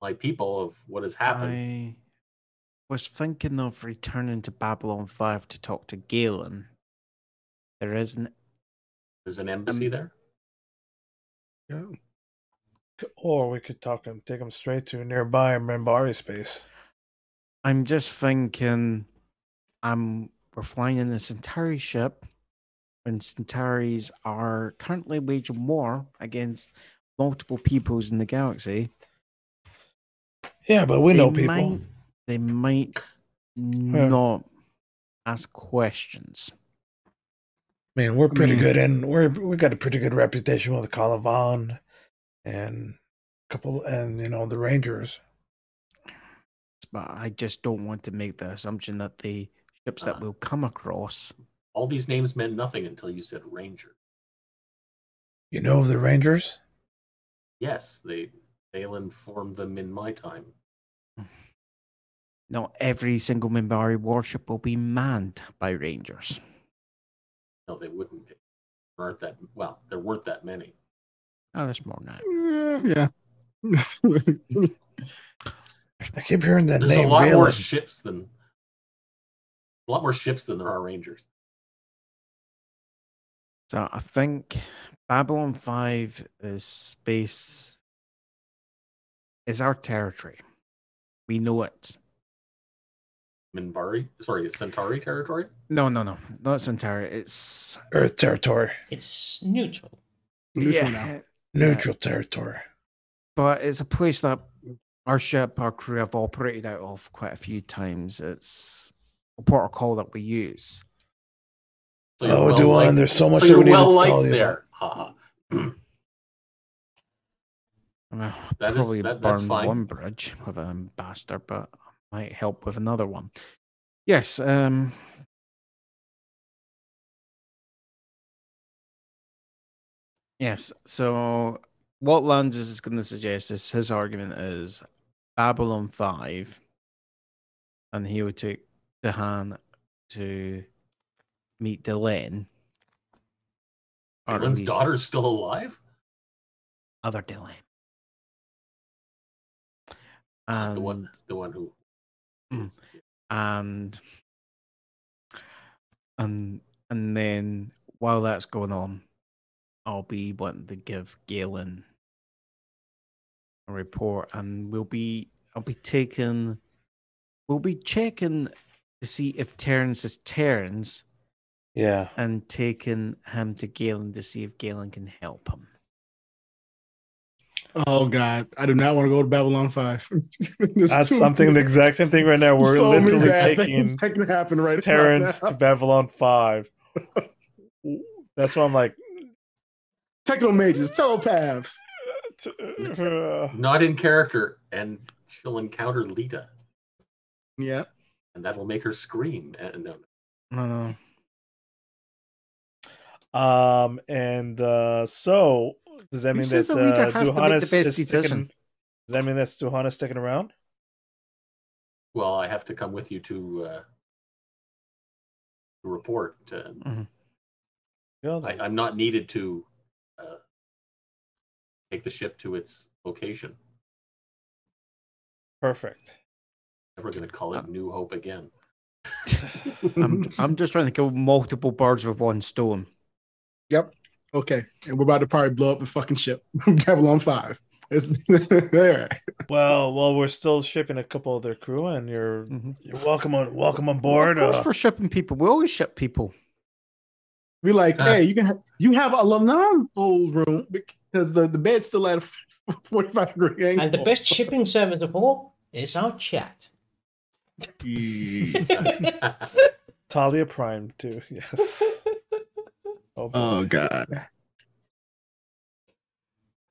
my people of what has happened. I was thinking of returning to Babylon 5 to talk to Galen. There's an embassy there? Yeah. Or we could take him straight to nearby Minbari space. I'm just thinking we're flying in the Centauri ship, and Centauris are currently waging war against multiple peoples in the galaxy. Yeah, but we know people. They might not ask questions. I mean, we're pretty good, and we got a pretty good reputation with Calavan and the Rangers. but I just don't want to make the assumption that the ships that we'll come across. All these names meant nothing until you said Ranger. You know of the Rangers? Yes, Balin formed them in my time. Not every single Minbari warship will be manned by Rangers. No, they wouldn't be. There aren't that, well, there weren't that many. Oh, there's more now. Yeah. I keep hearing that There's name. a lot more Balin. ships than there are Rangers. So I think Babylon 5 is our territory. We know it. Minbari? Sorry, Centauri territory? No, not Centauri. It's Earth territory. It's neutral. Neutral now. Neutral territory. But it's a place that our crew have operated out of quite a few times. It's a protocol that we use. So, Duan, there's so much so that we you're need well to tell liked you there. about. Well, That's burn fine. one bridge with an ambassador, but might help with another one. Yes. Yes. So what Lands is going to suggest is his argument is Babylon 5, and he would take the hand to meet Delenn. Balin's daughter's still alive? Other Delenn. And the one who and then while that's going on, I'll be wanting to give Galen a report, and we'll be checking to see if Terrence is Terrence. Yeah. And taking him to Galen to see if Galen can help him. Oh God, I do not want to go to Babylon 5. That's something, the exact same thing right now. We're so literally taking that can happen right Terrence now. to Babylon 5. That's why I'm like, technomages, telepaths. Not in character, and she'll encounter Lita. Yeah. And that'll make her scream. No. So does that mean that Duhanis is sticking? Does that mean that Duhanis sticking around? Well, I have to come with you to report. I'm not needed to take the ship to its location. Perfect. Never going to call it New Hope again. I'm just trying to kill multiple birds with one stone. Yep. Okay. And we're about to probably blow up the fucking ship. Babylon 5. All right. Well, we're still shipping a couple of their crew, and you're welcome on board. Well, of course, we're shipping people. We always ship people. Be like, hey, you have a Lanam old room because the bed's still at a 45 degree angle. And the best shipping service of all is our chat. Talia Prime too. Yes. Oh God.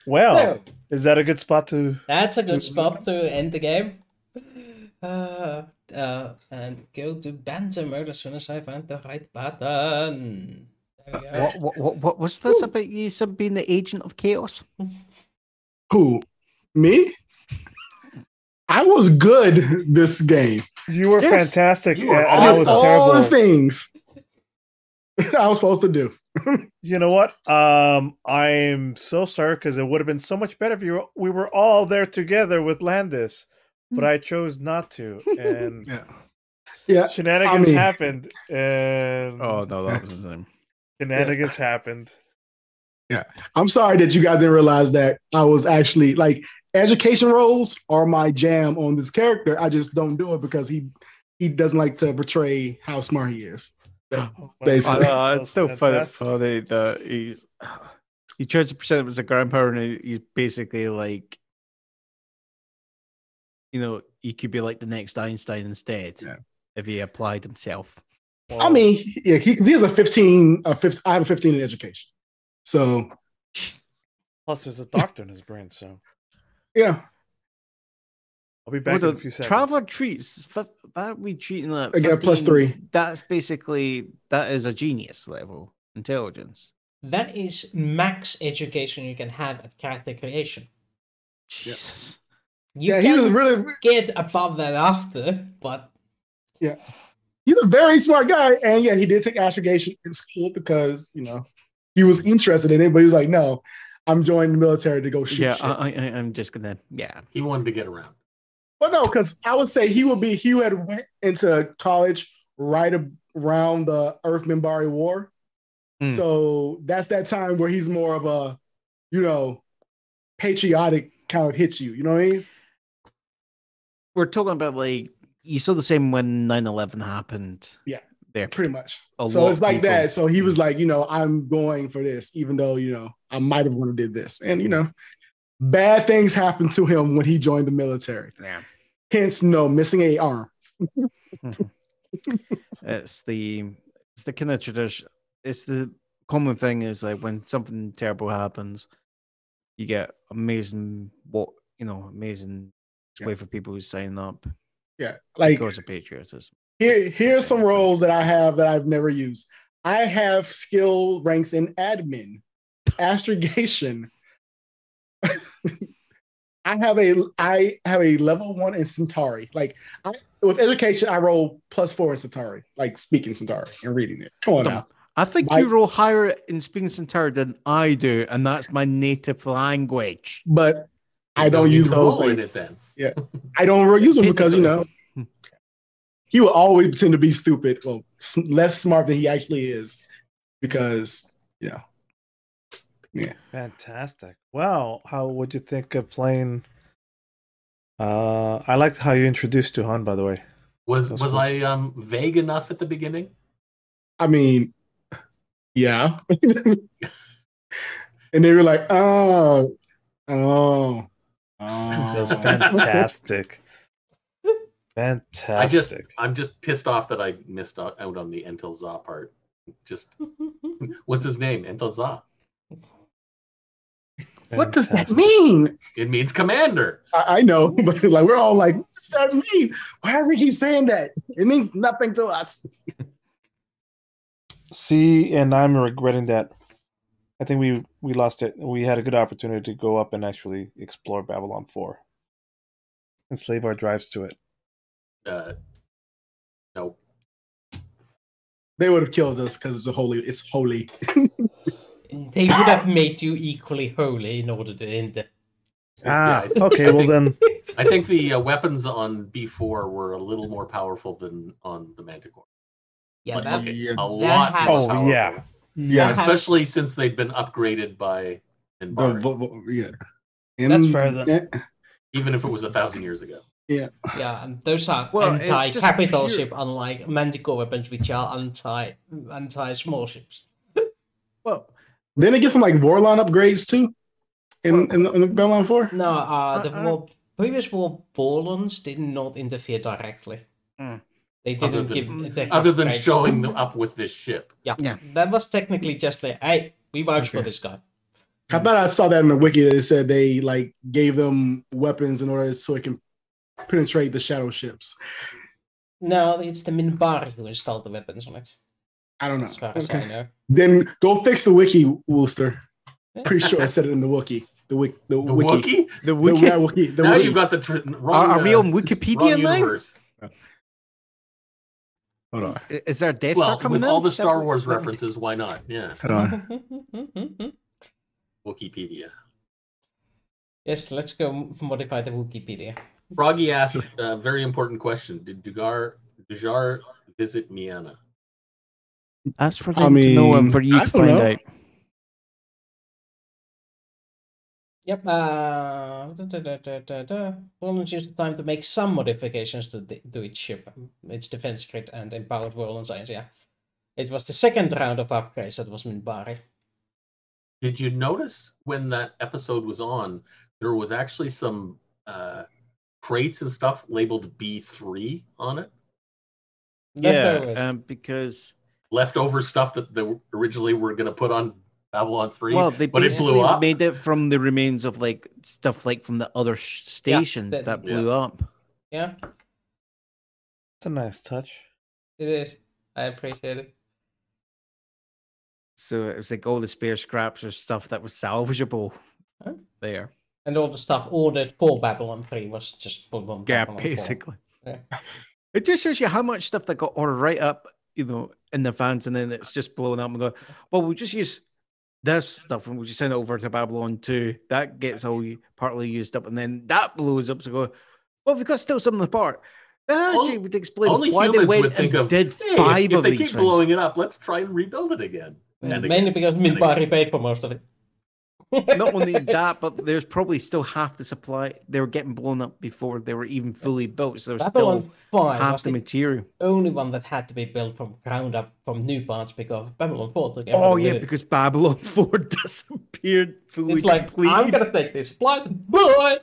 Well, is that a good spot to? That's a good spot to end the game. And go to banter mode as soon as I find the right button. There we go. What was this about you being the agent of chaos? Who? Me? I was good this game. You were fantastic. You were I was all terrible. The things I was supposed to do. You know what? I'm so sorry because it would have been so much better if we were all there together with Landis, but I chose not to. And yeah, shenanigans happened. And oh no, that was his name. Shenanigans happened. Yeah, I'm sorry that you guys didn't realize that I was actually like education roles are my jam on this character. I just don't do it because he doesn't like to portray how smart he is. Basically, it's still funny that he tries to present him as a grandpa, and he's basically like, he could be like the next Einstein instead if he applied himself. Well, I mean, yeah, he has a 15. I have a 15 in education, so plus there's a doctor in his brain. So yeah. I'll be back in a few seconds. Traveler treats that we treating that. I got +3. That's basically that is a genius level intelligence. That is max education you can have at character creation. Jesus. You He's can really get above that after, but he's a very smart guy, and he did take astrogation in school because he was interested in it, but he was like, no, I'm joining the military to go shoot. Yeah, shit. I'm just gonna. Yeah, He wanted to get around. Well, no, because I would say he had went into college right around the Earth Minbari War. So that's that time where he's more of a, patriotic kind of hits you. You know what I mean? we're talking about like you saw the same when 9/11 happened. Yeah, there pretty much. A So lot it's of like people- that. So he was like, I'm going for this, even though I might have wanted to do this, and bad things happened to him when he joined the military. Yeah. Hence, missing a arm. It's the kind of tradition. It's the common thing is like when something terrible happens, you get amazing way for people who sign up. Yeah, like because of patriotism. Here's some roles that I have that I've never used. I have skill ranks in admin, astrogation. I have a level 1 in Centauri. Like with education, I roll +4 in Centauri, like speaking Centauri and reading it. Come on now. I think you roll higher in speaking Centauri than I do, and that's my native language. But I don't use those roll in things. it then. Yeah, I don't use them because he will always pretend to be stupid, well, less smart than he actually is, because yeah. Fantastic. Wow, how would you think of playing? I liked how you introduced Duhan, by the way. Was cool. I vague enough at the beginning? I mean, yeah. And they were like, oh. That's fantastic. Fantastic. I'm just pissed off that I missed out on the Entel Za part. Just what's his name? Entel Za. What does that mean? It means commander. I know, but like we're all like, what does that mean? Why does he keep saying that? It means nothing to us. See, and I'm regretting that. I think we lost it. We had a good opportunity to go up and actually explore Babylon 4. Enslave our drives to it. No. They would have killed us because it's holy. They would have made you equally holy in order to end it. Okay, well then. I think the weapons on B4 were a little more powerful than on the Manticore. Yeah, like, that, a that lot has, more powerful. Yeah, especially since they've been upgraded by yeah. That's fair then. Even if it was 1,000 years ago. Yeah. Yeah, and those are anti-capital ship, unlike Manticore weapons, which are anti-small ships. Well, then it gets some like Warlon upgrades too in the Babylon 4? No, the previous Warlons did not interfere directly. They didn't other than showing them up with this ship. Yeah. That was technically just like, hey, we vouch for this guy. I thought I saw that in the wiki that it said they like gave them weapons in order so it can penetrate the shadow ships. No, it's the Minbari who installed the weapons on it. I don't know. As far as I know. Then go fix the wiki, Wooster. Pretty sure I said it in the wiki. The wiki. The wiki. Now you've got the wrong. Are we on Wikipedia now? Hold on. Is there a Death Star coming in? With all the Star Wars references, why not? Yeah. Hold on. Wikipedia. Yes, let's go modify the Wikipedia. Froggy asked a very important question. Did Dujar visit Miana? That's for them to know and for you to find out. Yep. Warlons used the time to make some modifications to its ship, its defense grid, and empowered Warlon science. Yeah, it was the second round of upgrades that was Minbari. Did you notice when that episode was on, there was actually some crates and stuff labeled B3 on it? Yeah, because leftover stuff that they originally were going to put on Babylon 3, well, they but it blew up. Made it from the remains of like stuff like from the other stations that blew up. Yeah, It's a nice touch. it is. I appreciate it. So it was like all the spare scraps or stuff that was salvageable Huh? there. And all the stuff ordered for Babylon 3 was just put on Yeah, Babylon 4. basically. Yeah. It just shows you how much stuff that got ordered right up, in advance, and then it's just blowing up and go, well, we'll just use this stuff and we'll just send it over to Babylon 2. That gets all partly used up, and then that blows up. So go, well, we've got still some of the part. That actually would explain Only why they humans went would think and of, did hey, 5 if of they these keep things. blowing it up, let's try and rebuild it again. And Mainly again, because and again. Midbody paid for most of it. Not only that, but there's probably still half the supply. They were getting blown up before they were even fully built. So there's Babylon still 5 half was the the material. only one that had to be built from ground up from new parts because Babylon 4 took Oh everything yeah, with it. because Babylon 4 disappeared fully. It's like, completed. I'm gonna take these supplies and boy.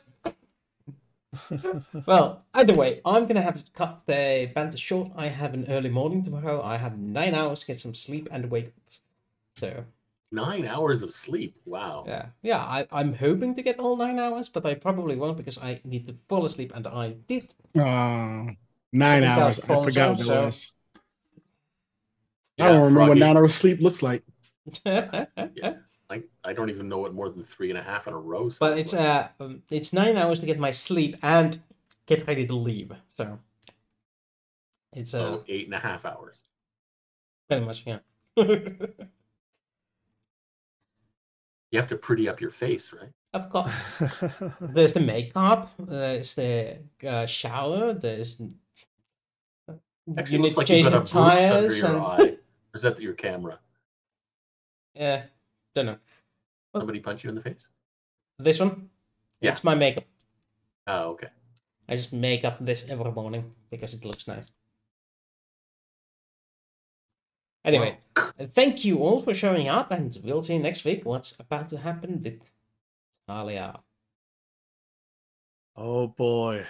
Well, either way, I'm gonna have to cut the banter short. I have an early morning tomorrow. I have 9 hours to get some sleep and wake up. So 9 hours of sleep. Wow. yeah. I'm hoping to get all 9 hours, but I probably won't because I need to fall asleep, and I did. 9 I hours. I phone forgot what charge, it so- was. I Yeah, don't remember what Froggy. 9 hours sleep looks like. I don't even know what more than 3.5 in a row. But sounds it's like. it's 9 hours to get my sleep and get ready to leave. So it's So 8.5 hours. pretty much, yeah. You have to pretty up your face, right? I've got there's the makeup, there's the shower, there's Actually, you it need looks to like you change got the a bruise under tires your and eye. Or is that your camera? yeah, don't know. Somebody punch you in the face? This one, Yeah. it's my makeup. Oh, okay. I just make up this every morning because it looks nice. Anyway, thank you all for showing up, and we'll see next week what's about to happen with Talia. Oh boy.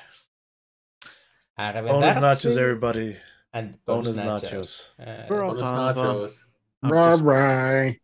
Bonus Arrivederci. nachos, everybody. And Bonus bonus nachos. nachos. We're all Bonus fine, fun. nachos. Bye bye.